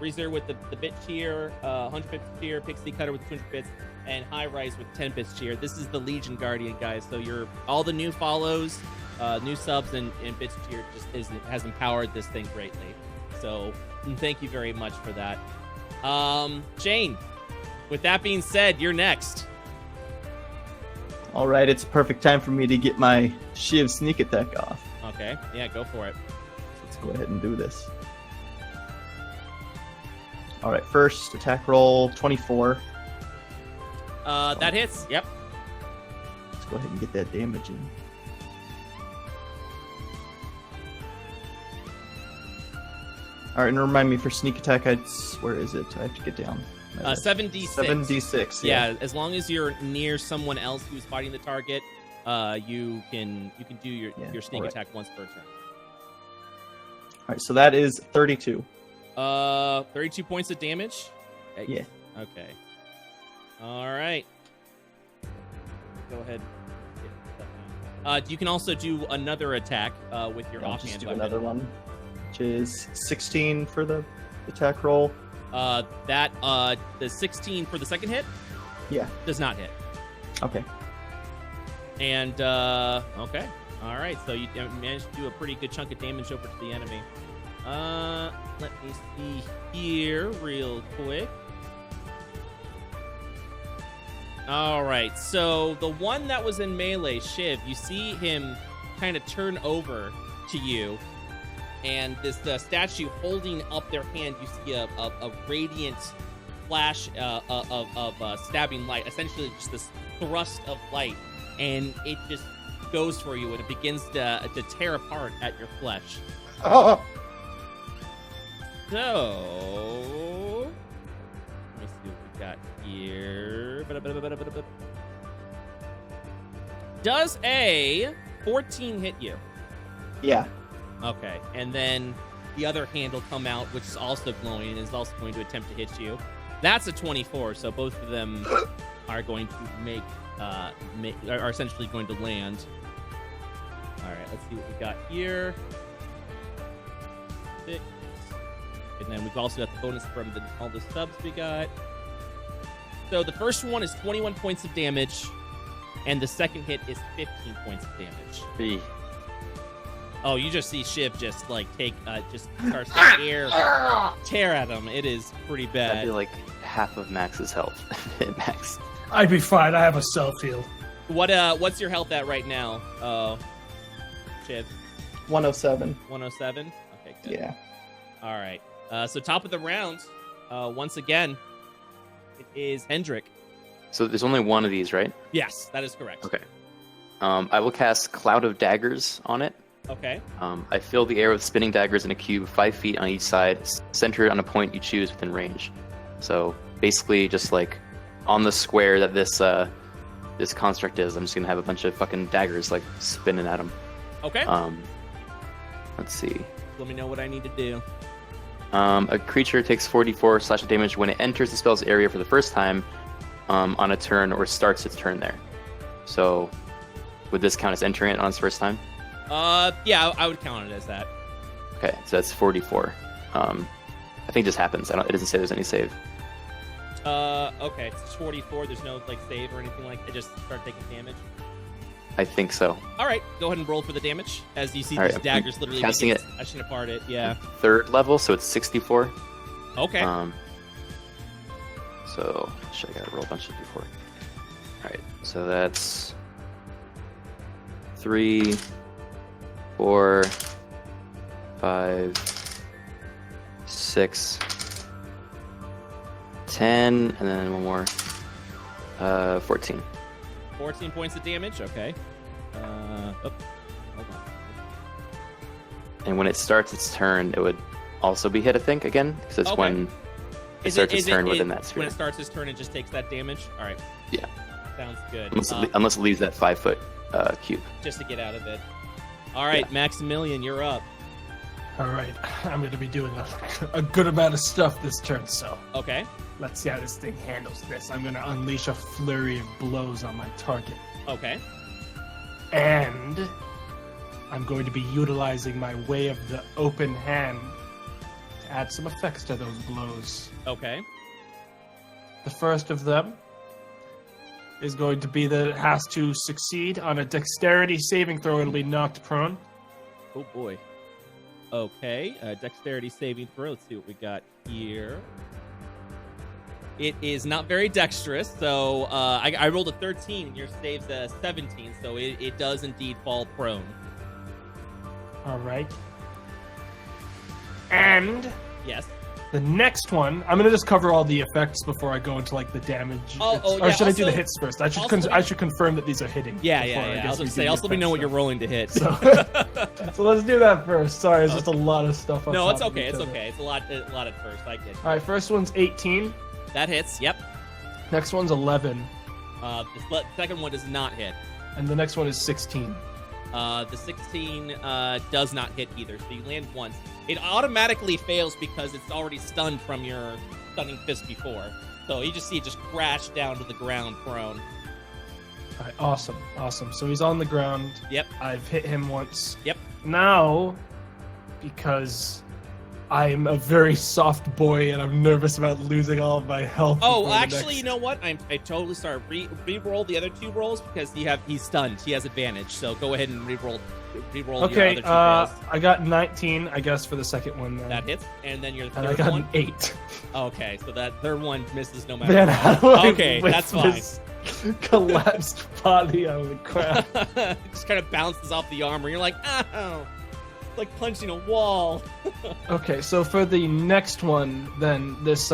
Reserve with the bit cheer, 100 bits cheer, Pixie Cutter with 200 bits, and High Rise with 10 bits cheer. This is the Legion Guardian, guys. So all the new follows, new subs, and bits cheer has empowered this thing greatly. So thank you very much for that. Shayne, with that being said, you're next. All right, it's a perfect time for me to get my Shiv sneak attack off. Okay, yeah, go for it. Let's go ahead and do this. All right, first attack roll, 24. That hits. Yep. Let's go ahead and get that damage in. All right, and remind me for sneak attack, where is it? I have to get down. 7d6. 7d6. Yeah, as long as you're near someone else who's fighting the target, you can do your sneak attack once per turn. All right, so that is 32. 32 points of damage. Yeah. Okay. All right. Go ahead. You can also do another attack with your I'll offhand just do weapon. another one, which is 16 for the attack roll. The 16 for the second hit? Yeah. Does not hit. Okay. And, okay. All right, so you managed to do a pretty good chunk of damage over to the enemy. Let me see here real quick. All right, so the one that was in melee, Shiv, you see him kind of turn over to you. And this statue holding up their hand, you see a radiant flash of stabbing light, essentially just this thrust of light, and it just goes for you, and it begins to tear apart at your flesh. Oh. So, let me see what we got here. Does a 14 hit you? Yeah. Okay, and then the other hand will come out, which is also glowing and is also going to attempt to hit you. That's a 24, so both of them are going to are essentially going to land. All right, let's see what we got here. 6. And then we've also got the bonus from all the subs we got. So the first one is 21 points of damage, and the second hit is 15 points of damage. Oh, you just see Shiv just like just starts to tear at him. It is pretty bad. That'd be like half of Max's health. Max. I'd be fine. I have a self-heal. What's your health at right now? Shiv? 107. 107? Okay, good. Yeah. All right. So top of the round, once again, it is Hendrik. So there's only one of these, right? Yes, that is correct. Okay. I will cast Cloud of Daggers on it. Okay. I fill the air with spinning daggers in a cube 5 feet on each side, centered on a point you choose within range. So basically, just like on the square that this construct is, I'm just gonna have a bunch of fucking daggers like spinning at them. Okay. Let's see. Let me know what I need to do. A creature takes 44 slashing damage when it enters the spell's area for the first time on a turn or starts its turn there. So would this count as entering it on its first time? Yeah, I would count it as that. Okay, so that's 44. I think it just happens. It doesn't say there's any save. Okay, it's 44. There's no like save or anything like that. Just start taking damage. I think so. All right, go ahead and roll for the damage as you see All these right, daggers literally casting it. slashing apart it. Yeah. 3rd level, so it's 64. Okay. So I gotta roll a bunch of d4. All right, so that's 3, 4, 5, 6, 10, and then one more. 14. 14 points of damage. Okay. Hold on. And when it starts its turn, it would also be hit, I think, again, because it's Okay. when it starts its turn within that sphere. When it starts its turn, it just takes that damage. All right. Yeah. Sounds good. Unless it leaves that 5-foot cube. Just to get out of it. All right, Yeah. Maximilian, you're up. All right, I'm going to be doing a good amount of stuff this turn, so Okay. let's see how this thing handles this. I'm going to unleash a flurry of blows on my target. Okay. And I'm going to be utilizing my Way of the Open Hand to add some effects to those blows. Okay. The first of them is going to be that it has to succeed on a dexterity saving throw. It'll be knocked prone. Oh boy. Okay. Dexterity saving throw. Let's see what we got here. It is not very dexterous, so I rolled a 13, and your save's a 17, so it does indeed fall prone. All right. And Yes. the next one, I'm gonna just cover all the effects before I go into like the damage. Oh, or yeah, should I do the also- hits first? I should also- I should confirm that these are hitting. Yeah, before yeah, yeah. I guess was we going do to say, the also let me know effect what you're stuff. rolling to hit. So let's do that first. Sorry, it's just a lot of stuff. on No, top it's of okay. each It's other. okay. It's a lot at first. I get it. All right, first one's 18. That hits. Yep. Next one's 11, The second one does not hit. and the next one is 16. The 16 does not hit either, so you land once. It automatically fails because it's already stunned from your stunning fist before. So you just see it just crash down to the ground prone. All right, awesome. So he's on the ground. Yep. I've hit him once. Yep. Now, because I'm a very soft boy and I'm nervous about losing all of my health. Oh, before the actually, next- you know what? I totally sorry. Re-roll the other two rolls because he's stunned. He has advantage. So go ahead and re-roll your Okay, other two rolls. I got 19, I guess, for the second one. Then. That hits, and then your And I third got one. an 8. Okay, so that third one misses no matter. Man, how do I Okay, with that's fine. this collapsed body on the ground? It just kind of bounces off the armor. You're like, ow! It's like punching a wall. Okay, so for the next one, then this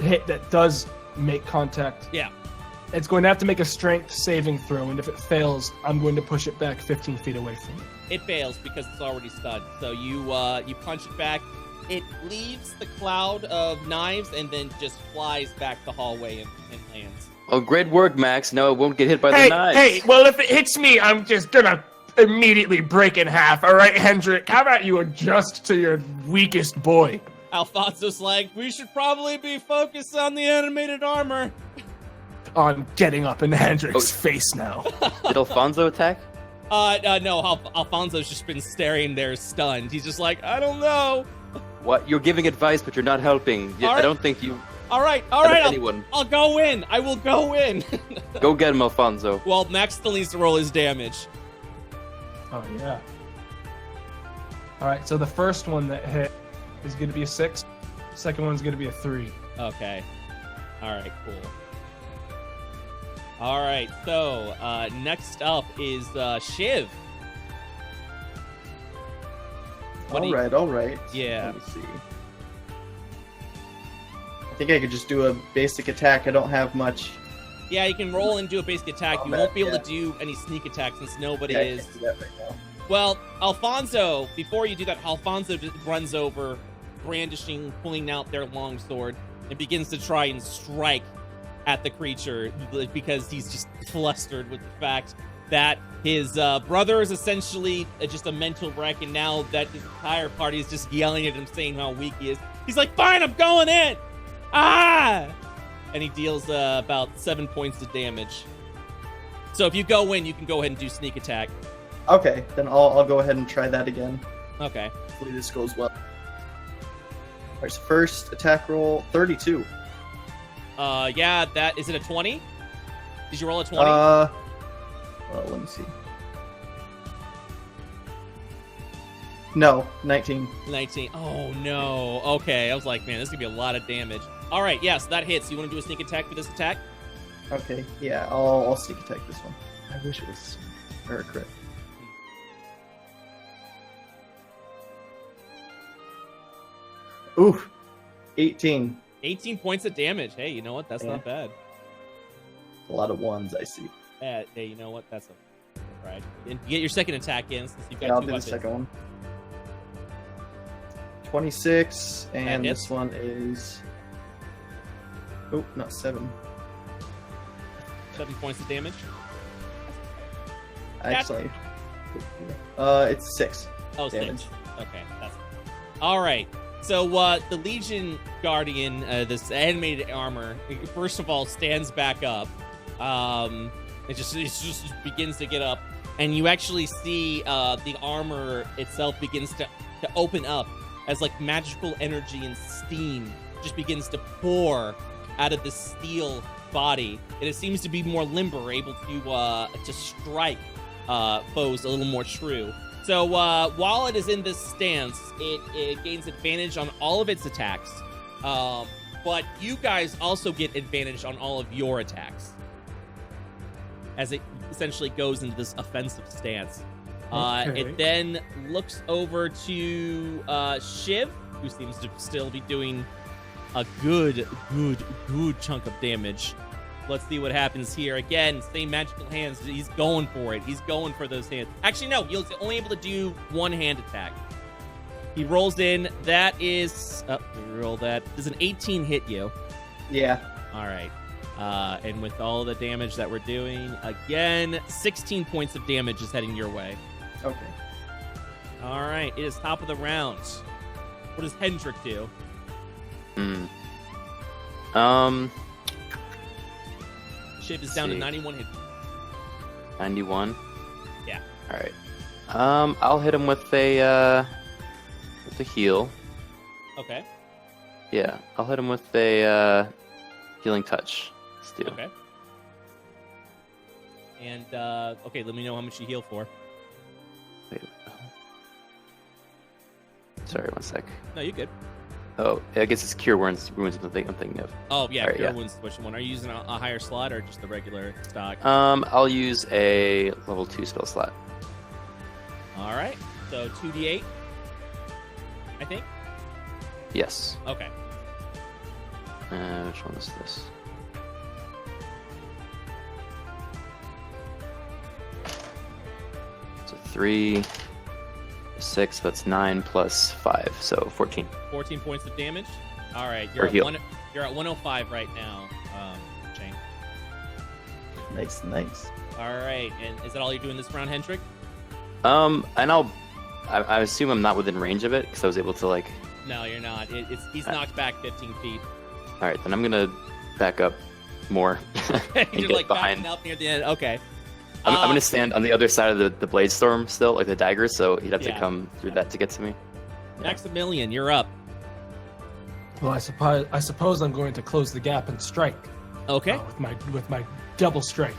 hit that does make contact, Yeah. it's going to have to make a strength saving throw, and if it fails, I'm going to push it back 15 feet away from it. It fails because it's already stunned. So you punch it back. it leaves the cloud of knives and then just flies back the hallway and lands. Oh, great work, Max. Now it won't get hit by the knives. Hey, well, if it hits me, I'm just gonna immediately break in half. All right, Hendrik, how about you adjust to your weakest boy? Alfonso's like, we should probably be focused on the animated armor. On getting up in Hendrik's face now. Did Alfonso attack? No, Alfonso's just been staring there stunned. He's just like, I don't know. What? You're giving advice, but you're not helping. I don't think you... All right, I'll go in. I will go in. Go get him, Alfonso. Well, Max still needs to roll his damage. Oh, yeah. All right, so the first one that hit is going to be a 6. Second one's going to be a 3. Okay. All right, cool. All right, so next up is Shiv. All right. Yeah. Let me see. I think I could just do a basic attack. I don't have much. Yeah, you can roll and do a basic attack. You won't be able to do any sneak attacks since nobody is. I can't do that right now. Well, Alfonso, before you do that, Alfonso just runs over, brandishing, pulling out their longsword, and begins to try and strike at the creature because he's just flustered with the fact that his brother is essentially just a mental wreck, and now that his entire party is just yelling at him, saying how weak he is. He's like, fine, I'm going in! Ah! And he deals about 7 points of damage. So if you go in, you can go ahead and do sneak attack. Okay, then I'll go ahead and try that again. Okay. Hopefully this goes well. All right, so first attack roll, 32. Yeah, is it a 20? Did you roll a 20? Well, let me see. No, 19. 19. Oh, no. Okay, I was like, man, this is going to be a lot of damage. All right, yes, that hits. You want to do a sneak attack for this attack? Okay, yeah, I'll sneak attack this one. I wish it was or crit. Ooh, 18. 18 points of damage. Hey, you know what? That's not bad. A lot of ones, I see. Hey, you know what? That's all right. And you get your second attack in since you've got I'll two do weapons. the second one. 26, and hits. this one is... Oh, not 7. 7 points of damage. Actually, it's 6. Oh, damage. 6. Okay, that's all right. So the Legion Guardian, this animated armor, first of all stands back up. It just begins to get up, and you actually see the armor itself begins to open up as like magical energy and steam just begins to pour out of the steel body, and it seems to be more limber, able to strike foes a little more true. So while it is in this stance, it gains advantage on all of its attacks, but you guys also get advantage on all of your attacks as it essentially goes into this offensive stance. Okay. It then looks over to Shiv, who seems to still be doing a good chunk of damage. Let's see what happens here. Again, same magical hands. He's going for it. He's going for those hands. Actually, no. He's only able to do one hand attack. He rolls in. That is... roll that. Does an 18 hit you? Yeah. All right. And with all the damage that we're doing, again, 16 points of damage is heading your way. Okay. All right. It is top of the round. What does Hendrik do? Shiv is down to 91 hit. 91? Yeah. All right. I'll hit him with a heal. Okay. Yeah, I'll hit him with a healing touch. Let's do. Okay. And okay, let me know how much you heal for. Wait. Sorry, one sec. No, you're good. Oh, I guess it's cure wounds. I'm thinking of. Oh yeah, All right, Cure yeah. Wounds is which one? Are you using a higher slot or just the regular stock? I'll use a level 2 spell slot. All right. So 2d8, I think. Yes. Okay. Which one is this? So 3, 6. That's 9 plus 5, so 14. 14 points of damage. All right, Or heal. you're at 105 right now, Shayne. Nice, nice. All right, and is that all you're doing this round, Hendrik? And I assume I'm not within range of it because I was able to like. No, you're not. He's knocked back 15 feet. All right, then I'm gonna back up more. and You're get like behind. backing up near the end. Okay. I'm gonna stand on the other side of the blade storm still, like the daggers. So he'd have to Yeah. come through that to get to me. Maximilian, you're up. Well, I suppose I'm going to close the gap and strike. Okay. With my double strike.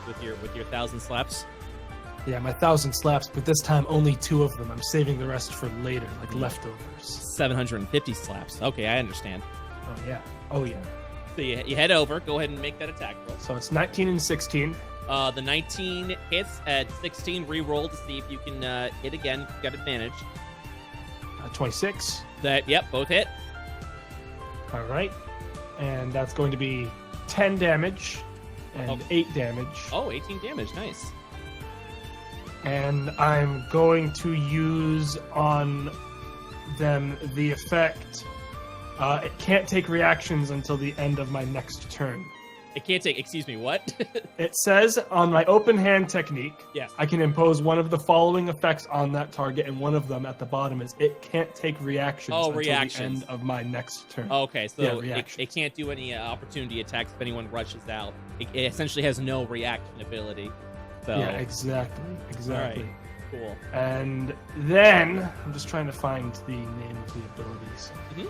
With your 1,000 slaps. Yeah, my 1,000 slaps, but this time only 2 of them. I'm saving the rest for later, like leftovers. 750 slaps. Okay, I understand. Oh yeah. So you head over. Go ahead and make that attack roll. So it's 19 and 16. The 19 hits. At 16, re-roll to see if you can hit again. You've got advantage. 26. Yep, both hit. All right. And that's going to be 10 damage and Okay. 8 damage. Oh, 18 damage. Nice. And I'm going to use on them the effect. It can't take reactions until the end of my next turn. It can't take. Excuse me. What? It says on my open hand technique, Yes. I can impose one of the following effects on that target, and one of them at the bottom is it can't take reactions until reactions. the end of my next turn. Okay, so Yeah, it reactions. can't do any opportunity attacks if anyone rushes out. It essentially has no reaction ability. So Yeah, exactly. Alright. Cool. And then I'm just trying to find the name of the abilities. Mhm.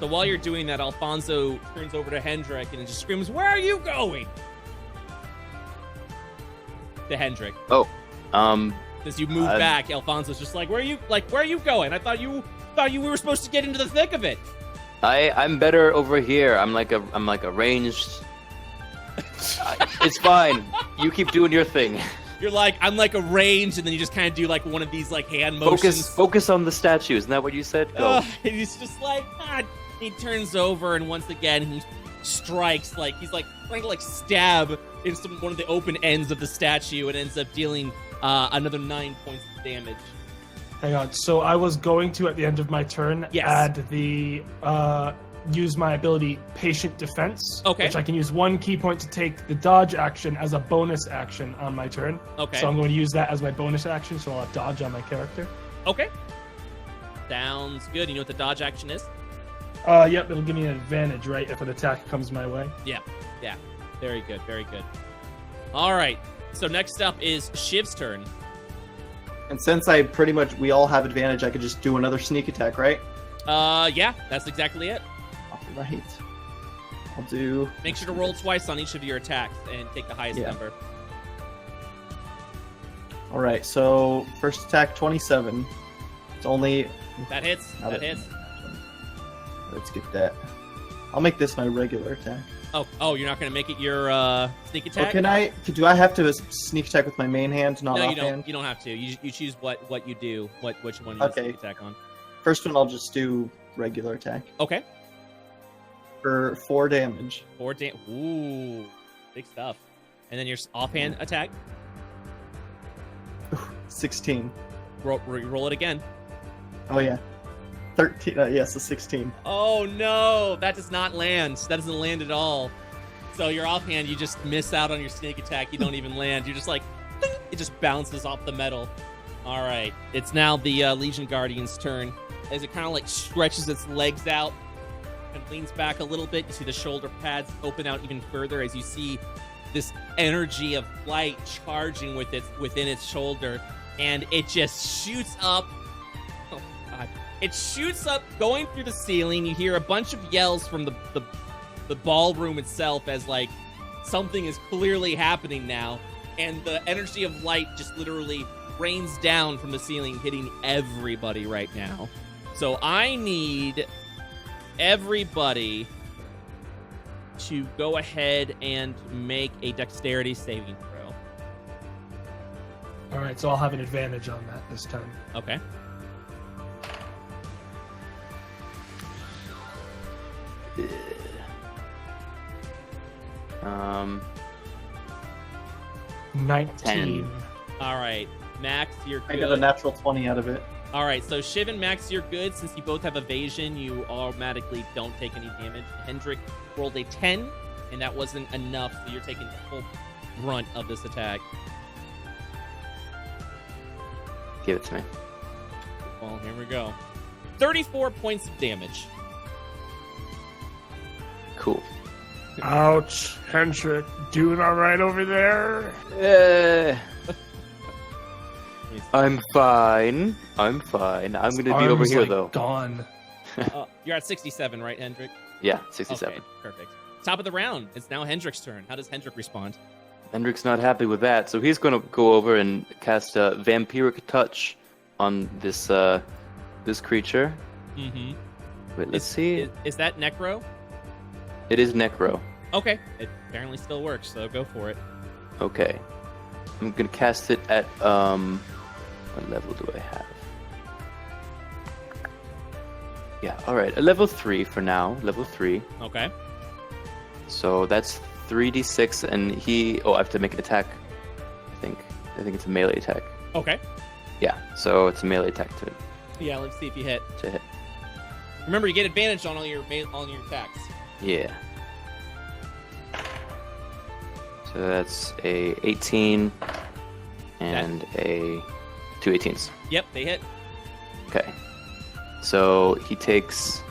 So while you're doing that, Alfonso turns over to Hendrik and just screams, "Where are you going?" To Hendrik. As you move back, Alfonso's just like, "Where are you going? I thought you we were supposed to get into the thick of it." I'm better over here. I'm like a ranged. It's fine. You keep doing your thing. You're like, "I'm like a range," and then you just kind of do like one of these like hand motions. Focus on the statue. Isn't that what you said? Go. And he's just like, he turns over and once again he strikes, like he's like trying to like stab in one of the open ends of the statue and ends up dealing another 9 points of damage. Hang on. So I was going to, at the end of my turn, Yes. add the use my ability Patient Defense. Okay. Which I can use 1 key point to take the dodge action as a bonus action on my turn. Okay. So I'm going to use that as my bonus action, so I'll have dodge on my character. Okay. Sounds good. You know what the dodge action is? Yep, it'll give me an advantage, right, if an attack comes my way. Yeah. Very good. All right. So next up is Shiv's turn. And since we all have advantage, I could just do another sneak attack, right? Yeah, that's exactly it. All right. I'll do. Make sure to roll twice on each of your attacks and take the highest Yeah. number. All right. So first attack 27. It's only. That hits. Not That it. hits. Let's get that. I'll make this my regular attack. Oh, you're not gonna make it your sneak attack? Do I have to sneak attack with my main hand, not No, you offhand? don't. You don't have to. You choose what you do, which one you Okay. sneak attack on. First one, I'll just do regular attack Okay. for 4 damage. 4 damage. Ooh, big stuff. And then your offhand attack. 16. Roll it again. Oh yeah, 13. Yes, a 16. Oh no, that does not land. That doesn't land at all. So your offhand, you just miss out on your sneak attack. You don't even land. You're just like, it just bounces off the metal. All right, it's now the Legion Guardian's turn. As it kind of like stretches its legs out and leans back a little bit, you see the shoulder pads open out even further as you see this energy of light charging within its shoulder, and it just shoots up. Oh God! It shoots up, going through the ceiling. You hear a bunch of yells from the ballroom itself as like something is clearly happening now, and the energy of light just literally rains down from the ceiling, hitting everybody right now. So I need everybody to go ahead and make a dexterity saving throw. All right, so I'll have an advantage on that this time. Okay. Um, 19. 10. All right. Max, you're good. I got a natural 20 out of it. All right, so Shiv and Max, you're good. Since you both have evasion, you automatically don't take any damage. Hendrik rolled a 10, and that wasn't enough, so you're taking the full brunt of this attack. Give it to me. Well, here we go. 34 points of damage. Cool. Ouch. Hendrik, doing all right over there? I'm fine. I'm fine. I'm going to be over here, though. Gone. You're at 67, right, Hendrik? Yeah, 67. Okay, perfect. Top of the round. It's now Hendrik's turn. How does Hendrik respond? Hendrik's not happy with that, so he's going to go over and cast a Vampiric Touch on this this creature. Mm-hmm. Wait, let's see. Is that Necro? It is Necro. Okay. It apparently still works, so go for it. Okay. I'm going to cast it at, what level do I have? Yeah, alright. A level 3 for now. Level 3. Okay. So that's 3d6, and I have to make an attack. I think it's a melee attack. Okay. Yeah, so it's a melee attack Yeah, let's see if you hit. to hit. Remember, you get advantage on all your attacks. Yeah. So that's a 18 and a 2 18s. Yep, they hit. Okay. So he takes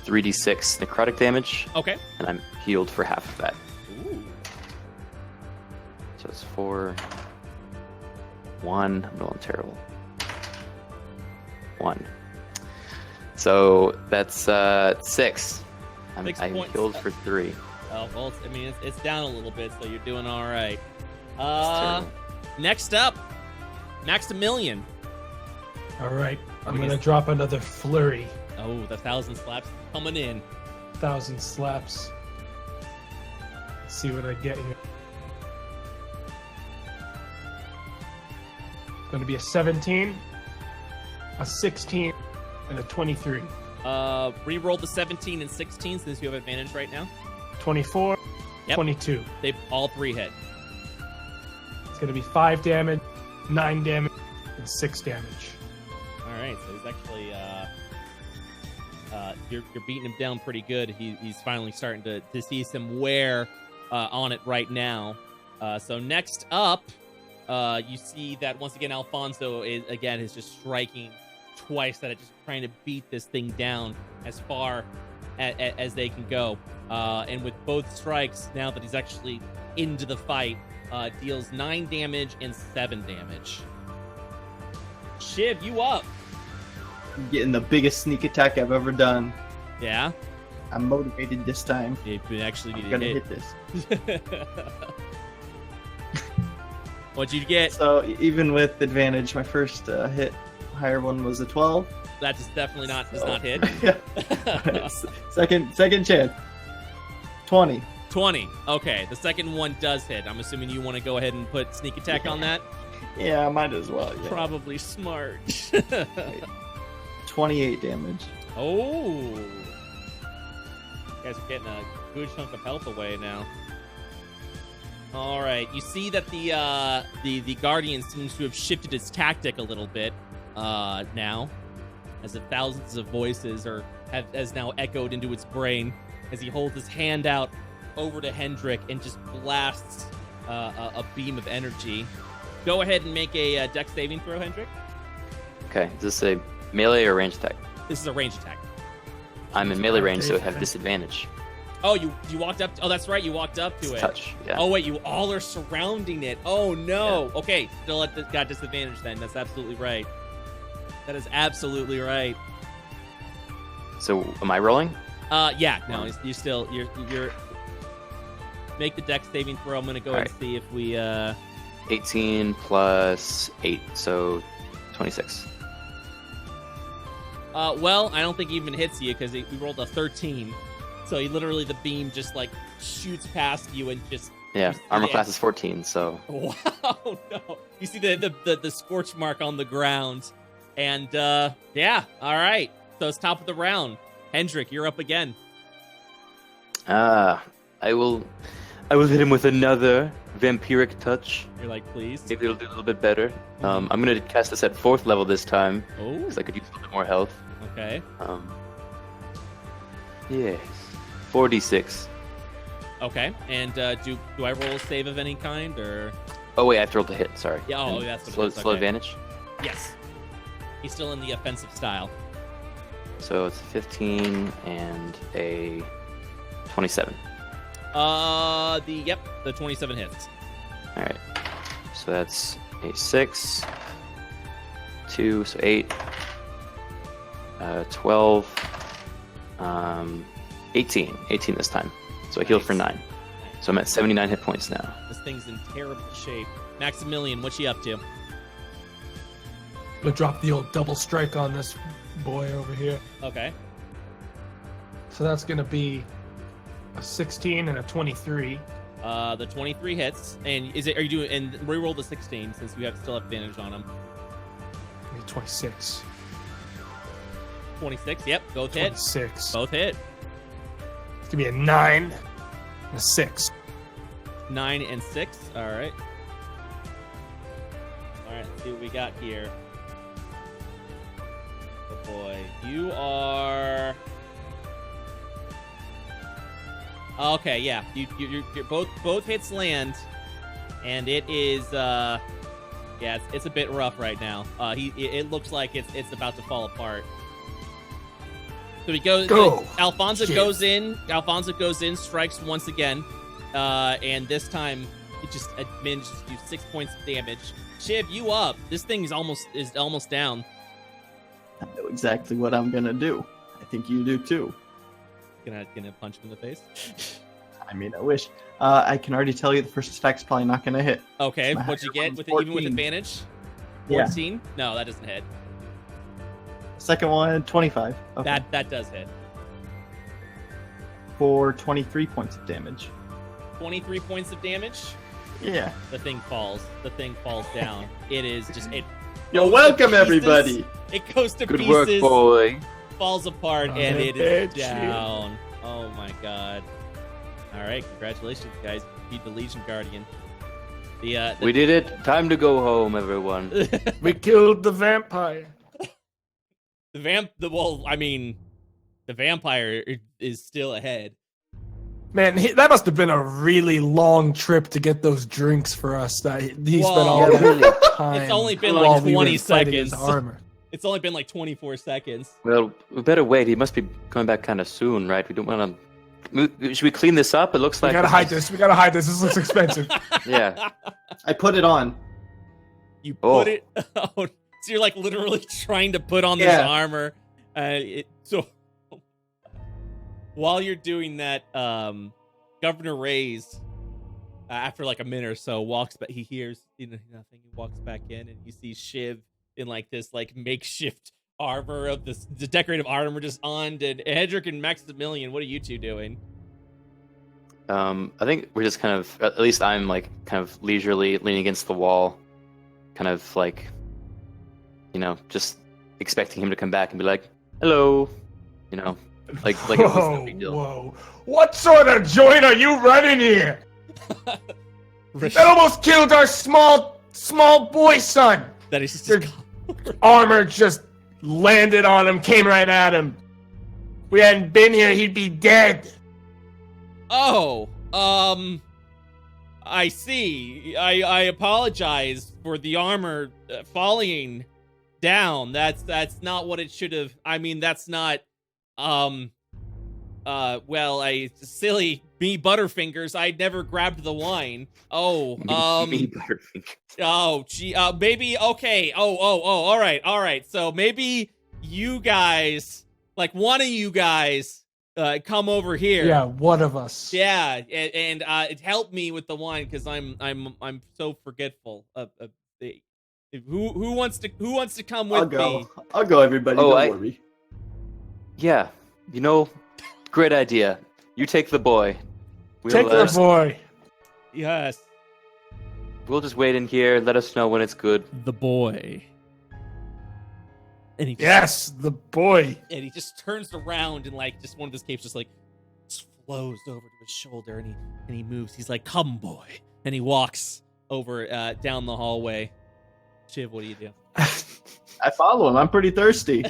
3d6 necrotic damage, Okay. and I'm healed for half of that. Ooh. So it's 4, 1. I'm rolling terrible. 1. So that's 6. I'm 6 points. healed for 3. Oh, well, it's down a little bit, so you're doing all right. That's terrible. Next up, Maximilian. All right, I'm gonna drop another flurry. Oh, the 1,000 slaps coming in. 1,000 slaps. Let's see what I get here. Going to be a 17, a 16, and a 23. Reroll the 17 and 16 since you have advantage right now. 24, Yep. 22. They all 3 hit. It's going to be 5 damage, 9 damage, and 6 damage. All right, so he's actually you're beating him down pretty good. He's finally starting to see some wear on it right now. So next up, you see that once again Alfonso is just striking twice at it, just trying to beat this thing down as far as they can go. And with both strikes, now that he's actually into the fight, deals 9 damage and 7 damage. Shiv, you up? I'm getting the biggest sneak attack I've ever done. Yeah? I'm motivated this time. You actually need I'm to gonna hit. hit this. What'd you get? So even with advantage, my first hit, higher one was a 12. That is definitely does not hit. Yeah. Second chance. 20. 20. Okay, the second one does hit. I'm assuming you want to go ahead and put sneak attack on that? Yeah, might as well. Yeah. Probably smart. 28 damage. Oh. You guys are getting a good chunk of health away now. All right, you see that the Guardian seems to have shifted its tactic a little bit now, as if thousands of voices has now echoed into its brain as he holds his hand out over to Hendrik and just blasts a beam of energy. Go ahead and make a dex saving throw, Hendrik. Okay, is this a melee or range attack? This is a range attack. I'm in melee range, so I have disadvantage. Oh, you walked up. Oh, that's right. You walked up to it. Touch, yeah. Oh, wait. You all are surrounding it. Oh, no. Yeah. Okay. Still got disadvantage then. That's absolutely right. That is absolutely right. So, am I rolling? Yeah. No, you're make the dex saving throw. I'm going to go ahead and see if we... 18 plus 8, so 26. Well, I don't think he even hits you because we rolled a 13. So the beam just like shoots past you and just... Yeah, armor class is 14, so... Wow, no. You see the scorch mark on the ground. And, yeah, all right. So it's top of the round. Hendrik, you're up again. I will I will hit him with another vampiric touch. You're like, please. Maybe it'll do a little bit better. I'm gonna cast this at 4th level this time, Oh, because I could use a little bit more health. okay. Yes. 4d6. Okay. And do I roll a save of any kind, or? Oh wait, I have to roll to hit. Sorry. Yeah. Oh, that's what slow, it is. slow Okay. advantage. Yes. He's still in the offensive style. So it's 15 and a 27. The 27 hits. All right. So that's a 6, 2, so 8, 12, 18 this time. So I healed for 9. So I'm at 79 hit points now. This thing's in terrible shape. Maximilian, what's she up to? Gonna drop the old double strike on this boy over here. Okay. So that's gonna be a 16 and a 23. The 23 hits, and are you doing? And reroll the 16 since you still have advantage on him. Maybe 26. 26. Yep, both hit. 26. Both hit. It's gonna be a 9 and a 6. 9 and 6. All right. All right. Let's see what we got here. Oh boy, you are. Okay, yeah. You're both hits land, and it is yeah, it's a bit rough right now. It looks like it's about to fall apart. So he goes. Alfonso goes in. Alfonso goes in, strikes once again, and this time it just manages to do 6 points of damage. Shiv, you up? This thing is almost down. I know exactly what I'm gonna do. I think you do too. Gonna punch him in the face. I mean, I wish. I can already tell you the first attack's probably not gonna hit. Okay, My what'd you higher get one's with even with 14. advantage? Yeah. 14? No, that doesn't hit. Second one, 25. Okay. That does hit. For 23 points of damage. 23 points of damage. Yeah. The thing falls. The thing falls down. It is just it. You're goes to welcome, pieces. everybody. It goes to Good pieces. work, boy. Falls apart Oh, and it is bitch. down. Oh my god! All right, congratulations, guys. You beat the Legion Guardian. The We did it. Time to go home, everyone. We killed the vampire. the vampire is still ahead. Man, that must have been a really long trip to get those drinks for us. That he spent all Whoa. that time. It's only been while like we were 20 fighting his seconds. Armor. It's only been like 24 seconds. Well, we better wait. He must be coming back kind of soon, right? We don't want to. Should we clean this up? It looks We like gotta hide this. We gotta hide this. This looks expensive. Yeah. I put it on. You Oh. put it. Oh, so you're like literally trying to put on this Yeah. armor. So while you're doing that, Governor Reyes, after like a minute or so, walks back. He hears nothing. He walks back in, and you see Shiv in like this like makeshift armor of the decorative armor just on. And Hendrik and Maximilian, what are you two doing? I think we're just kind of, at least I'm like kind of leisurely leaning against the wall, kind of like, just expecting him to come back and be like, "Hello," like it was no big deal. Whoa! What sort of joint are you running here? That almost killed our small boy son. That is just Your armor just landed on him, came right at him. If we hadn't been here, he'd be dead. Oh, I see. I apologize for the armor falling down. That's not what it should have. I mean, that's not. Silly me Butterfingers. I never grabbed the wine. Oh, Me Butterfinger. oh, gee, maybe okay. Oh, all right. So maybe you guys, like one of you guys, come over here. Yeah, one of us. Yeah, and it helped me with the wine because I'm so forgetful. Who wants to come with me? I'll go, everybody. Oh, Don't worry. Yeah, great idea. You take the boy. Take the boy. Yes, We'll just wait in here. Let us know when it's good. the boy. And he Yes, the boy. and he just turns around and like just one of his capes just like just flows over to his shoulder, and he moves. He's like, "Come, boy," and he walks over down the hallway. Shiv, what do you do? I follow him. I'm pretty thirsty.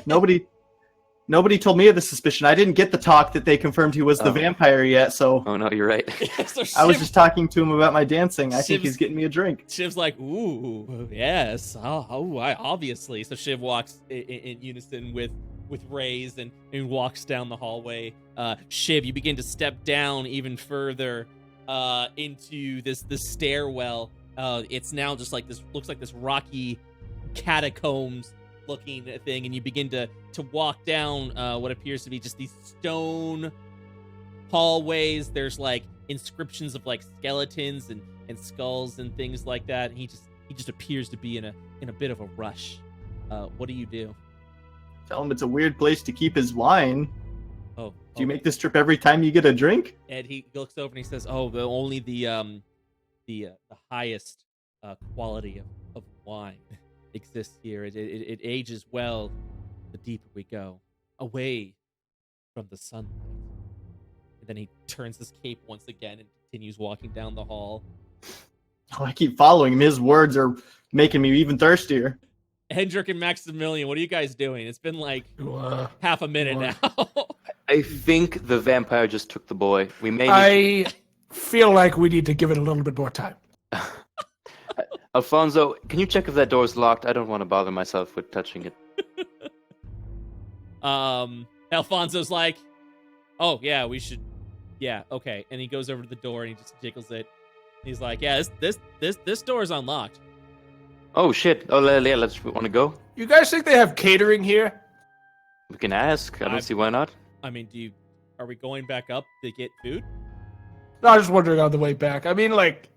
Nobody told me of the suspicion. I didn't get the talk that they confirmed he was the vampire yet, so... Oh, no, you're right. So Shiv, I was just talking to him about my dancing. I think he's getting me a drink. Shiv's like, "Ooh, yes, obviously." So Shiv walks in unison with Raze and walks down the hallway. Shiv, you begin to step down even further into this stairwell. It's now just like this, looks like this rocky catacombs looking thing, and you begin to walk down what appears to be just these stone hallways. There's like inscriptions of like skeletons and skulls and things like that. And he just appears to be in a bit of a rush. What do you do? Tell him it's a weird place to keep his wine. Do you make this trip every time you get a drink? And he looks over and he says, only the highest quality of wine exists here. It ages well the deeper we go, away from the sunlight. And then he turns his cape once again and continues walking down the hall. Oh, I keep following him. His words are making me even thirstier. Hendrik and Maximilian, what are you guys doing? It's been like half a minute now. I think the vampire just took the boy. We may. I feel like we need to give it a little bit more time. Alfonso, can you check if that door is locked? I don't want to bother myself with touching it. Alfonso's like, "Oh yeah, we should. Yeah, okay." And he goes over to the door and he just jiggles it. He's like, "Yeah, this door is unlocked." Oh shit! Oh yeah, let's want to go. You guys think they have catering here? We can ask. I don't see why not. I mean, are we going back up to get food? No, I'm just wondering on the way back. I mean, like,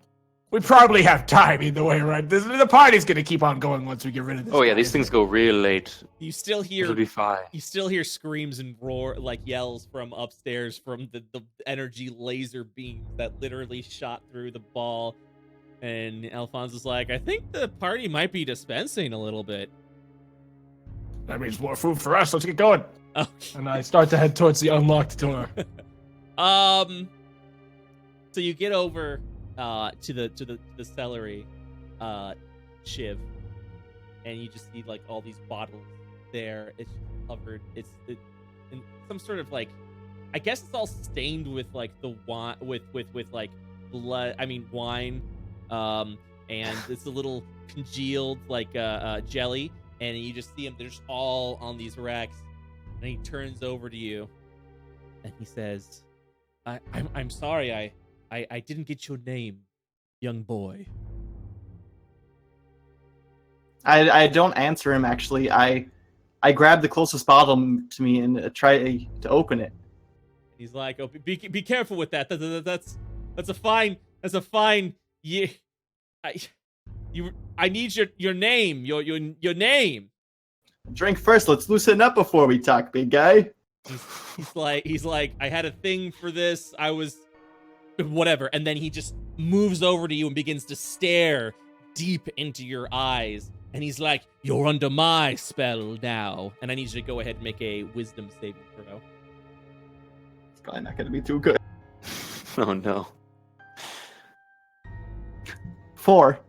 we probably have time either way, right? The party's gonna keep on going once we get rid of this. Oh yeah, these things go real late. You still hear It'll be fine. You still hear screams and roar, like yells from upstairs from the energy laser beam that literally shot through the ball. And Alfonso's like, "I think the party might be dispensing a little bit." That means more food for us. Let's get going. Okay. And I start to head towards the unlocked door. So you get over to the celery, Shiv, and you just see like all these bottles there. It's covered. It's in some sort of like, I guess it's all stained with like the wine, with like blood. I mean wine. And it's a little congealed like jelly, and you just see them. They're just all on these racks. And he turns over to you, and he says, "I'm sorry. I didn't get your name, young boy." I don't answer him, actually. I grab the closest bottle to me and try to open it. He's like, "Oh, be careful with that. That's a fine. Yeah, I need your name. Your name." Drink first. Let's loosen up before we talk, big guy. He's like, "I had a thing for this. I was whatever." And then he just moves over to you and begins to stare deep into your eyes. And he's like, "You're under my spell now." And I need you to go ahead and make a wisdom saving throw. It's probably not going to be too good. Oh no. 4.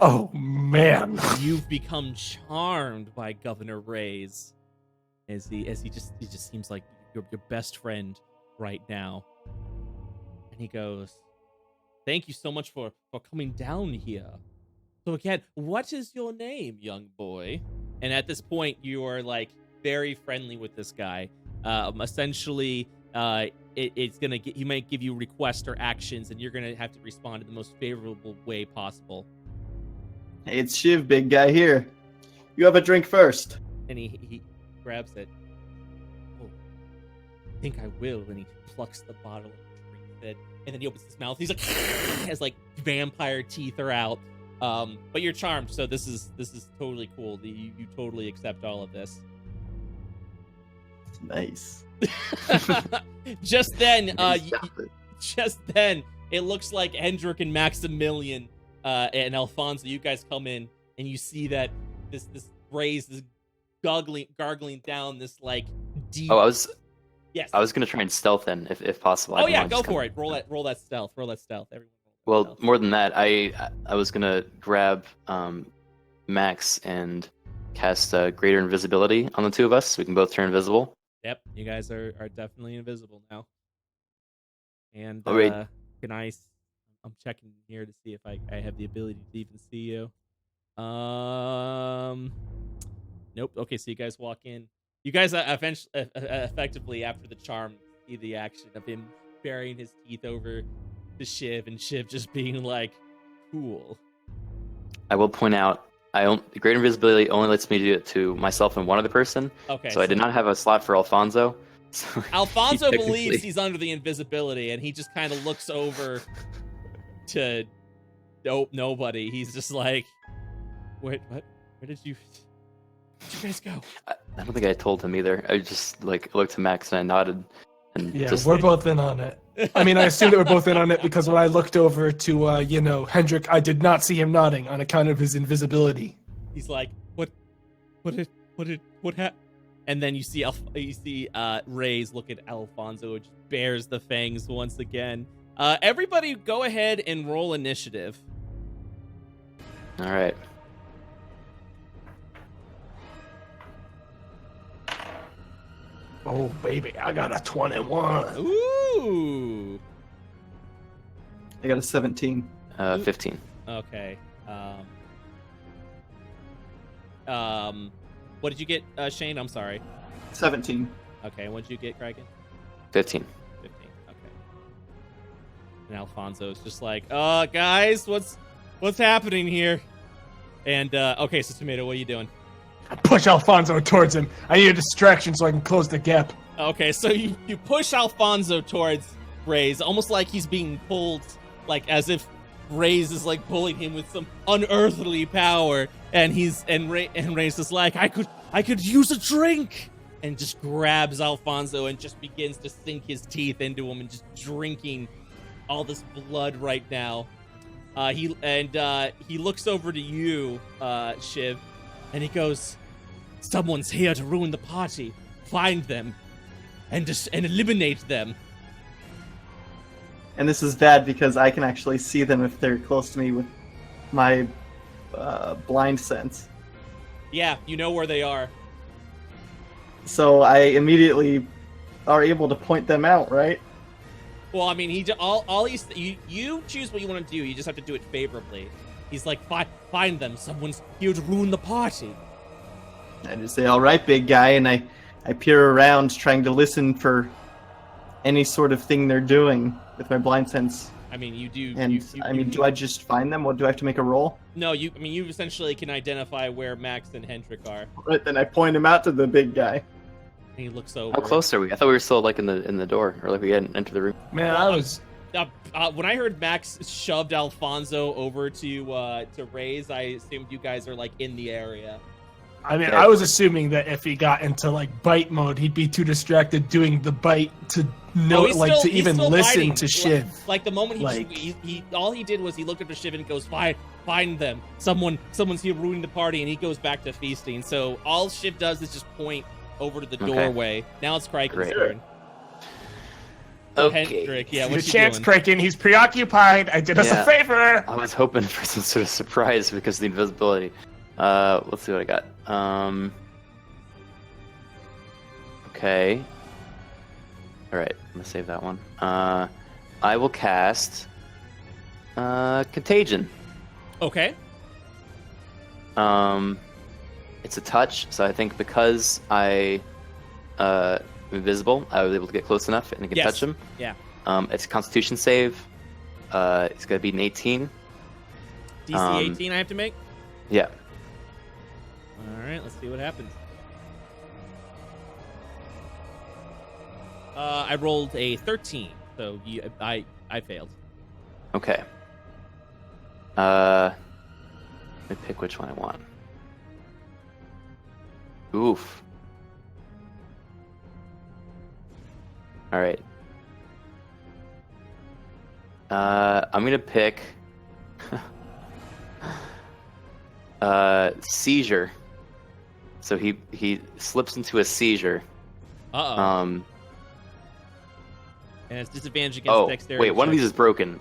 Oh, man. You've become charmed by Governor Rays, as he just seems like your best friend right now. And he goes, "Thank you so much for coming down here. So again, what is your name, young boy?" And at this point, you are like very friendly with this guy. Essentially, he might give you requests or actions, and you're gonna have to respond in the most favorable way possible. Hey, it's Shiv, big guy here. You have a drink first. And he grabs it. "Oh, I think I will." And he plucks the bottle and drinks it. And then he opens his mouth. He's like, has like vampire teeth are out. But you're charmed, so this is totally cool. You totally accept all of this. Nice. Just then, it looks like Hendrik and Maximilian and Alfonso, you guys come in and you see that this Raze is gargling down this like deep. Oh, Yes. I was gonna try and stealth in, if possible. I Oh don't yeah, wanna go just for kinda- it. Roll that stealth. Everyone roll Well, stealth. more than that, I was gonna grab Max and cast Greater Invisibility on the two of us, so we can both turn invisible. Yep, you guys are definitely invisible now. And Oh, wait. can I? I'm checking here to see if I have the ability to even see you. Nope. Okay, so you guys walk in. You guys effectively, after the charm, see the action of him burying his teeth over to Shiv, and Shiv just being like, "Cool." I will point out, Greater Invisibility only lets me do it to myself and one other person. Okay. So I did not have a slot for Alfonso. So Alfonso he believes he's under the invisibility, and he just kind of looks over to nobody. He's just like, "Wait, what? Where'd you guys go?" I don't think I told him either. I just like looked to Max and I nodded. And Yeah, just, we're both in on it. I mean, I assume that we're both in on it because when I looked over to, Hendrik, I did not see him nodding on account of his invisibility. He's like, what happened? And then you see Ray's look at Alfonso, which bears the fangs once again. Everybody, go ahead and roll initiative. All right. Oh, baby, I got a 21. Ooh. I got a 17. 15. Okay. What did you get, Shayne? I'm sorry. 17. Okay, what did you get, Criken? 15. 15. Okay. And Alfonso's just like, guys, what's happening here? And okay, so Tomato, what are you doing? Push Alfonso towards him. I need a distraction so I can close the gap. Okay, so you push Alfonso towards Ray's, almost like he's being pulled, like as if Ray's is like pulling him with some unearthly power, and Ray's just like, I could use a drink, and just grabs Alfonso and just begins to sink his teeth into him and just drinking all this blood right now. He looks over to you, Shiv, and he goes, "Someone's here to ruin the party. Find them, and eliminate them." And this is bad because I can actually see them if they're close to me with my blind sense. Yeah, you know where they are. So I immediately are able to point them out, right? Well, I mean, you choose what you want to do. You just have to do it favorably. He's like, find them. Someone's here to ruin the party. I just say, "All right, big guy," and I peer around trying to listen for any sort of thing they're doing with my blind sense. I mean, you do. And do I just find them? Or do I have to make a roll? No, you essentially can identify where Max and Hendrik are. Right, then I point him out to the big guy. And he looks over. How close are we? I thought we were still like in the door, or like we hadn't entered the room. Man, I was... When I heard Max shoved Alfonso over to Ray's, I assumed you guys are like in the area. I mean, I was assuming that if he got into like bite mode, he'd be too distracted doing the bite to know, to even listen biting. to Shiv. Like the moment Like- he all he did was he looked up to Shiv and goes, find them. Someone's here ruining the party, and he goes back to feasting. So all Shiv does is just point over to the doorway. Now it's Criken's Great. turn. Okay. Hendrik, yeah, The what you chance, doing? Criken, he's preoccupied. I did us Yeah. a favor. I was hoping for some sort of surprise because of the invisibility. Let's see what I got. Okay. Alright, I'm gonna save that one. I will cast Contagion. Okay. It's a touch, so I think because I am invisible, I was able to get close enough and I can Yes. touch him. Yeah. It's a Constitution save. It's gonna be an 18. DC 18 I have to make? Yeah. Alright, let's see what happens. I rolled a 13, so I failed. Okay. Let me pick which one I want. Oof. All right. I'm gonna pick seizure. So he slips into a seizure. Uh-oh. And it's disadvantage against dexterity. Wait, one of checks. these is broken.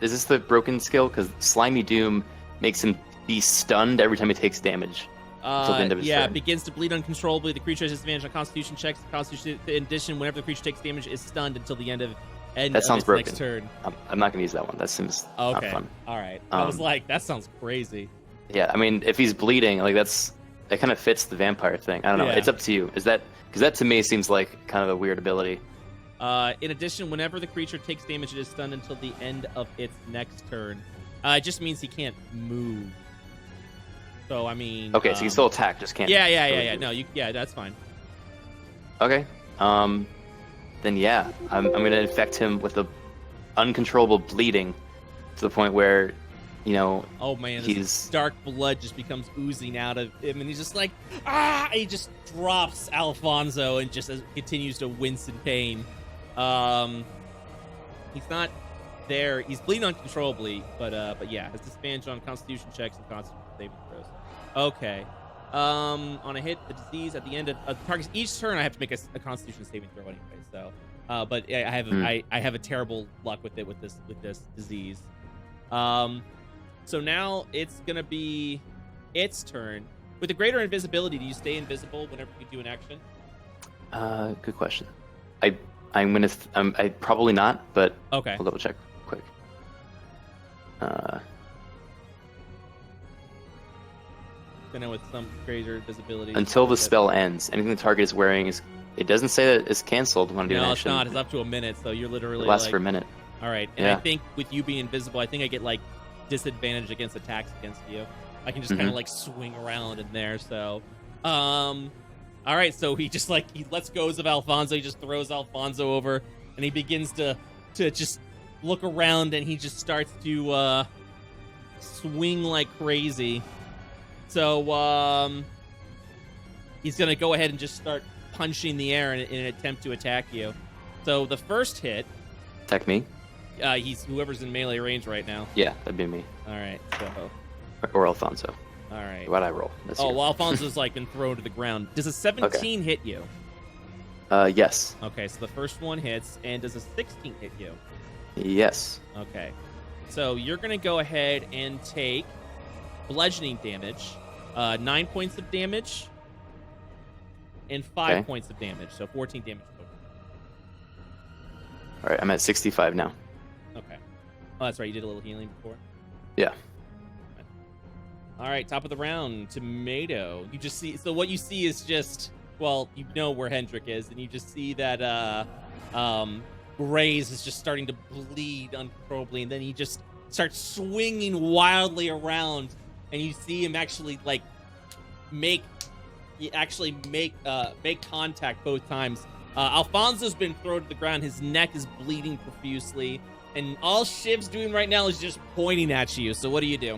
Is this the broken skill? Because Slimy Doom makes him be stunned every time he takes damage. Until the end of his Yeah, turn. begins to bleed uncontrollably. The creature has disadvantage on Constitution checks. Constitution, in addition, whenever the creature takes damage, is stunned until the end of sounds its broken. next turn. I'm not gonna use that one. That seems not Okay, fun. all right. I was like, that sounds crazy. Yeah, I mean, if he's bleeding, like that kind of fits the vampire thing. I don't know. Yeah. It's up to you. Because that to me seems like kind of a weird ability. In addition, whenever the creature takes damage, it is stunned until the end of its next turn. It just means he can't move. So I mean. Okay, so he can still attack, just can't. Yeah. No, that's fine. Okay. Then yeah, I'm gonna infect him with the uncontrollable bleeding to the point where, Oh man, he's this dark blood just becomes oozing out of him, and he's just like, ah! He just drops Alfonso and just continues to wince in pain. He's not there. He's bleeding uncontrollably, but yeah, has disadvantage on Constitution checks and Constitution saving throws. Okay. On a hit, the disease at the end of the target's each turn, I have to make a Constitution saving throw anyway. So, but I have I have a terrible luck with this disease. So now it's gonna be its turn. With the greater invisibility, do you stay invisible whenever you do an action? Good question. I probably not, but Okay. I'll double check quick. Gonna with some greater invisibility. Until the spell ends, anything the target is wearing it doesn't say that it's canceled when I do an No, it's action. not. It's up to a minute, so you're literally It lasts like, for a minute. all right. And Yeah. I think with you being invisible, I think I get like disadvantage against attacks against you. I can just kind of like swing around in there. So, all right. So he just he lets go of Alfonso. He just throws Alfonso over, and he begins to just look around, and he just starts to swing like crazy. So he's gonna go ahead and just start punching the air in an attempt to attack you. So the first hit, Attack me? he's whoever's in melee range right now. Yeah, that'd be me. All right, so Or Alfonso. all right. What'd I roll? That's Oh, you. well, Alfonso's been thrown to the ground. Does a 17 hit you? Yes. Okay, so the first one hits, and does a 16 hit you? Yes. Okay, so you're gonna go ahead and take bludgeoning damage, 9 points of damage, and 5 points of damage, so 14 damage total. All right, I'm at 65 now. Okay. Oh, that's right. You did a little healing before. Yeah. All right, top of the round, Tomato. You just see. So what you see is just, well, you know where Hendrik is, and you just see that Graze is just starting to bleed uncontrollably, and then he just starts swinging wildly around, and you see him actually make contact both times. Alfonso's been thrown to the ground. His neck is bleeding profusely, and all Shiv's doing right now is just pointing at you. So what do you do?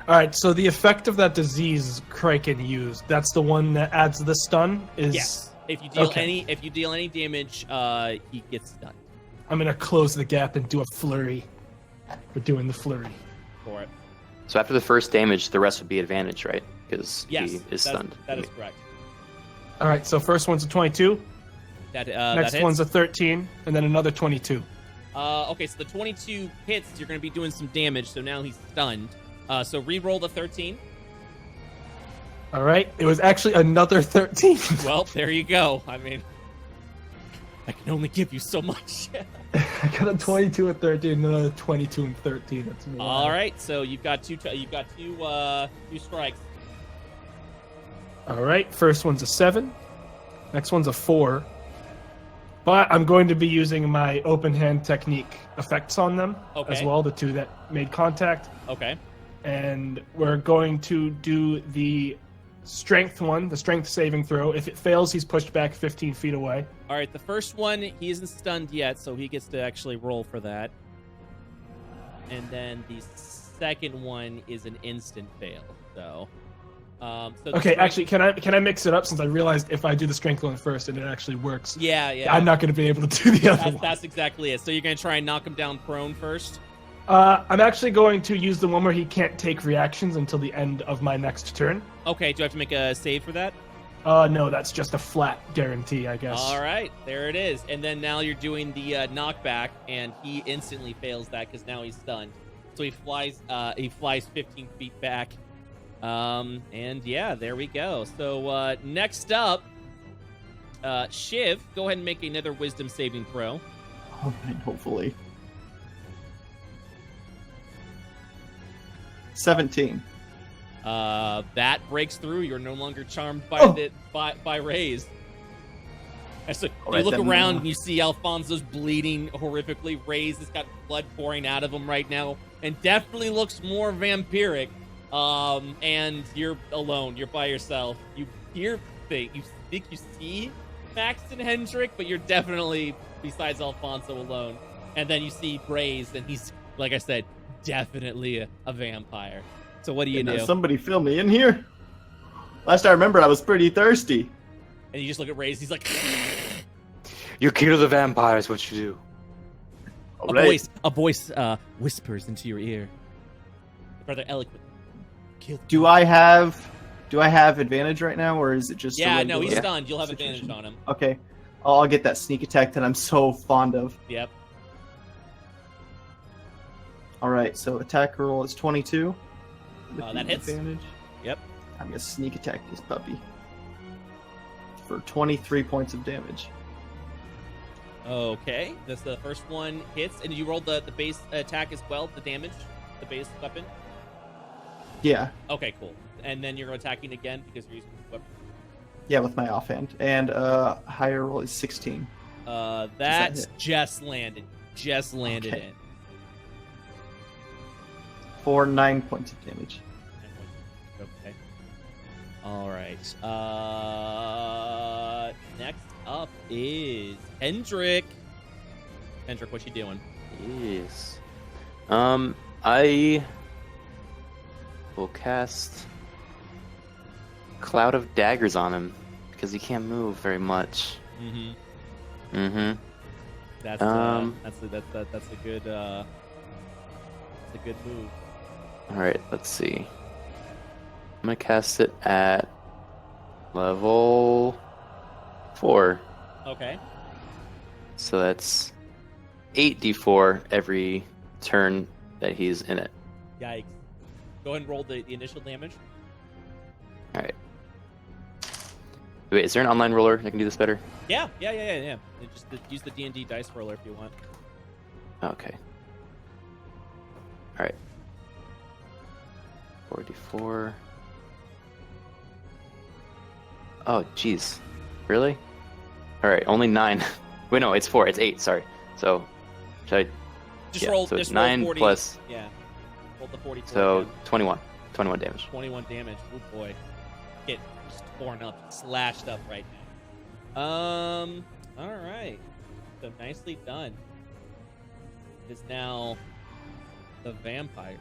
All right, so the effect of that disease Criken used, that's the one that adds the stun? Yes. If you deal any damage, he gets stunned. I'm going to close the gap and do a flurry. We're doing the flurry. For it. So after the first damage, the rest would be advantage, right? Because Yes, he is stunned. that is correct. All right, so first one's a 22. That Next hits. one's a 13, and then another 22. Okay, so the 22 hits, you're going to be doing some damage, so now he's stunned. So re-roll the 13. All right, it was actually another 13. Well, there you go. I mean, I can only give you so much. I got a 22 and 13, and another 22 and 13. That's me. All right, so you've got two strikes. All right, first one's a 7. Next one's a 4. But I'm going to be using my open hand technique effects on them as well, the two that made contact. Okay. And we're going to do the strength one, the strength saving throw. If it fails, he's pushed back 15 feet away. All right, the first one, he isn't stunned yet, so he gets to actually roll for that. And then the second one is an instant fail. So, okay, actually, can I mix it up since I realized if I do the strength one first and it actually works? Yeah. I'm not going to be able to do the other one. That's exactly it. So you're going to try and knock him down prone first? I'm actually going to use the one where he can't take reactions until the end of my next turn. Okay, do I have to make a save for that? No, that's just a flat guarantee, I guess. All right, there it is. And then now you're doing the knockback, and he instantly fails that because now he's stunned. So he flies 15 feet back. And yeah, there we go. So next up, Shiv, go ahead and make another wisdom saving throw. All right, hopefully. 17. That breaks through. You're no longer charmed by Rays. And so you right, look then, around and you see Alfonso's bleeding horrifically. Rays has got blood pouring out of him right now, and definitely looks more vampiric. And you're alone. You're by yourself. You hear things. You think you see Max and Hendrik, but you're definitely, besides Alfonso, alone. And then you see Rays, and he's, like I said, definitely a vampire. So what do you do? Somebody fill me in here. Last I remember, I was pretty thirsty. And you just look at Rays. He's like, You kill the vampires. What you do? a voice whispers into your ear, rather eloquent. Kill. Do I have advantage right now, or is it just? Yeah, no, he's stunned. You'll have advantage on him. Okay, I'll get that sneak attack that I'm so fond of. Yep. All right, so attack roll is 22. That hits. Advantage. Yep. I'm gonna sneak attack this puppy for 23 points of damage. Okay, that's the first one hits, and you rolled the base attack as well, the damage, the base weapon. Yeah. Okay, cool. And then you're attacking again because you're using the weapon. Yeah, with my offhand, and higher roll is 16. That's just landed. Just landed Okay. in. For 9 points of damage. Okay. All right. Next up is Hendrik. Hendrik, what you doing? Yes. I will cast Cloud of Daggers on him because he can't move very much. Mm-hmm. Mm-hmm. That's a good move. All right, let's see. I'm gonna cast it at level 4. Okay. So that's 8d4 every turn that he's in it. Yikes. Go ahead and roll the initial damage. All right. Wait, is there an online roller that can do this better? Yeah. Just use the D&D dice roller if you want. Okay. All right. 4d4. Oh, jeez. Really? All right, only 9. Wait, no, it's 4. It's 8. Sorry. So, should I? Just roll. So just it's 9 roll 40. plus. Yeah. Roll the 44. So again. 21. 21 damage. 21 damage. Oh boy. Get just torn up, slashed up right now. All right. So nicely done. It is now the vampire,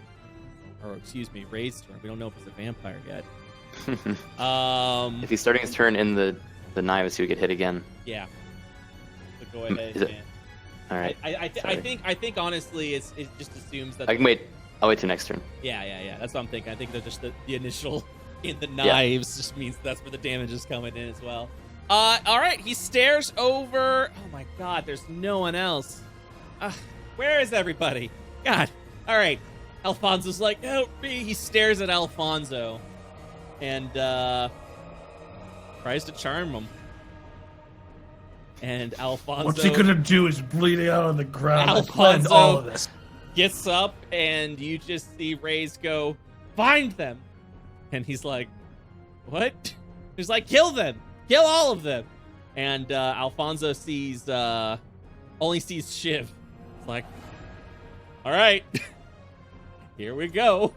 or excuse me, Ray's turn. We don't know if it's a vampire yet. If he's starting his turn in the knives, he would get hit again. Yeah. So go ahead. Is it- and- All right. I think honestly, it just assumes that. I can wait. I'll wait till next turn. Yeah. That's what I'm thinking. I think that just the initial in the knives just means that's where the damage is coming in as well. All right. He stares over. Oh my God. There's no one else. Where is everybody? God. All right. Alfonso's like, help me. He stares at Alfonso and tries to charm him. And Alfonso. What's he gonna do is bleeding out on the ground. I planned Alfonso all of this. gets up, and you just see Rays go, find them. And he's like, what? He's like, kill them. Kill all of them. And Alfonso sees, only sees Shiv. It's like, all right, here we go.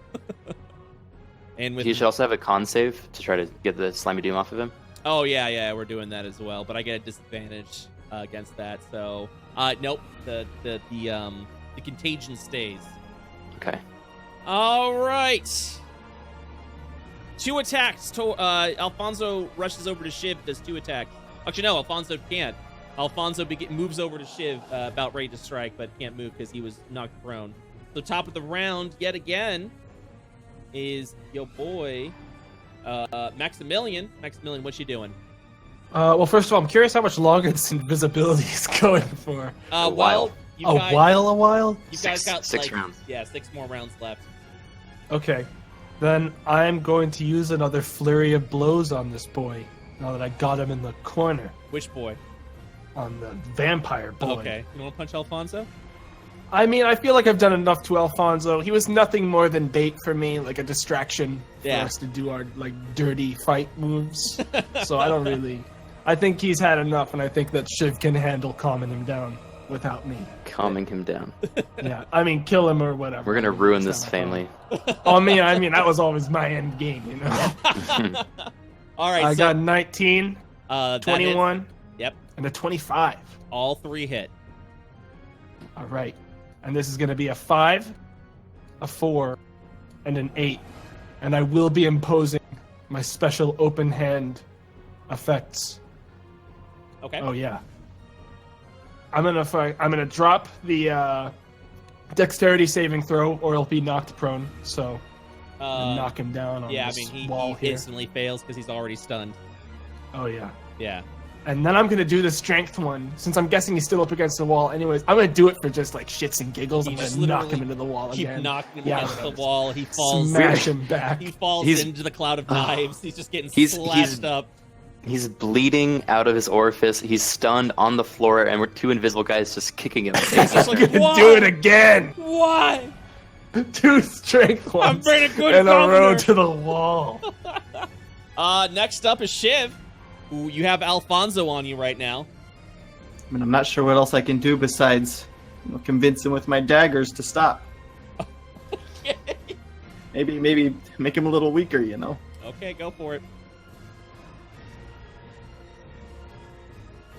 And with He should also have a con save to try to get the slimy doom off of him. Oh yeah, we're doing that as well. But I get a disadvantage against that. So nope. The contagion stays. Okay. All right. 2 attacks. Alfonso rushes over to Shiv. Does 2 attacks. Actually, no. Alfonso can't. Alfonso moves over to Shiv, about ready to strike, but can't move because he was knocked prone. So top of the round, yet again, is your boy Maximilian, what you doing? Well, first of all, I'm curious how much longer this invisibility is going for. A while. You guys got 6 rounds. Yeah, 6 more rounds left. Okay. Then I'm going to use another flurry of blows on this boy, now that I got him in the corner. Which boy? On the vampire boy. Okay. You want to punch Alfonso? I mean, I feel like I've done enough to Alfonso. He was nothing more than bait for me, like a distraction for us to do our dirty fight moves. So I don't really... I think he's had enough, and I think that Shiv can handle calming him down without me. Calming him down. Yeah, I mean, kill him or whatever. We're gonna ruin this family. I mean, that was always my end game, you know? All right, I got 19, 21, yep, and a 25. All 3 hit. All right. And this is going to be a 5, a 4, and an 8. And I will be imposing my special open hand effects. Okay. Oh yeah. I'm gonna drop the dexterity saving throw, or he'll be knocked prone. So knock him down on this wall he here. instantly fails because he's already stunned. Oh yeah. Yeah. And then I'm gonna do the strength one, since I'm guessing he's still up against the wall. Anyways, I'm gonna do it for just like shits and giggles. I'm gonna knock him into the wall Keep again. knocking him against the wall. He falls. Smash him back. He falls into the cloud of knives. He's just getting slashed up. He's bleeding out of his orifice. He's stunned on the floor, and we're 2 invisible guys just kicking him. He's like, I'm gonna do it again. Why? 2 strength ones. I'm very good and a governor. road to the wall. Next up is Shiv. Ooh, you have Alfonso on you right now. I mean, I'm not sure what else I can do besides convince him with my daggers to stop. Okay. Maybe make him a little weaker, you know? Okay, go for it.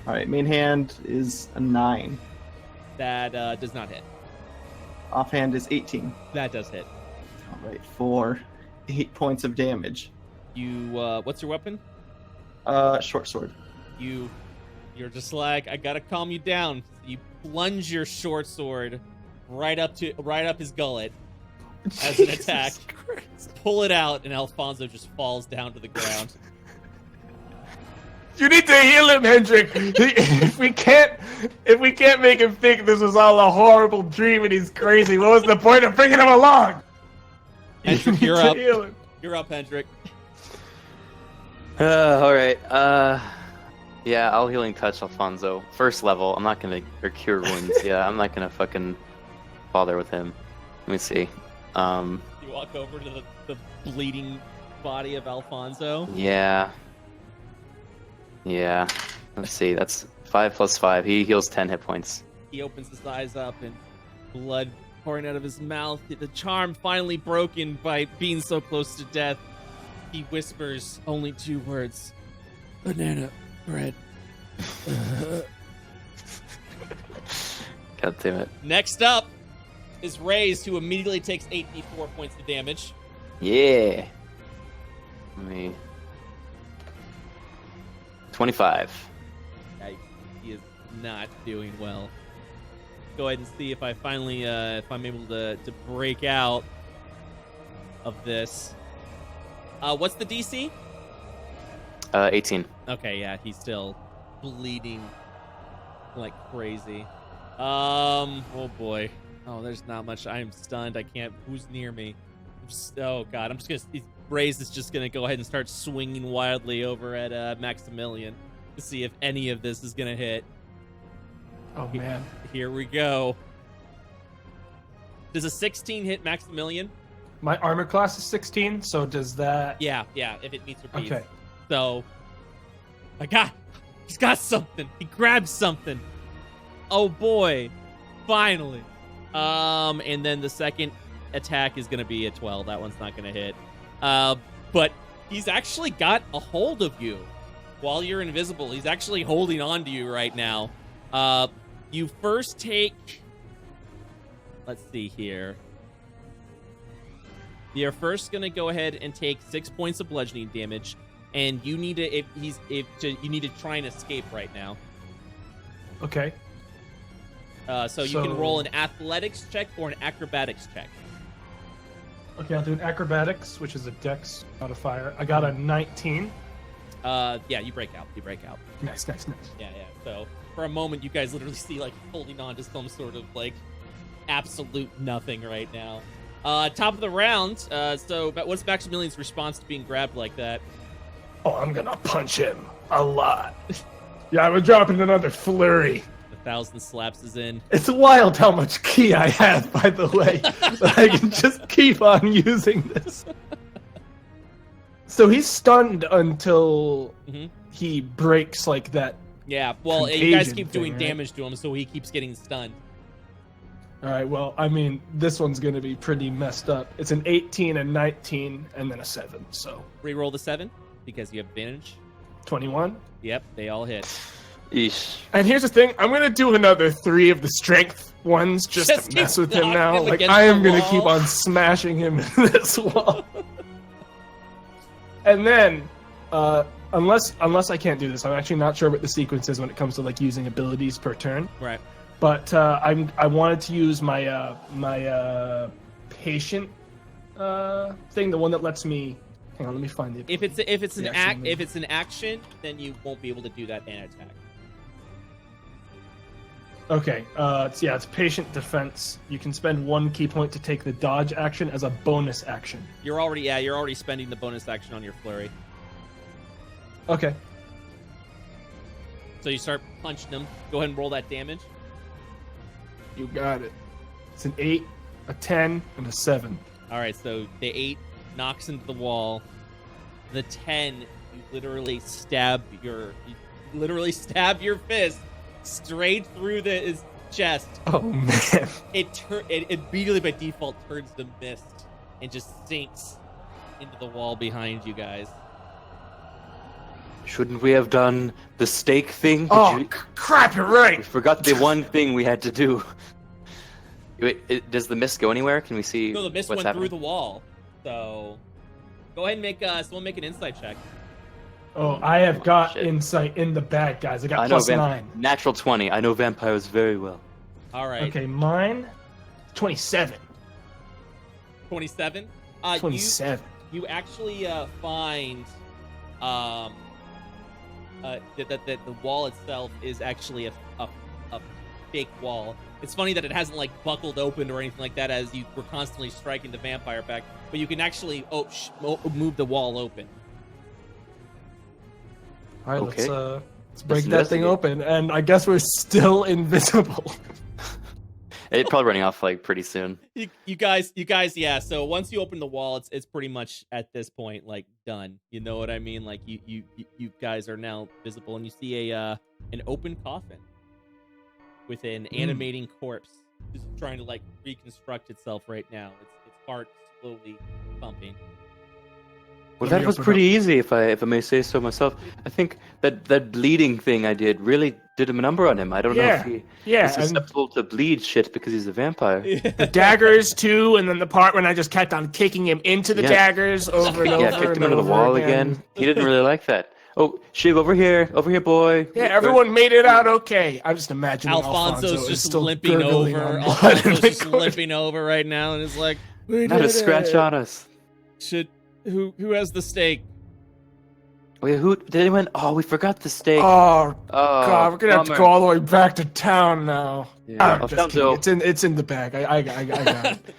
All right, main hand is a 9. That does not hit. Offhand is 18. That does hit. All right, for 8 points of damage. You, what's your weapon? Short sword. You're just like, I gotta calm you down. You plunge your short sword right up his gullet as an attack. Pull it out, and Alfonso just falls down to the ground. You need to heal him, Hendrik. If we can't make him think this was all a horrible dream and he's crazy, what was the point of bringing him along? Hendrik, you're up. You're up, Hendrik. All right. Yeah, I'll healing touch Alfonso. First level. I'm not gonna cure wounds. Yeah, I'm not gonna fucking bother with him. Let me see. You walk over to the bleeding body of Alfonso. Yeah. Let's see. That's 5 plus 5. He heals 10 hit points. He opens his eyes up and blood pouring out of his mouth. The charm finally broken by being so close to death. He whispers only 2 words. Banana bread. God damn it. Next up is Raised, who immediately takes 8d4 points of damage. Yeah. Let me... 25. He is not doing well. Go ahead and see if I finally, if I'm able to break out of this. What's the DC? 18. Okay, yeah, he's still bleeding like crazy. Oh boy. Oh, there's not much. I am stunned. I can't. Who's near me? Oh god, I'm just gonna. Raised is just gonna go ahead and start swinging wildly over at Maximilian to see if any of this is gonna hit. Oh man. Here we go. Does a 16 hit Maximilian? My armor class is 16, so does that... Yeah, if it meets or beats. Okay. So, he's got something. He grabbed something. Oh boy, finally. And then the second attack is gonna be a 12. That one's not gonna hit. But he's actually got a hold of you while you're invisible. He's actually holding on to you right now. You first take... Let's see here. You're first gonna go ahead and take 6 points of bludgeoning damage, and you need to you need to try and escape right now. Okay. So you can roll an athletics check or an acrobatics check. Okay, I'll do an acrobatics, which is a dex modifier. I got a 19. Yeah, you break out. Nice. Yeah. So for a moment, you guys literally see like holding on to some sort of like absolute nothing right now. Top of the round. So what's Maximilian's response to being grabbed like that? Oh, I'm gonna punch him a lot. Yeah, we're dropping another flurry. 1,000 slaps is in. It's wild how much ki I have, by the way. I can just keep on using this. So he's stunned until he breaks like that. Yeah, well, you guys keep thing, doing right? damage to him, so he keeps getting stunned. All right, well, I mean, this one's going to be pretty messed up. It's an 18, a 19, and then a 7, so. Reroll the 7, because you have advantage. 21. Yep, they all hit. Eesh. And here's the thing, I'm gonna do another 3 of the strength ones just to Just mess keep with him knocking now. him Like, against I am the gonna wall. keep on smashing him in this wall. And then, unless I can't do this, I'm actually not sure what the sequence is when it comes to like using abilities per turn. Right. But I wanted to use my patient thing, the one that lets me. Hang on, let me find the. If it's an the act, actual if it's an action, then you won't be able to do that and attack. Okay, it's patient defense. You can spend 1 key point to take the dodge action as a bonus action. You're already spending the bonus action on your flurry. Okay. So you start punching them. Go ahead and roll that damage. You got it. It's an 8, a 10, and a 7. All right, so the 8 knocks into the wall. The 10, you literally stab your fist straight through his chest. Oh man. It immediately by default turns to mist and just sinks into the wall behind you guys. Shouldn't we have done the stake thing? Crap! You're We right. forgot the one thing we had to do. Wait, does the mist go anywhere? Can we see No, the mist what's went happening? through the wall. So go ahead and make someone make an insight check. Oh, I have got shit. insight in the bag, guys. I got I know plus 9. natural 20. I know vampires very well. All right. Okay, mine. 27. 27. 27. You actually find that the wall itself is actually a fake wall. It's funny that it hasn't like buckled open or anything like that as you were constantly striking the vampire back, but you can actually move the wall open. All right, Okay. let's break that thing investigate. open, and I guess we're still invisible. It's probably running off like pretty soon. You guys, yeah. So once you open the wall, it's pretty much at this point like done. You know what I mean? Like you guys are now visible, and you see an open coffin with an animating corpse just trying to like reconstruct itself right now. Its heart slowly pumping. Well, Let me that was open pretty easy, if I may say so myself. I think that bleeding thing I did really did a number on him. I don't know if he yeah, is and susceptible to bleed shit because he's a vampire. the daggers too, and then the part when I just kept on kicking him into the Yeah. daggers over and over. Yeah, kicked him and into the over wall again. He didn't really like that. Oh, Shiv, over here, boy. Yeah, everyone made it out okay. I'm just imagining Alfonso's Alfonso is just still limping gurgling over. on blood in Alfonso's the just corner. limping over right now, and is like, "We Not a did scratch it. on us. Who has the stake?" Wait, who did anyone? Oh, we forgot the steak. Oh Oh, god, we're gonna have to bummer. go all the way back to town now. Yeah. I'm just Alfonso. kidding. It's in the bag. I got it.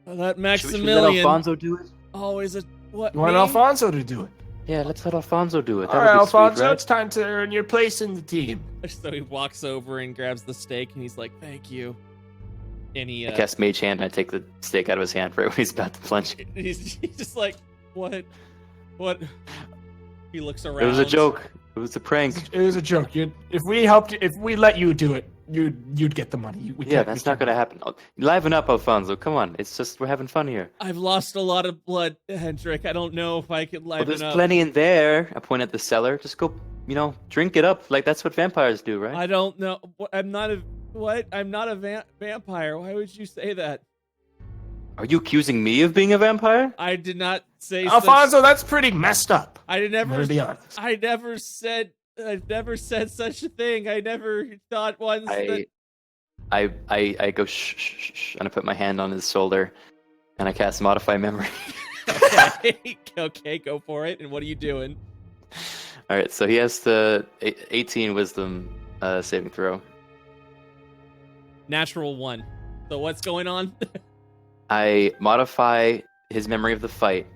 Well, that Should we let Maximilian Alfonso do it? always a what? You want me? Alfonso to do it? Yeah, let's let Alfonso do it. That All would right, be Alfonso, sweet, right? it's time to earn your place in the team. So he walks over and grabs the steak, and he's like, "Thank you." And he I cast Mage Hand and I take the steak out of his hand right when he's about to plunge. he's just like, "What? What?" He looks around. It was a joke. It was a prank. It was a joke. If we let you do it, you'd get the money. Yeah, that's not gonna happen. Oh, liven up, Alfonso. Come on. It's just we're having fun here. I've lost a lot of blood, Hendrik. I don't know if I could Well, liven there's up. plenty in there. I point at the cellar. Just go, drink it up. Like that's what vampires do, right? I don't know. I'm not a vampire. Why would you say that? Are you accusing me of being a vampire? I did not say. Alfonso, that's pretty messed up. I I'm gonna be honest. I never said such a thing. I never thought once that. I go shh, shh, shh, shh, and I put my hand on his shoulder. And I cast Modify Memory. Okay, okay, go for it. And what are you doing? All right, so he has the 18 Wisdom saving throw. Natural 1. So what's going on? I modify his memory of the fight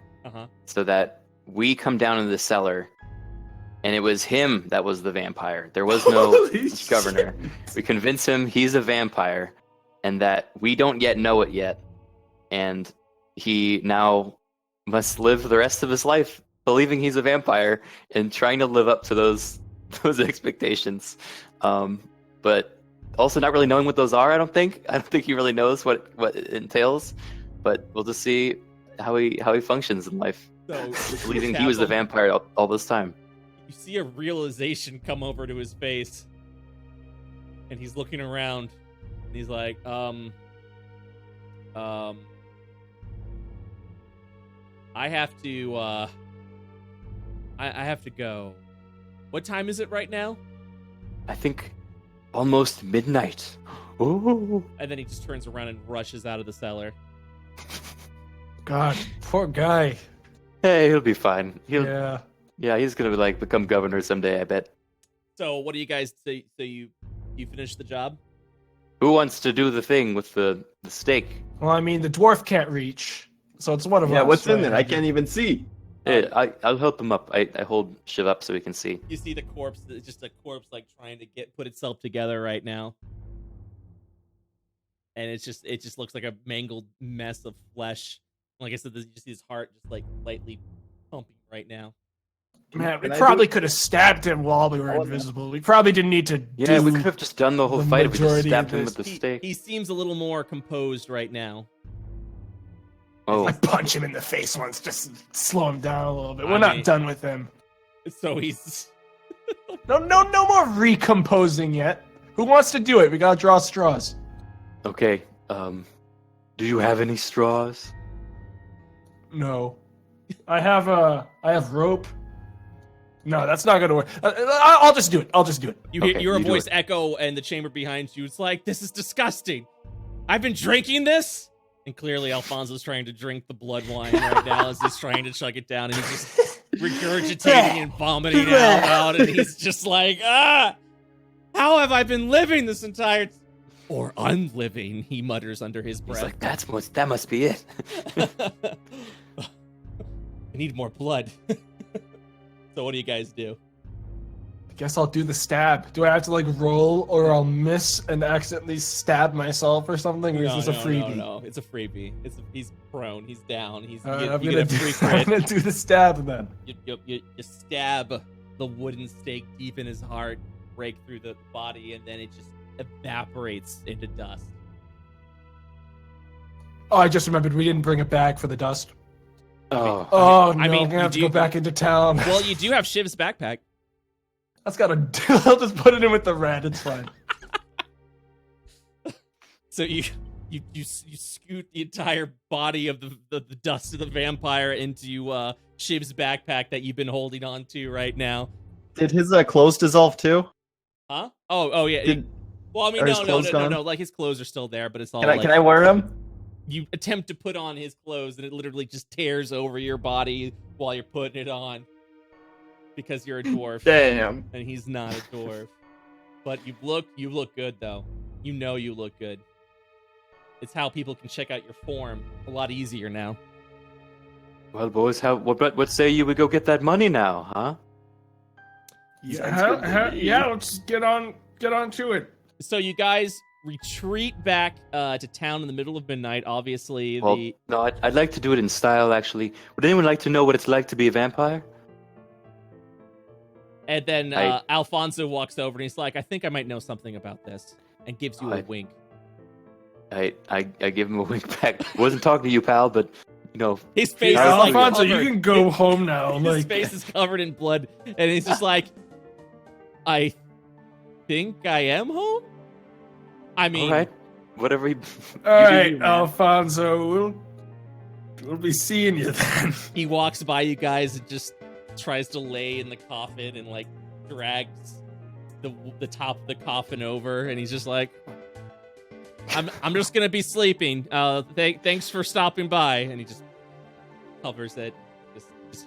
so that we come down into the cellar, and it was him that was the vampire. There was no governor. We convince him he's a vampire, and that we don't yet know it yet, and he now must live the rest of his life believing he's a vampire and trying to live up to those expectations, but also not really knowing what those are. I don't think he really knows what it entails, but we'll just see how he functions in life. So, believing he was the vampire all this time. You see a realization come over to his face, and he's looking around, and he's like, I have to, I have to go. What time is it right now? I think almost midnight. Ooh. And then he just turns around and rushes out of the cellar. God, poor guy. Hey, he'll be fine. Yeah. Yeah, he's gonna become governor someday, I bet. So what do you guys say? So you finish the job? Who wants to do the thing with the stake? Well, I mean, the dwarf can't reach, so it's one of us. Yeah, what's in right? there? I can't even see. Hey, I'll help him up. I hold Shiv up so he can see. You see the corpse, it's just a corpse like trying to put itself together right now. And it just looks like a mangled mess of flesh. Like I said, you just see his heart just like lightly pumping right now. Man, we Can I probably do it? could have stabbed him while we were invisible. We probably didn't need to Yeah, do we could have just done the whole fight if we just majority stabbed of him this. with the stake. He seems a little more composed right now. Oh, I punch him in the face once, just slow him down a little bit. We're I not mean- done with him. So he's No more recomposing yet. Who wants to do it? We gotta draw straws. okay. Do you have any straws? No, I have rope. No, that's not gonna work. I'll just do it. you hear Okay, your you do voice it. echo and the chamber behind you. It's like, this is disgusting. I've been drinking this. And clearly Alfonso's trying to drink the blood wine right now as he's trying to chug it down, and he's just regurgitating and vomiting out, and he's just like, how have I been living this entire or unliving, he mutters under his breath. He's like, that must be it. I need more blood. So what do you guys do? I guess I'll do the stab. Do I have to roll, or I'll miss and accidentally stab myself or something? Or is this a freebie? No, it's a freebie. He's prone. He's down. I'm you gonna get a free crit. do the stab then. You stab the wooden stake deep in his heart, break through the body, and then it just evaporates into dust. Oh, I just remembered we didn't bring a bag for the dust. Oh, Oh no, I mean, I'm gonna have to you go back into town. Well, you do have Shiv's backpack. That's gotta. I'll just put it in with the red. It's fine. So you scoot the entire body of the dust of the vampire into Shiv's backpack that you've been holding on to right now. Did his clothes dissolve too? Huh? Oh yeah. Did- Well, I mean, are his no. clothes gone? Like his clothes are still there, but it's all. Can I wear them? You attempt to put on his clothes, and it literally just tears over your body while you're putting it on, because you're a dwarf. Damn. And he's not a dwarf. But you look good though. You know you look good. It's how people can check out your form a lot easier now. well, boys, what say you we go get that money now, huh? Yeah, let's get on to it. So you guys retreat back to town in the middle of midnight. Obviously, Well, no, I'd like to do it in style, actually. Would anyone like to know what it's like to be a vampire? and then I- Alfonso walks over and he's like, "I think I might know something about this," and gives you a I- wink. I give him a wink back. Wasn't talking to you, pal, but His face is Alfonso, like Alfonso, covered. you can go home now. His face is covered in blood, and he's just like, "I think I am home." I mean, all right, whatever. all right, Alfonso, we'll be seeing you then. he walks by you guys and just tries to lay in the coffin and drags the top of the coffin over, and he's just like, I'm just gonna be sleeping. Thanks for stopping by. And he just covers it.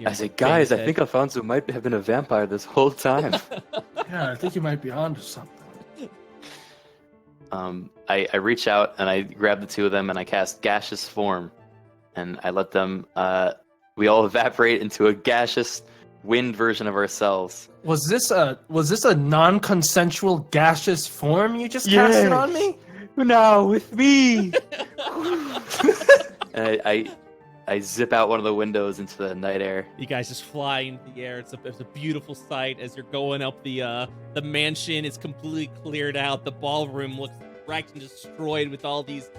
I say, guys, I think Alfonso might have been a vampire this whole time. Yeah, I think you might be onto something. I reach out and I grab the two of them and I cast gaseous form, and I let them. We all evaporate into a gaseous wind version of ourselves. Was this a non-consensual gaseous form you just casted on me? Now with me. And I zip out one of the windows into the night air. You guys just fly into the air. It's a beautiful sight as you're going up the mansion. It's completely cleared out. The ballroom looks wrecked and destroyed with all these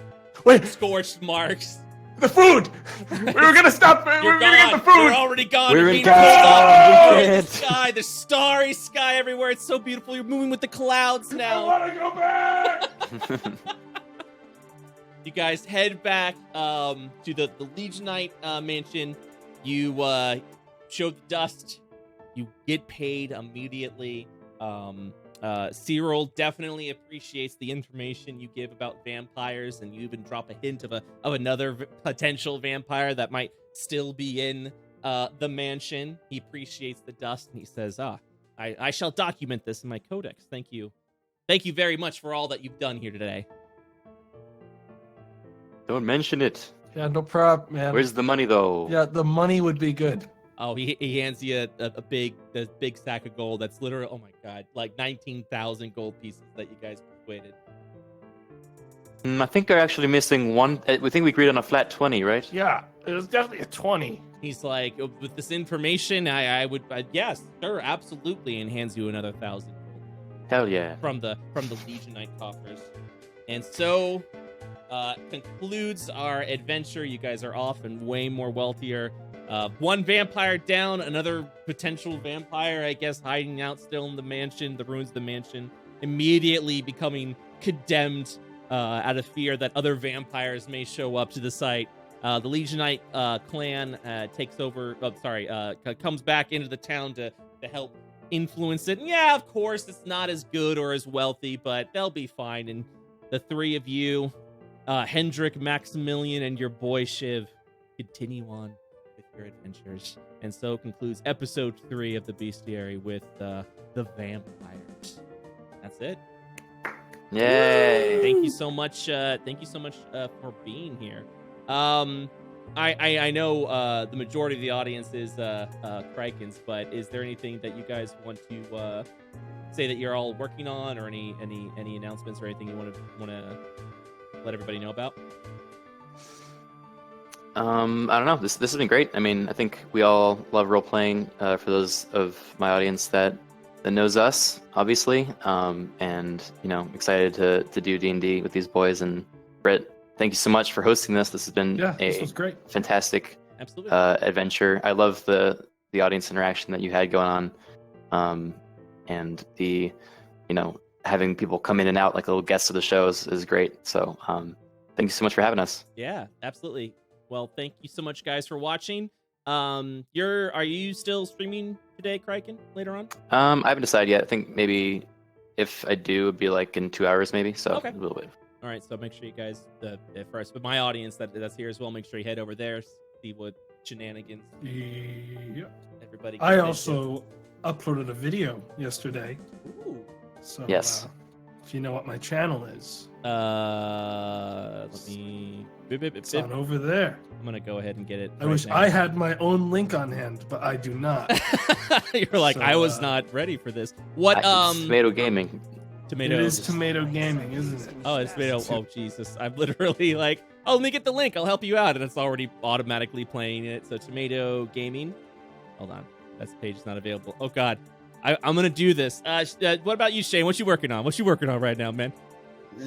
scorched marks. The food! We were gonna stop. We were gonna get the food. You're already gone. We're You're in being pulled up. God. You're in the sky. There's starry sky everywhere. It's so beautiful. You're moving with the clouds I now. wanna go back. You guys head back to the Legionite mansion. You show the dust. You get paid immediately. Cyril definitely appreciates the information you give about vampires, and you even drop a hint of another potential vampire that might still be in the mansion. He appreciates the dust, and he says, I shall document this in my codex. Thank you. Thank you very much for all that you've done here today. Don't mention it. Yeah, no problem, man. Where's the money, though? Yeah, the money would be good. Oh, he hands you a big sack of gold. That's literally, oh my god, like 19,000 gold pieces that you guys persuaded. I think they're actually missing one. We think we agreed on a flat 20, right? Yeah, it was definitely a 20. He's like, with this information, I would, yes, sir, absolutely, and hands you another 1,000 gold. Hell yeah. From the Legionite coffers. And so concludes our adventure. You guys are off and way more wealthier. One vampire down, another potential vampire, I guess, hiding out still in the mansion, the ruins of the mansion, immediately becoming condemned out of fear that other vampires may show up to the site. The Legionite clan takes over, comes back into the town to help influence it. And yeah, of course, it's not as good or as wealthy, but they'll be fine. And the three of you, Hendrik, Maximilian, and your boy Shiv, continue on with your adventures. And so concludes episode 3 of the Bestiary with the vampires. That's it. Yay! Thank you so much. For being here. I know the majority of the audience is Criken's, but is there anything that you guys want to say that you're all working on, or any announcements or anything you want to let everybody know about? I don't know. This has been great. I mean, I think we all love role playing. For those of my audience that knows us, obviously, and excited to do D&D with these boys. And Brett, thank you so much for hosting this. This has been this was great. Fantastic Absolutely. Adventure. I love the audience interaction that you had going on, and the having people come in and out like little guests of the shows is great. So thank you so much for having us. Yeah, absolutely. Well, thank you so much, guys, for watching. Are you still streaming today, Criken, later on? I haven't decided yet. I think maybe if I do, it'd be like in 2 hours, maybe. So Okay. a little bit. All right, so make sure you guys, first, but my audience that's here as well, make sure you head over there, see what shenanigans Yeah. everybody. I gets into. also uploaded a video yesterday. Ooh. So Yes. if you know what my channel is, Let me. it's on over there. I'm gonna go ahead and get it. I right wish now. I had my own link on hand, but I do not. You're like, So, I was not ready for this. What It's Tomato Gaming. tomato? It is TomatoGaming, isn't it? Oh, it's tomato. Oh, Jesus! I'm literally like, oh, let me get the link. I'll help you out, and it's already automatically playing it. So TomatoGaming. Hold on, that page is not available. Oh God, I'm gonna do this. What about you, Shane? What you working on? What you working on right now, man?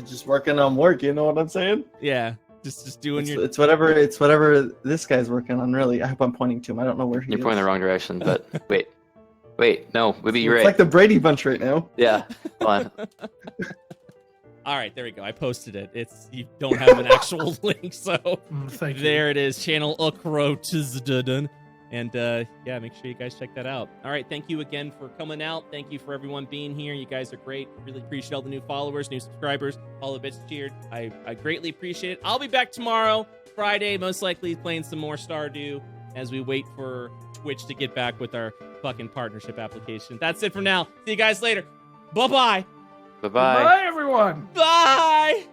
Just working on work, you know what I'm saying? Yeah, just doing your. It's whatever this guy's working on. Really, I hope I'm pointing to him. I don't know where he You're is. pointing the wrong direction, but wait, no, maybe you're It's right. like the Brady Bunch right now. Yeah, hold on. All right, there we go. I posted it. You don't have an actual link, so Thank you. there it is. Channel Ukro Tizdudun. And yeah, make sure you guys check that out. All right, thank you again for coming out. Thank you for everyone being here. You guys are great. Really appreciate all the new followers, new subscribers, all the bits cheered. I greatly appreciate it. I'll be back tomorrow, Friday, most likely playing some more Stardew as we wait for Twitch to get back with our fucking partnership application. That's it for now. See you guys later. Bye-bye. Bye-bye. Bye, everyone. Bye.